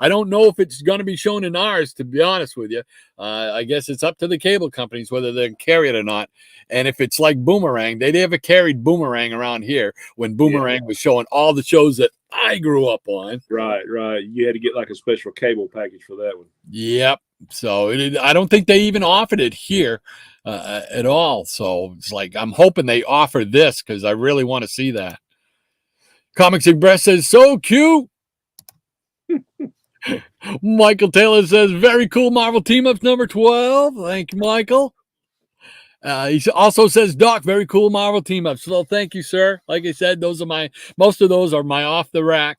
I don't know if it's going to be shown in ours, to be honest with you. I guess it's up to the cable companies whether they can carry it or not. And if it's like Boomerang, they never carried Boomerang around here when Boomerang was showing all the shows that I grew up on. Right. You had to get like a special cable package for that one. Yep. So I don't think they even offered it here at all. So it's like I'm hoping they offer this because I really want to see that. Comics Express says, so cute. Michael Taylor says, very cool Marvel team-ups number 12. Thank you, Michael. He also says, Doc, very cool Marvel team-ups. So thank you, sir. Like I said, most of those are my off the rack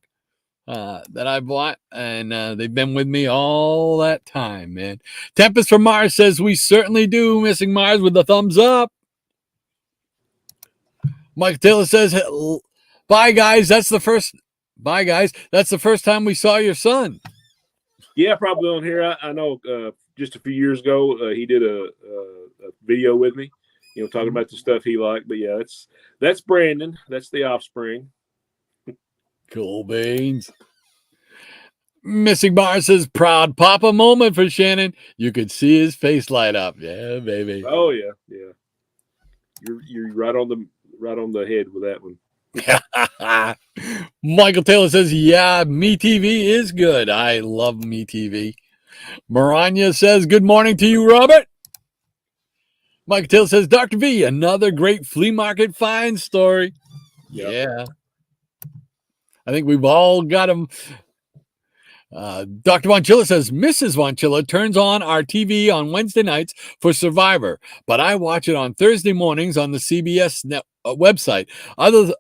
that I bought, and they've been with me all that time, man. Tempest from Mars says, we certainly do. Missing Mars with the thumbs up. Michael Taylor says, bye, guys. That's the first time we saw your son. Yeah, probably on here. I know just a few years ago, he did a video with me, talking about the stuff he liked. But yeah, that's Brandon. That's the offspring. Cool beans. Missing Mars says, proud papa moment for Shannon. You could see his face light up. Yeah, baby. Oh yeah. You're right on the head with that one. Michael Taylor says, yeah, Me TV is good. I love Me TV. Maranya says, good morning to you, Robert. Michael Taylor says, Dr. V, another great flea market find story. Yep. Yeah. I think we've all got them. Dr. Von Chilla says, Mrs. Von Chilla turns on our TV on Wednesday nights for Survivor, but I watch it on Thursday mornings on the CBS website.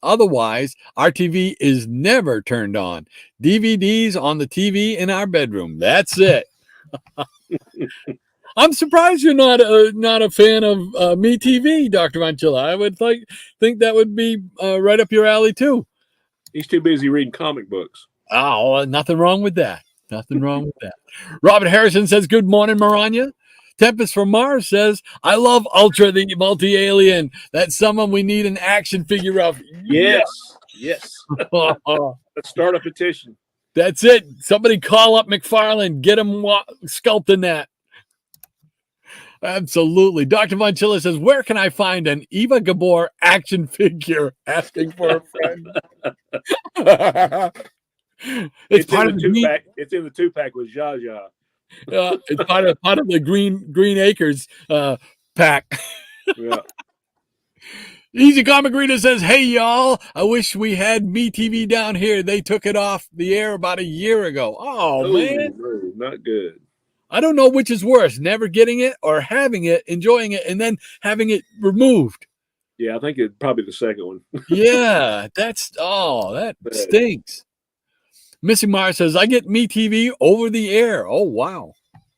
Otherwise, our TV is never turned on. DVDs on the TV in our bedroom. That's it. I'm surprised you're not a fan of Me TV, Dr. Von Chilla. I would think that would be right up your alley too. He's too busy reading comic books. Oh, nothing wrong with that. Nothing wrong with that. Robert Harrison says, good morning, Maranya. Tempest from Mars says, I love Ultra the Multi-Alien. That's someone we need an action figure of. Yes. Let's start a petition. That's it. Somebody call up McFarlane. Get him sculpting that. Absolutely. Dr. Von Chilla says, where can I find an Eva Gabor action figure? Asking for a friend. It's part of the two-pack. It's in the two-pack with Zsa Zsa. It's part of the Green Acres pack. Yeah. Easy Comic Reader says, hey, y'all, I wish we had Me TV down here. They took it off the air about a year ago. Oh, man. No, not good. I don't know which is worse, never getting it or having it, enjoying it, and then having it removed. Yeah, I think it's probably the second one. Yeah, that stinks. Missing Mars says, I get Me TV over the air. Oh, wow.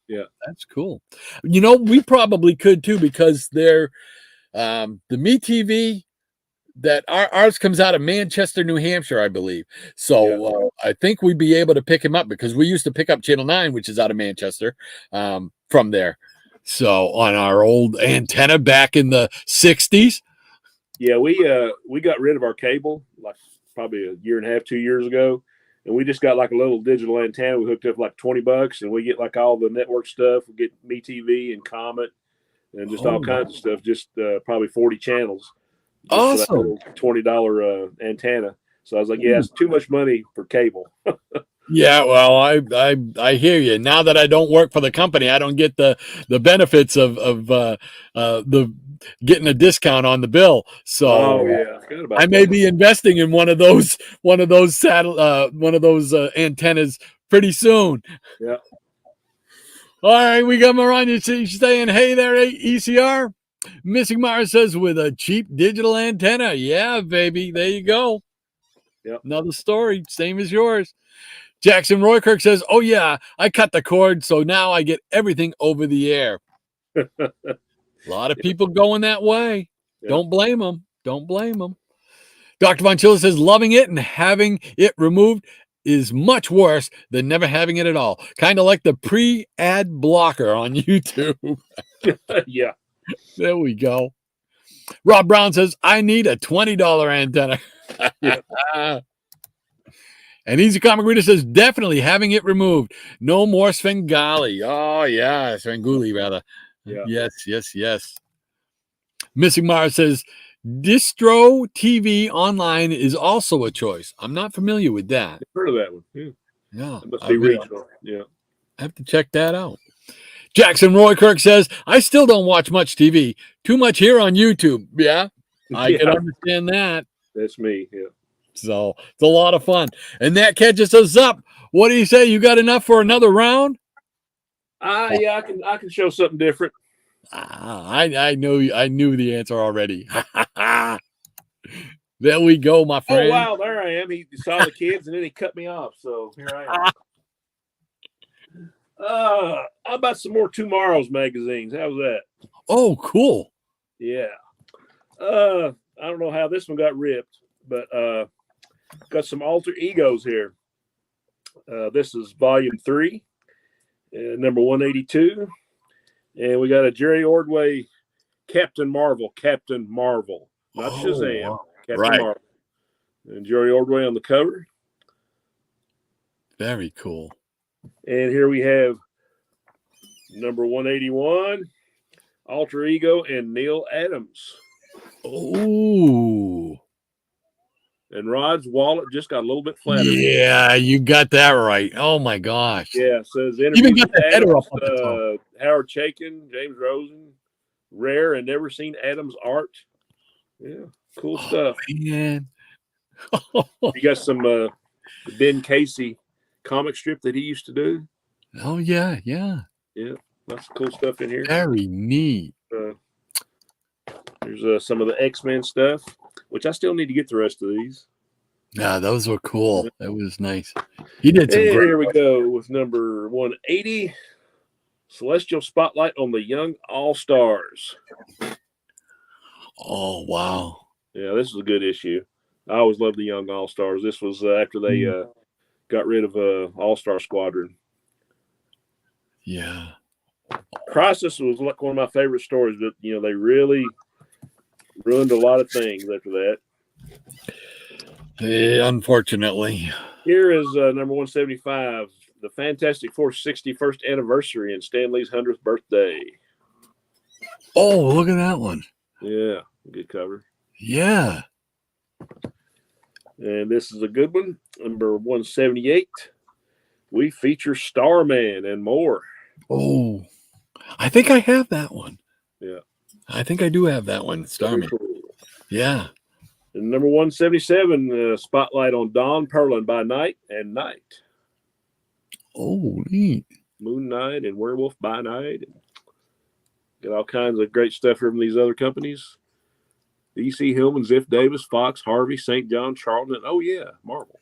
Yeah. That's cool. We probably could too, because they're the Me TV that ours comes out of Manchester, New Hampshire, I believe. So I think we'd be able to pick him up because we used to pick up Channel 9, which is out of Manchester, from there. So on our old antenna back in the 60s. Yeah, we got rid of our cable like probably a year and a half, 2 years ago. And we just got like a little digital antenna. We hooked up like $20 and we get like all the network stuff. We get Me TV and Comet and just all kinds of stuff. Just probably 40 channels. Awesome. $20 antenna. So I was like, yeah, it's too much money for cable. Yeah, well, I hear you. Now that I don't work for the company, I don't get the benefits of the getting a discount on the bill. So Oh yeah, I forgot about I may that. be investing in one of those antennas pretty soon. Yeah. All right, we got Mariah saying, "Hey there, ECR." Missing Mars says, "With a cheap digital antenna." Yeah, baby, there you go. Yep. Another story, same as yours. Jackson Roykirk says, "Oh yeah, I cut the cord, so now I get everything over the air." A lot of people going that way. Yep. Don't blame them. Don't blame them. Dr. Von Chilla says, "Loving it and having it removed is much worse than never having it at all. Kind of like the pre-ad blocker on YouTube." Yeah. There we go. Rob Brown says, "I need a $20 antenna." Yeah. And Easy Comic Reader says, "Definitely having it removed. No more Svengali." Oh, yeah. Svenguli, rather. Yeah. Yes. Missing Mars says, "Distro TV online is also a choice." I'm not familiar with that. Heard of that one? Yeah. Yeah. It must be regional. Yeah. I have to check that out. Jackson Roykirk says, "I still don't watch much TV. Too much here on YouTube." Yeah, I can understand that. That's me. Yeah. So it's a lot of fun. And that catches us up. What do you say? You got enough for another round? Yeah, I can show something different. I knew the answer already. There we go, my friend. Oh wow, there I am. He saw the kids and then he cut me off. So here I am. How about some more Tomorrow's magazines? How's that? Oh, cool. Yeah. I don't know how this one got ripped, but got some alter egos here. This is volume 3, number 182. And we got a Jerry Ordway Captain Marvel, not Shazam, wow. Captain Right. Marvel. And Jerry Ordway on the cover. Very cool. And here we have number 181, Alter Ego and Neil Adams. Oh. And Rod's wallet just got a little bit flatter. Yeah, you got that right. Oh my gosh. Yeah, it says Even interview got with the header Adams, up on the top. Howard Chaykin, James Rosen, rare and never seen Adams art. Yeah, cool stuff. Man. You got some Ben Casey comic strip that he used to do. Oh yeah. Yeah, lots of cool stuff in here. Very neat. There's some of the X-Men stuff, which I still need to get the rest of these. Yeah, those were cool. That was nice. He did some And great. here we go with number 180, Celestial Spotlight on the Young All-Stars. Oh wow. Yeah, this is a good issue. I always loved the Young All-Stars. This was after they got rid of All-Star Squadron. Yeah. Crisis was like one of my favorite stories, but they really ruined a lot of things after that. Unfortunately. Here is number 175, the Fantastic Four's 61st anniversary and Stan Lee's 100th birthday. Oh, look at that one. Yeah, good cover. Yeah. And this is a good one, number 178. We feature Starman and more. Oh, I think I have that one. Yeah. I think I do have that one, Starman. Cool. Yeah. And number 177, spotlight on Dawn Perlin by night and night. Oh, neat. Moon Knight and Werewolf by Night. Got all kinds of great stuff from these other companies. DC, Hillman, Ziff Davis, Fox, Harvey, St. John, Charlton. Oh, yeah, Marvel.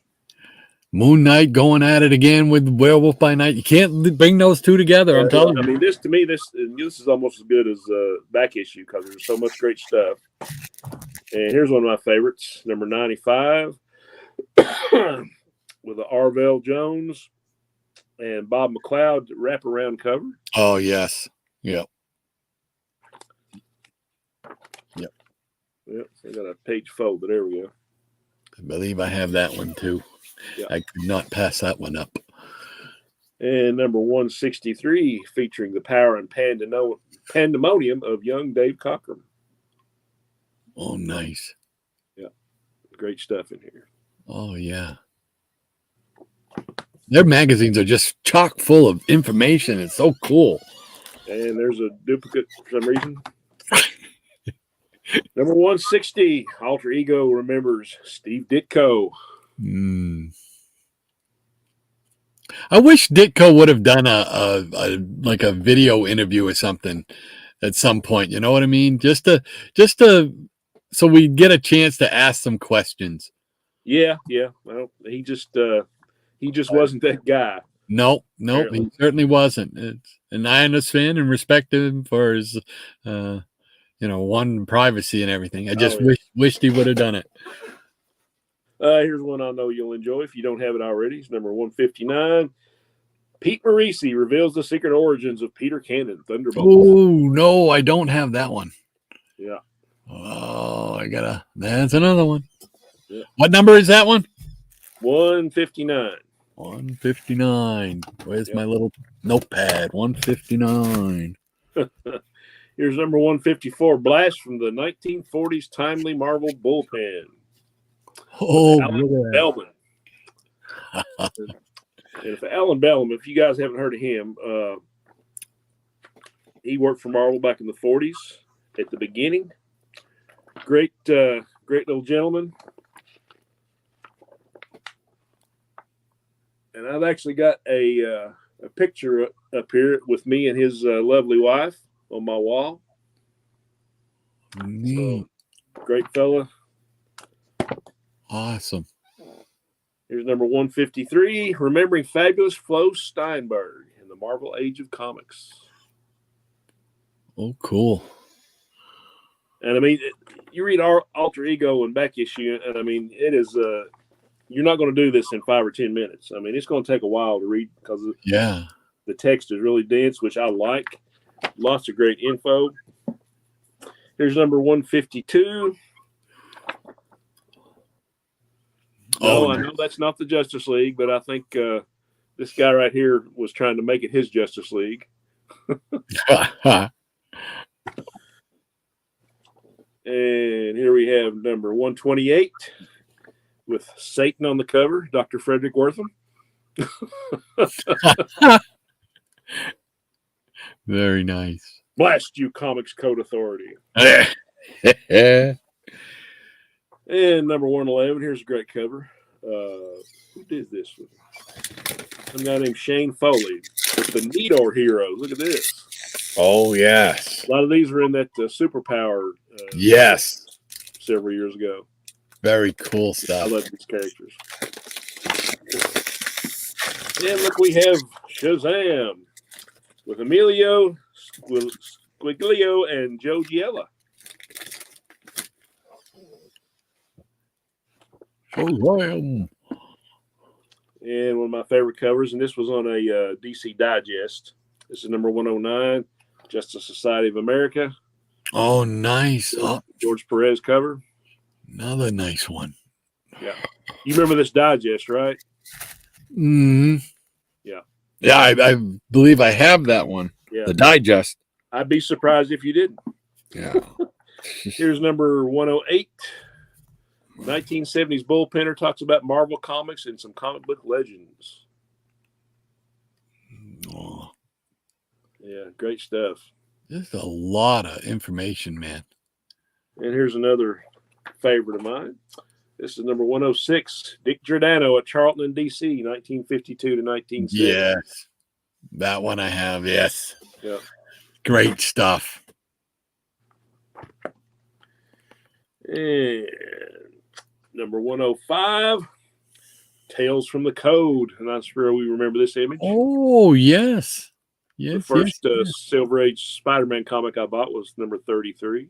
Moon Knight going at it again with Werewolf by Night. You can't bring those two together. I'm telling you. I mean, this is almost as good as back issue because there's so much great stuff. And here's one of my favorites, number 95, with the Arvell Jones and Bob McLeod wraparound cover. Oh, yes. Yep. Yep, I got a page fold, but there we go. I believe I have that one too. Yeah. I could not pass that one up. And number 163, featuring the power and pandemonium of young Dave Cockrum. Oh, nice. Yeah, great stuff in here. Oh, yeah. Their magazines are just chock full of information. It's so cool. And there's a duplicate for some reason. Number 160, Alter Ego remembers Steve Ditko. I wish Ditko would have done a video interview or something at some point. You know what I mean? Just to so we get a chance to ask some questions. Yeah. Well, he just wasn't that guy. Nope, Apparently. he certainly wasn't. And I understand and respect him for his, one, privacy and everything. I just wished he would have done it. Here's one I know you'll enjoy if you don't have it already. It's number 159. Pete Morisi reveals the secret origins of Peter Cannon, Thunderbolt. Oh, no, I don't have that one. Yeah. Oh, that's another one. Yeah. What number is that one? 159. 159. Where's my little notepad? 159. Here's number 154. Blast from the 1940s timely Marvel bullpen. Oh, Alan Bellman. And for Alan Bellman, if you guys haven't heard of him, he worked for Marvel back in the 40s at the beginning. Great little gentleman. And I've actually got a picture up here with me and his lovely wife on my wall. Neat. So, great fella. Awesome. Here's number 153, remembering fabulous Flo Steinberg in the Marvel Age of Comics. Oh, cool. And I mean, you read our Alter Ego and back issue, and I mean, it is, you're not going to do this in 5 or 10 minutes. I mean, it's going to take a while to read because the text is really dense, which I like. Lots of great info. Here's number 152. No, I know that's not the Justice League, but I think this guy right here was trying to make it his Justice League. And here we have number 128 with Satan on the cover, Dr. Frederick Wortham. Very nice. Blast you, Comics Code Authority. And number 111, here's a great cover. Who did this? Some guy named Shane Foley with the Nidor Heroes. Look at this. Oh, yes. A lot of these were in that Superpower. Yes. Several years ago. Very cool stuff. I love these characters. And look, we have Shazam with Emilio Squiglio and Joe Giella. Shazam. And one of my favorite covers, and this was on a DC Digest. This is number 109, Justice Society of America. Oh, nice. George Perez cover. Another nice one. Yeah. You remember this Digest, right? Mm-hmm. Yeah. Yeah, I believe I have that one. Yeah. The Digest. I'd be surprised if you didn't. Yeah. Here's number 108. 1970s bullpenner talks about Marvel Comics and some comic book legends. Oh. Yeah, great stuff. There's a lot of information, man. And here's another favorite of mine. This is number 106, Dick Giordano at Charlton in D.C., 1952 to 1970. Yes. That one I have, yes. Yeah. Great stuff. And number 105, Tales from the Code. And I'm sure we remember this image. Oh, yes. Yes. The first yes. Silver Age Spider-Man comic I bought was number 33.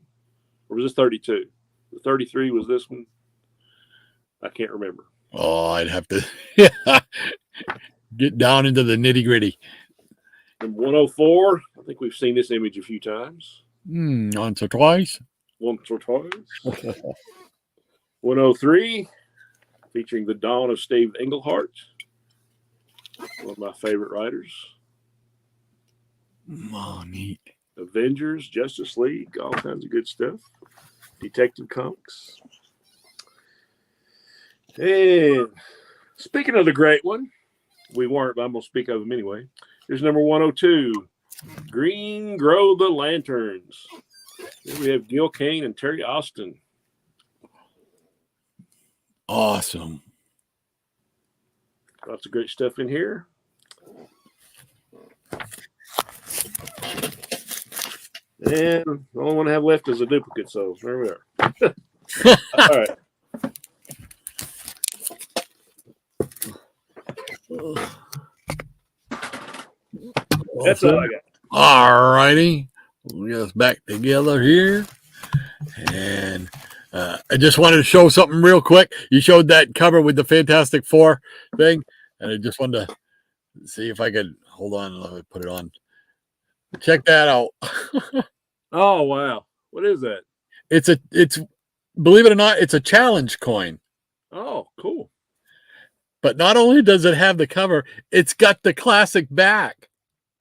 Or was this 32? The 33 was this one? I can't remember. Oh, I'd have to get down into the nitty-gritty. Number 104, I think we've seen this image a few times. Once or twice. Once or twice. 103, featuring the dawn of Steve Englehart, one of my favorite writers. Oh, neat. Avengers, Justice League, all kinds of good stuff. Detective Comics. And speaking of the great one, we weren't, but I'm going to speak of them anyway. Here's number 102, Green Grow the Lanterns. Here we have Gil Kane and Terry Austin. Awesome. Lots of great stuff in here. And the only one I have left is a duplicate, so there we are. All right. That's all I got. All righty. We'll get us back together here. And I just wanted to show something real quick. You showed that cover with the Fantastic Four thing, and I just wanted to see if I could hold on. Let me put it on. Check that out. Oh wow, what is that? It's believe it or not, it's a challenge coin. Oh, cool. But not only does it have the cover, it's got the classic back.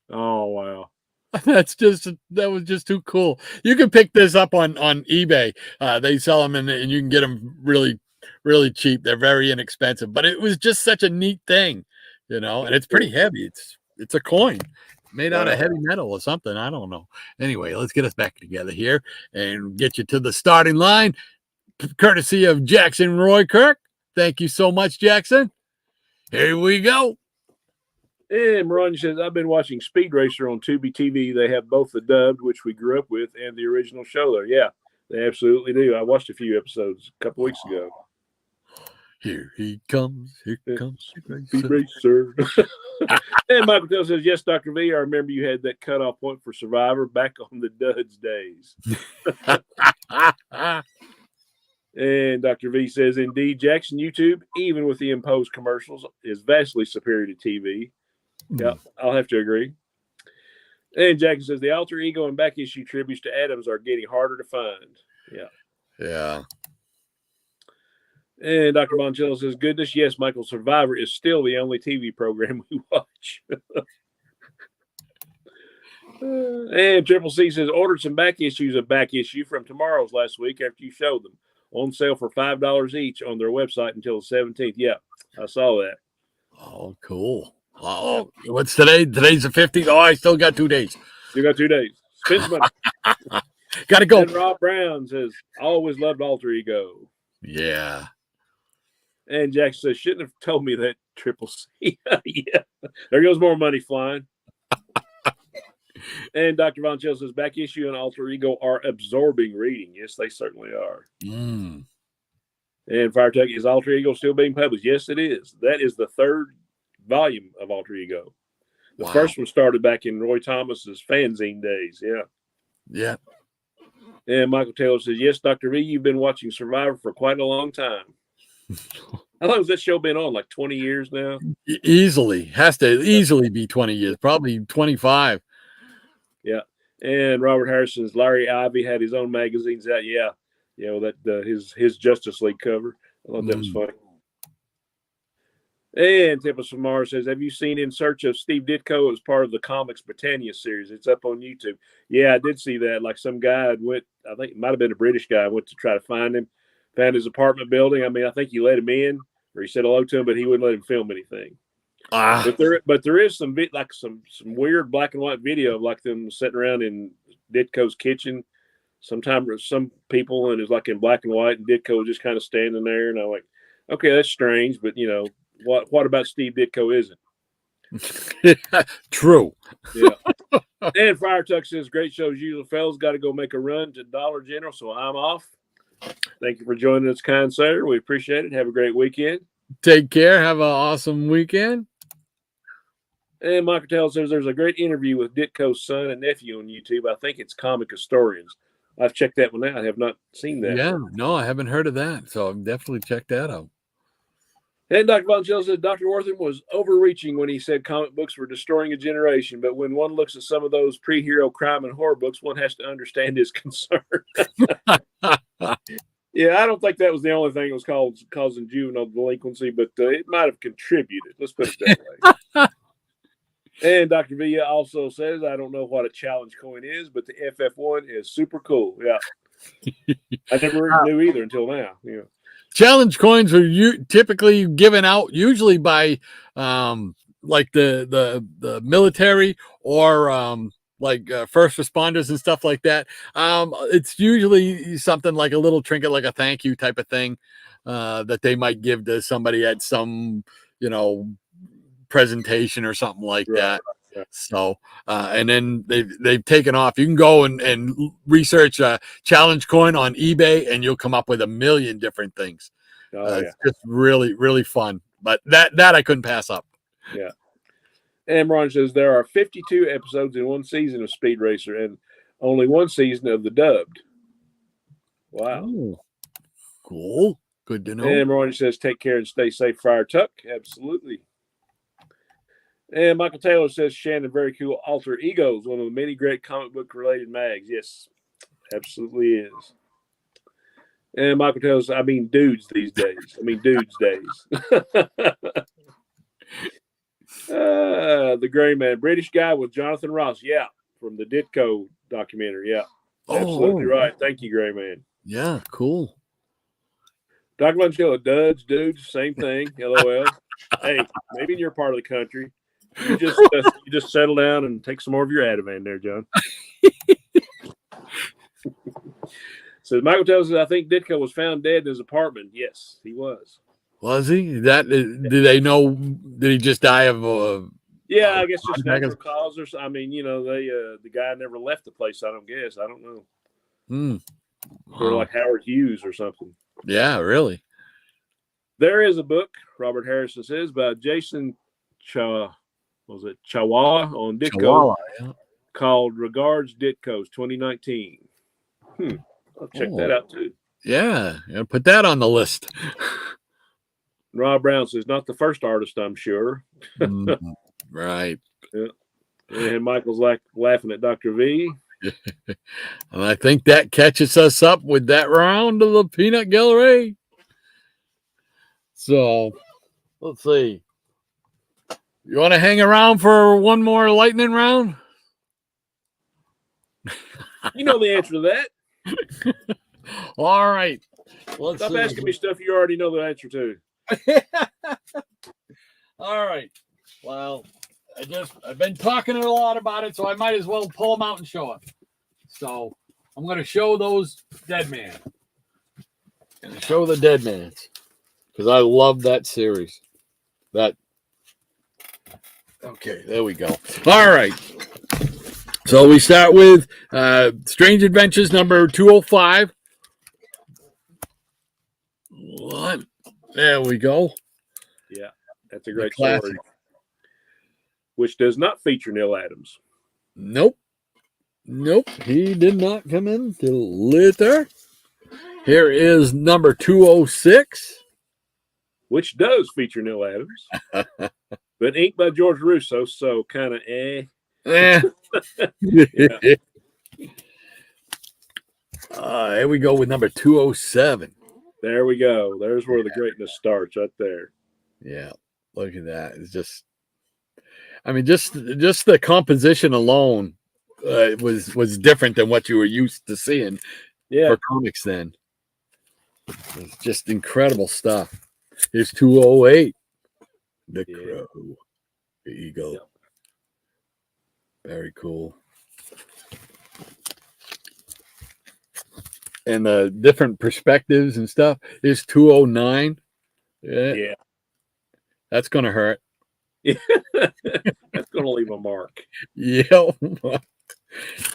Oh wow. That was just too cool. You can pick this up on eBay. They sell them and you can get them really, really cheap. They're very inexpensive, but it was just such a neat thing, and it's pretty heavy. It's a coin made out of heavy metal or something. I don't know. Anyway, let's get us back together here and get you to the starting line, courtesy of Jackson Roy Kirk. Thank you so much, Jackson. Here we go. And Ron says, I've been watching Speed Racer on Tubi TV. They have both the dubbed, which we grew up with, and the original show there. Yeah, they absolutely do. I watched a few episodes a couple weeks ago. Here he comes. Here comes Speed Racer. And Michael Tell says, yes, Dr. V, I remember you had that cutoff point for Survivor back on the duds days. And Dr. V says, indeed, Jackson, YouTube, even with the imposed commercials, is vastly superior to TV. Yeah, I'll have to agree. And Jackson says, the alter ego and back issue tributes to Adams are getting harder to find. Yeah. Yeah. And Dr. Boncello says, goodness, yes, Michael, Survivor is still the only TV program we watch. And Triple C says, ordered some back issues of back issue from tomorrow's last week after you showed them. On sale for $5 each on their website until the 17th. Yeah, I saw that. Oh, cool. Oh, what's today? Today's the 15th. Oh, I still got 2 days. You got 2 days. Spend some money. Got to go. And Rob Brown says, always loved Alter Ego. Yeah. And Jack says, shouldn't have told me that, Triple C. Yeah. There goes more money flying. And Dr. Von Chell says, back issue and Alter Ego are absorbing reading. Yes, they certainly are. And Fire Tuck, is Alter Ego still being published? Yes, it is. That is the 3rd volume of Alter Ego. The first one started back in Roy Thomas's fanzine days. Yeah. Yeah. And Michael Taylor says, yes, Dr. V, you've been watching Survivor for quite a long time. How long has that show been on? Like 20 years now? Easily. Has to easily be 20 years. Probably 25. Yeah. And Robert Harrison's Larry Ivy had his own magazines out. Yeah. His Justice League cover. I thought that was funny. And Tempest from Mars says, have you seen In Search of Steve Ditko as part of the Comics Britannia series? It's up on YouTube. Yeah, I did see that. Like some guy went, I think it might have been a British guy, went to try to find him, found his apartment building. I mean, I think he let him in, or he said hello to him, but he wouldn't let him film anything. But there is some weird black and white video of like them sitting around in Ditko's kitchen. Sometimes some people, and it's like in black and white, and Ditko just kind of standing there, and I'm like, okay, that's strange, but what about Steve Ditko isn't? True. Yeah. And Fire Tuck says, great show as usual, fellas. Got to go make a run to Dollar General, so I'm off. Thank you for joining us, kind sir. We appreciate it. Have a great weekend. Take care. Have an awesome weekend. And Michael Taylor says there's a great interview with Ditko's son and nephew on YouTube. I think it's Comic Historians. I've checked that one out. I have not seen that. Yeah, no, I haven't heard of that. So I'll definitely check that out. And Dr. Von Chell said Dr. Wortham was overreaching when he said comic books were destroying a generation. But when one looks at some of those pre-hero crime and horror books, one has to understand his concern. Yeah, I don't think that was the only thing that was causing juvenile delinquency, but it might have contributed. Let's put it that way. And Dr. Villa also says, I don't know what a challenge coin is, but the FF1 is super cool. Yeah. I never knew either until now. Yeah. challenge coins are typically given out usually by like the military or like first responders and stuff like that. It's usually something like a little trinket, like a thank you type of thing that they might give to somebody at some, presentation or something like that. Yeah. So, and then they've taken off. You can go and research challenge coin on eBay, and you'll come up with a million different things. It's just really, really fun. But that I couldn't pass up. Yeah. And Ron says there are 52 episodes in one season of Speed Racer and only one season of the dubbed. Wow. Ooh, cool. Good to know. And Ron says take care and stay safe, Friar Tuck. Absolutely. And Michael Taylor says Shannon, very cool alter egos, one of the many great comic book related mags. Yes, absolutely is. And Michael Taylor says, I mean dudes these days. Dudes days. The Gray Man, British guy with Jonathan Ross. Yeah, from the Ditko documentary. Yeah, absolutely right. Thank you, Gray Man. Yeah, cool. Dr. Lunchkiller, dudes, same thing. LOL. Hey, maybe in your part of the country, you just settle down and take some more of your Ativan there, John. So Michael tells us, I think Ditko was found dead in his apartment. Yes, he was. Was he? Did they know? Did he just die of? Yeah, I guess just natural cause or something. The guy never left the place. I don't guess. I don't know. Sort of like Howard Hughes or something. Yeah, really. There is a book, Robert Harrison says, by Jason Chawa on Ditko called Regards Ditko's 2019. I'll check that out too. Yeah, put that on the list. Rob Brown says, not the first artist, I'm sure. Right. Yeah. And Michael's laughing at Dr. V. And I think that catches us up with that round of the Peanut Gallery. So, let's see. You want to hang around for one more lightning round? You know the answer to that. All right. Stop asking me stuff you already know the answer to. All right. Well, I've been talking a lot about it, so I might as well pull them out and show it. So I'm going to show those Dead Man. And show the Dead Mans because I love that series. Okay, there we go. All right. So we start with Strange Adventures number 205. What? There we go. Yeah, that's a great story. Which does not feature Neil Adams. Nope. He did not come in till later. Here is number 206. Which does feature Neil Adams. But inked by George Russo, so kind of Yeah. Here we go with number 207. There we go. There's where the greatness starts, right there. Yeah, look at that. It's just the composition alone was different than what you were used to seeing for comics then. It's just incredible stuff. Here's 208. The Crow. The Eagle. Yep. Very cool. And the different perspectives and stuff. Here's 209. Yeah. That's going to hurt. That's going to leave a mark. Yeah.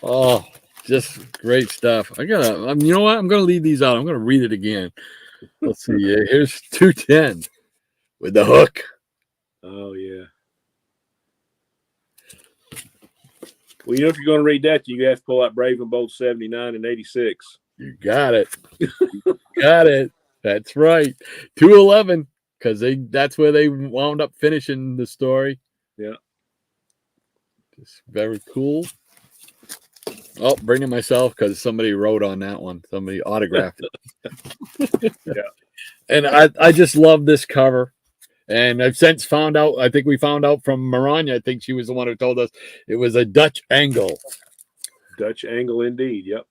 Oh, just great stuff. You know what? I'm going to leave these out. I'm going to read it again. Let's see. Here's 210 with the Hook. Oh, yeah. Well, if you're going to read that, you have to pull out Brave and Bold 79 and 86. You got it. Got it. That's right. 211, because that's where they wound up finishing the story. Yeah. Just very cool. Oh, bringing myself because somebody wrote on that one. Somebody autographed it. Yeah. And I just love this cover. And I've since found out, I think we found out from Maranya, I think she was the one who told us it was a Dutch angle. Dutch angle indeed, yep.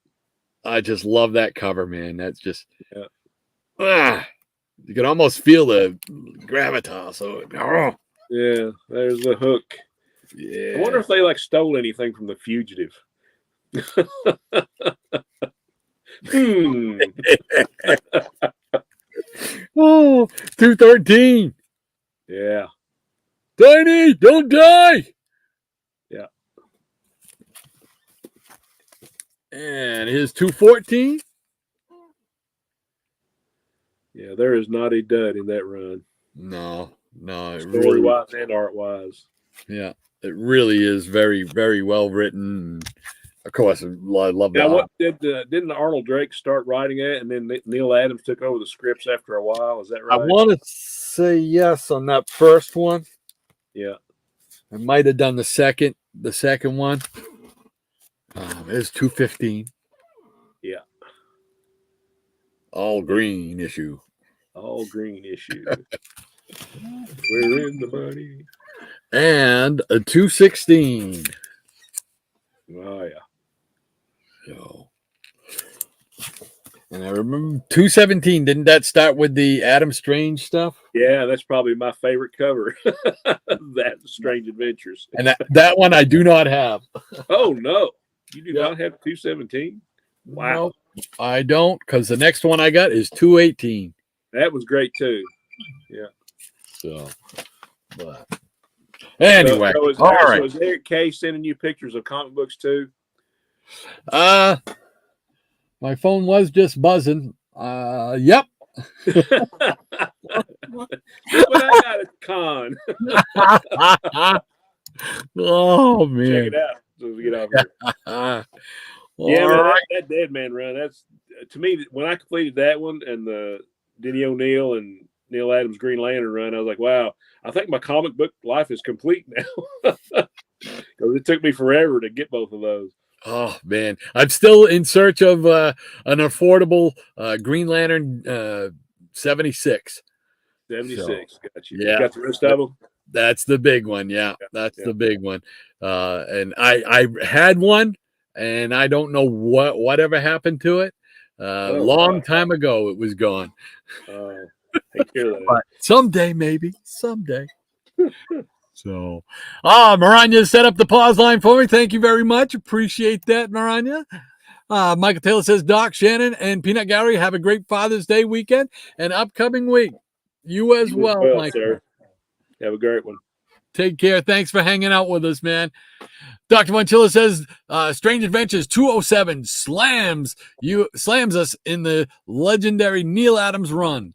I just love that cover, man. That's just You can almost feel the gravitas. Oh, Yeah, there's the hook. yeah. I wonder if they like stole anything from The Fugitive. Oh, 213. Yeah. Tiny, don't die. Yeah. And his 214. Yeah, there is not a dud in that run. No, it Story really, wise and art wise. yeah, it really is very, very well written. Of course, I love Yeah, that. what didn't Arnold Drake start writing it, and then Neil Adams took over the scripts after a while? Is that I right? want to say yes on that first one. Yeah. I might have done the second one. It's 215. Yeah. All green issue. All green issue. We're in the money. And a 216. Oh yeah. So, and I remember 217. Didn't that start with the Adam Strange stuff? Yeah, that's probably my favorite cover. That Strange Adventures. And that one I do not have. Oh no, you do Yep. not have 217. Wow, Nope, I don't, because the next one I got is 218. that was great too. Yeah. So, but anyway, so all right. So is Eric K sending you pictures of comic books too? My phone was just buzzing. Yep. What I got at the con. Oh man. Check it out. So we get off here. Yeah, Man, that Dead Man run. That's to me when I completed that one and the Denny O'Neil and Neil Adams Green Lantern run. I was like, wow, I think my comic book life is complete now because it took me forever to get both of those. Oh man, I'm still in search of an affordable Green Lantern 76. 76. Got you. Yeah. You got the rest of them? That's the big one. Yeah, that's the big one. And I had one, and I don't know whatever happened to it. Long time ago, it was gone. Take care of that. But someday, maybe someday. So, Maranya set up the pause line for me. Thank you very much. Appreciate that, Maranya. Michael Taylor says, Doc, Shannon, and Peanut Gallery have a great Father's Day weekend and upcoming week. You as well, Michael. Sir. Have a great one. Take care. Thanks for hanging out with us, man. Dr. Montilla says, Strange Adventures 207 slams us in the legendary Neil Adams run.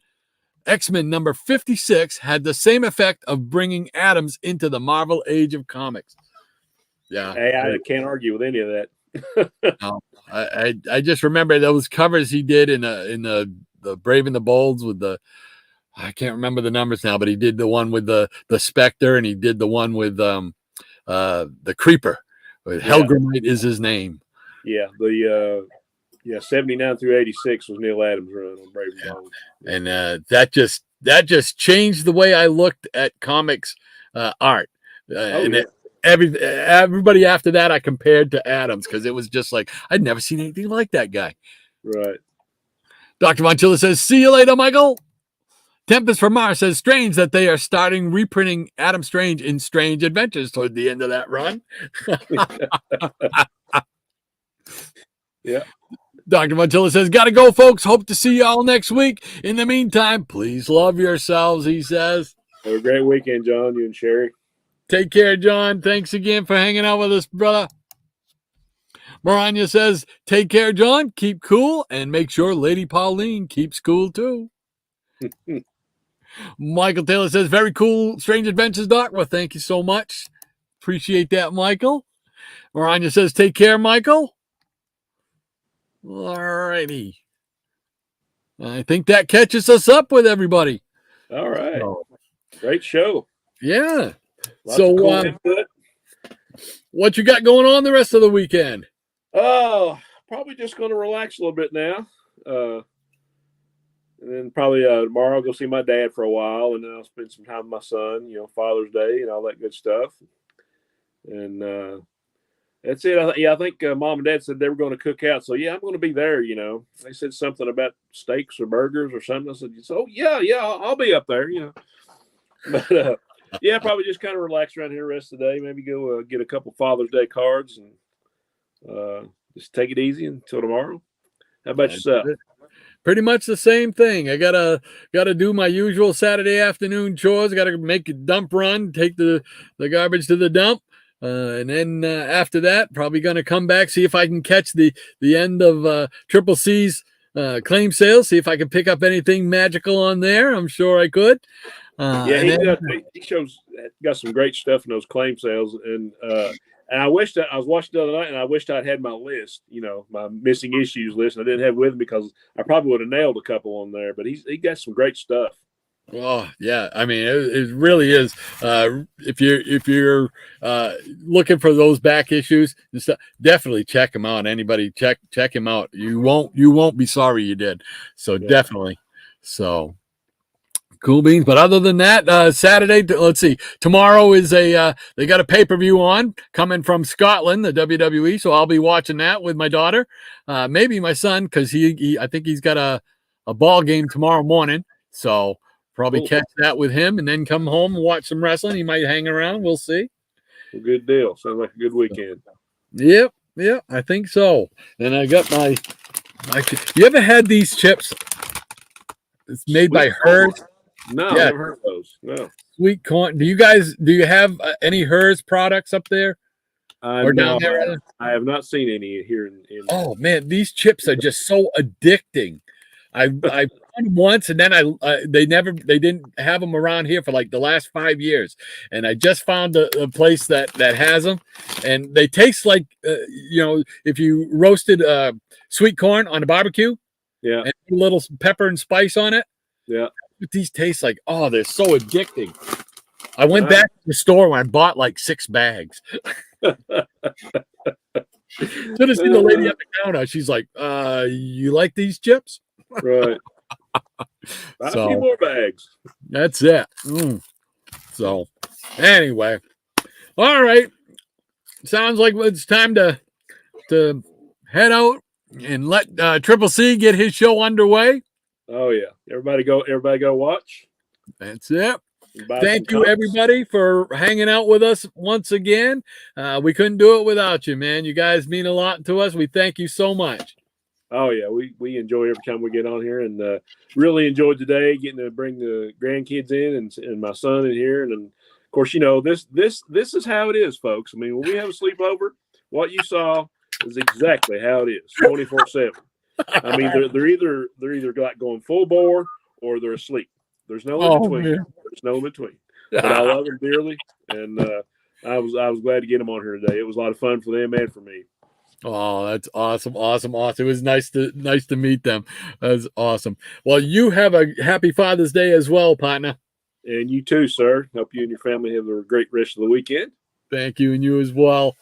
X-Men number 56 had the same effect of bringing Adams into the Marvel age of comics. Yeah. Hey, I can't argue with any of that. No, I just remember those covers he did in the Brave and the Bolds with the, I can't remember the numbers now, but he did the one with the Spectre, and he did the one with the Creeper. Helgramite is his name. Yeah, 79 through 86 was Neil Adams' run on Brave and Bold. And that just changed the way I looked at comics art. Everybody after that I compared to Adams because it was just like I'd never seen anything like that guy. Right. Dr. Montilla says, "See you later, Michael." Tempest from Mars says, "Strange that they are starting reprinting Adam Strange in Strange Adventures toward the end of that run." Yeah. Dr. Montilla says, "Gotta go, folks. Hope to see you all next week. In the meantime, please love yourselves," he says. Have a great weekend, John, you and Sherry. Take care, John. Thanks again for hanging out with us, brother. Maranya says, "Take care, John. Keep cool and make sure Lady Pauline keeps cool too." Michael Taylor says, "Very cool, Strange Adventures, Doc." Well, thank you so much. Appreciate that, Michael. Maranya says, "Take care, Michael." All righty. I think that catches us up with everybody. All right. Great show. Yeah. Lots so, of cool input. What you got going on the rest of the weekend? Oh, probably just going to relax a little bit now. And then probably tomorrow I'll go see my dad for a while, and then I'll spend some time with my son, Father's Day and all that good stuff. And That's it. I think Mom and Dad said they were going to cook out. So yeah, I'm going to be there. You know, they said something about steaks or burgers or something. I said, "Oh yeah, I'll be up there." You know, but yeah, probably just kind of relax around here the rest of the day. Maybe go get a couple Father's Day cards and just take it easy until tomorrow. How about yourself? Pretty much the same thing. I gotta do my usual Saturday afternoon chores. I gotta make a dump run, take the garbage to the dump. And then after that, probably going to come back, see if I can catch the end of Triple C's claim sales, see if I can pick up anything magical on there. I'm sure I could. Yeah, he shows got some great stuff in those claim sales. And I wished I was watching the other night, and I wished I'd had my list, you know, my missing issues list. And I didn't have it with me because I probably would have nailed a couple on there. But he got some great stuff. Oh yeah, I mean it really is. If you're looking for those back issues and stuff, definitely check him out. Anybody check him out. You won't be sorry you did. So yeah. Definitely. So cool beans. But other than that, Saturday, let's see. Tomorrow is they got a pay-per-view on coming from Scotland, the WWE. So I'll be watching that with my daughter, maybe my son, because I think he's got a ball game tomorrow morning. So. Probably catch that with him and then come home and watch some wrestling. He might hang around. We'll see. Well, good deal. Sounds like a good weekend. Yep, I think so. And I got my you ever had these chips? It's made by Hers. No, I've never heard of those. No. Sweet corn. Do you have any Hers products up there? Or down there? I have not seen any here in Oh man, these chips are just so addicting. I bought them once, and then they didn't have them around here for like the last 5 years, and I just found a place that has them, and they taste like if you roasted sweet corn on a barbecue, and a little pepper and spice on it, But these taste like, oh, they're so addicting. I went back to the store when I bought like 6 bags. Should have seen the lady at the counter. She's like, you like these chips? Right. Buy a few more bags. That's it. So, anyway. All right. Sounds like it's time to head out and let Triple C get his show underway. Oh, yeah. Everybody go watch. That's it. Thank you, everybody, for hanging out with us once again. We couldn't do it without you, man. You guys mean a lot to us. We thank you so much. Oh, yeah. We enjoy every time we get on here, and really enjoyed today getting to bring the grandkids in and my son in here. And, of course, you know, this is how it is, folks. I mean, when we have a sleepover, what you saw is exactly how it is, 24/7. I mean, they're either like going full bore or they're asleep. There's no in between. Man. There's no in between. But I love them dearly, and I was glad to get them on here today. It was a lot of fun for them and for me. Oh, that's awesome. It was nice to meet them. That's awesome. Well, you have a happy Father's Day as well, partner. And you too, sir. Hope you and your family have a great rest of the weekend. Thank you, and you as well.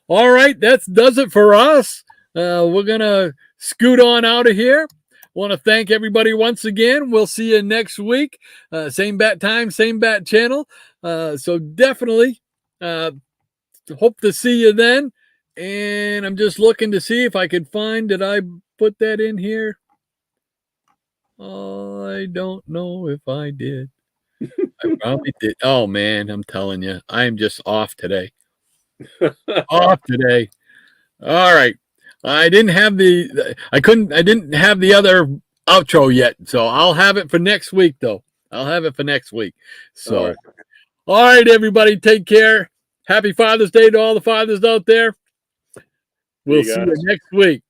All right, that does it for us. We're gonna scoot on out of here. Want to thank everybody once again. We'll see you next week. Same bat time, same bat channel. So definitely hope to see you then. And I'm just looking to see if I could find, did I put that in here? I don't know if I did. I probably did. Oh, man, I'm telling you, I am just off today. Off today. All right. I didn't have I didn't have the other outro yet. So I'll have it for next week, though. So, all right, everybody, take care. Happy Father's Day to all the fathers out there. We'll see you next week.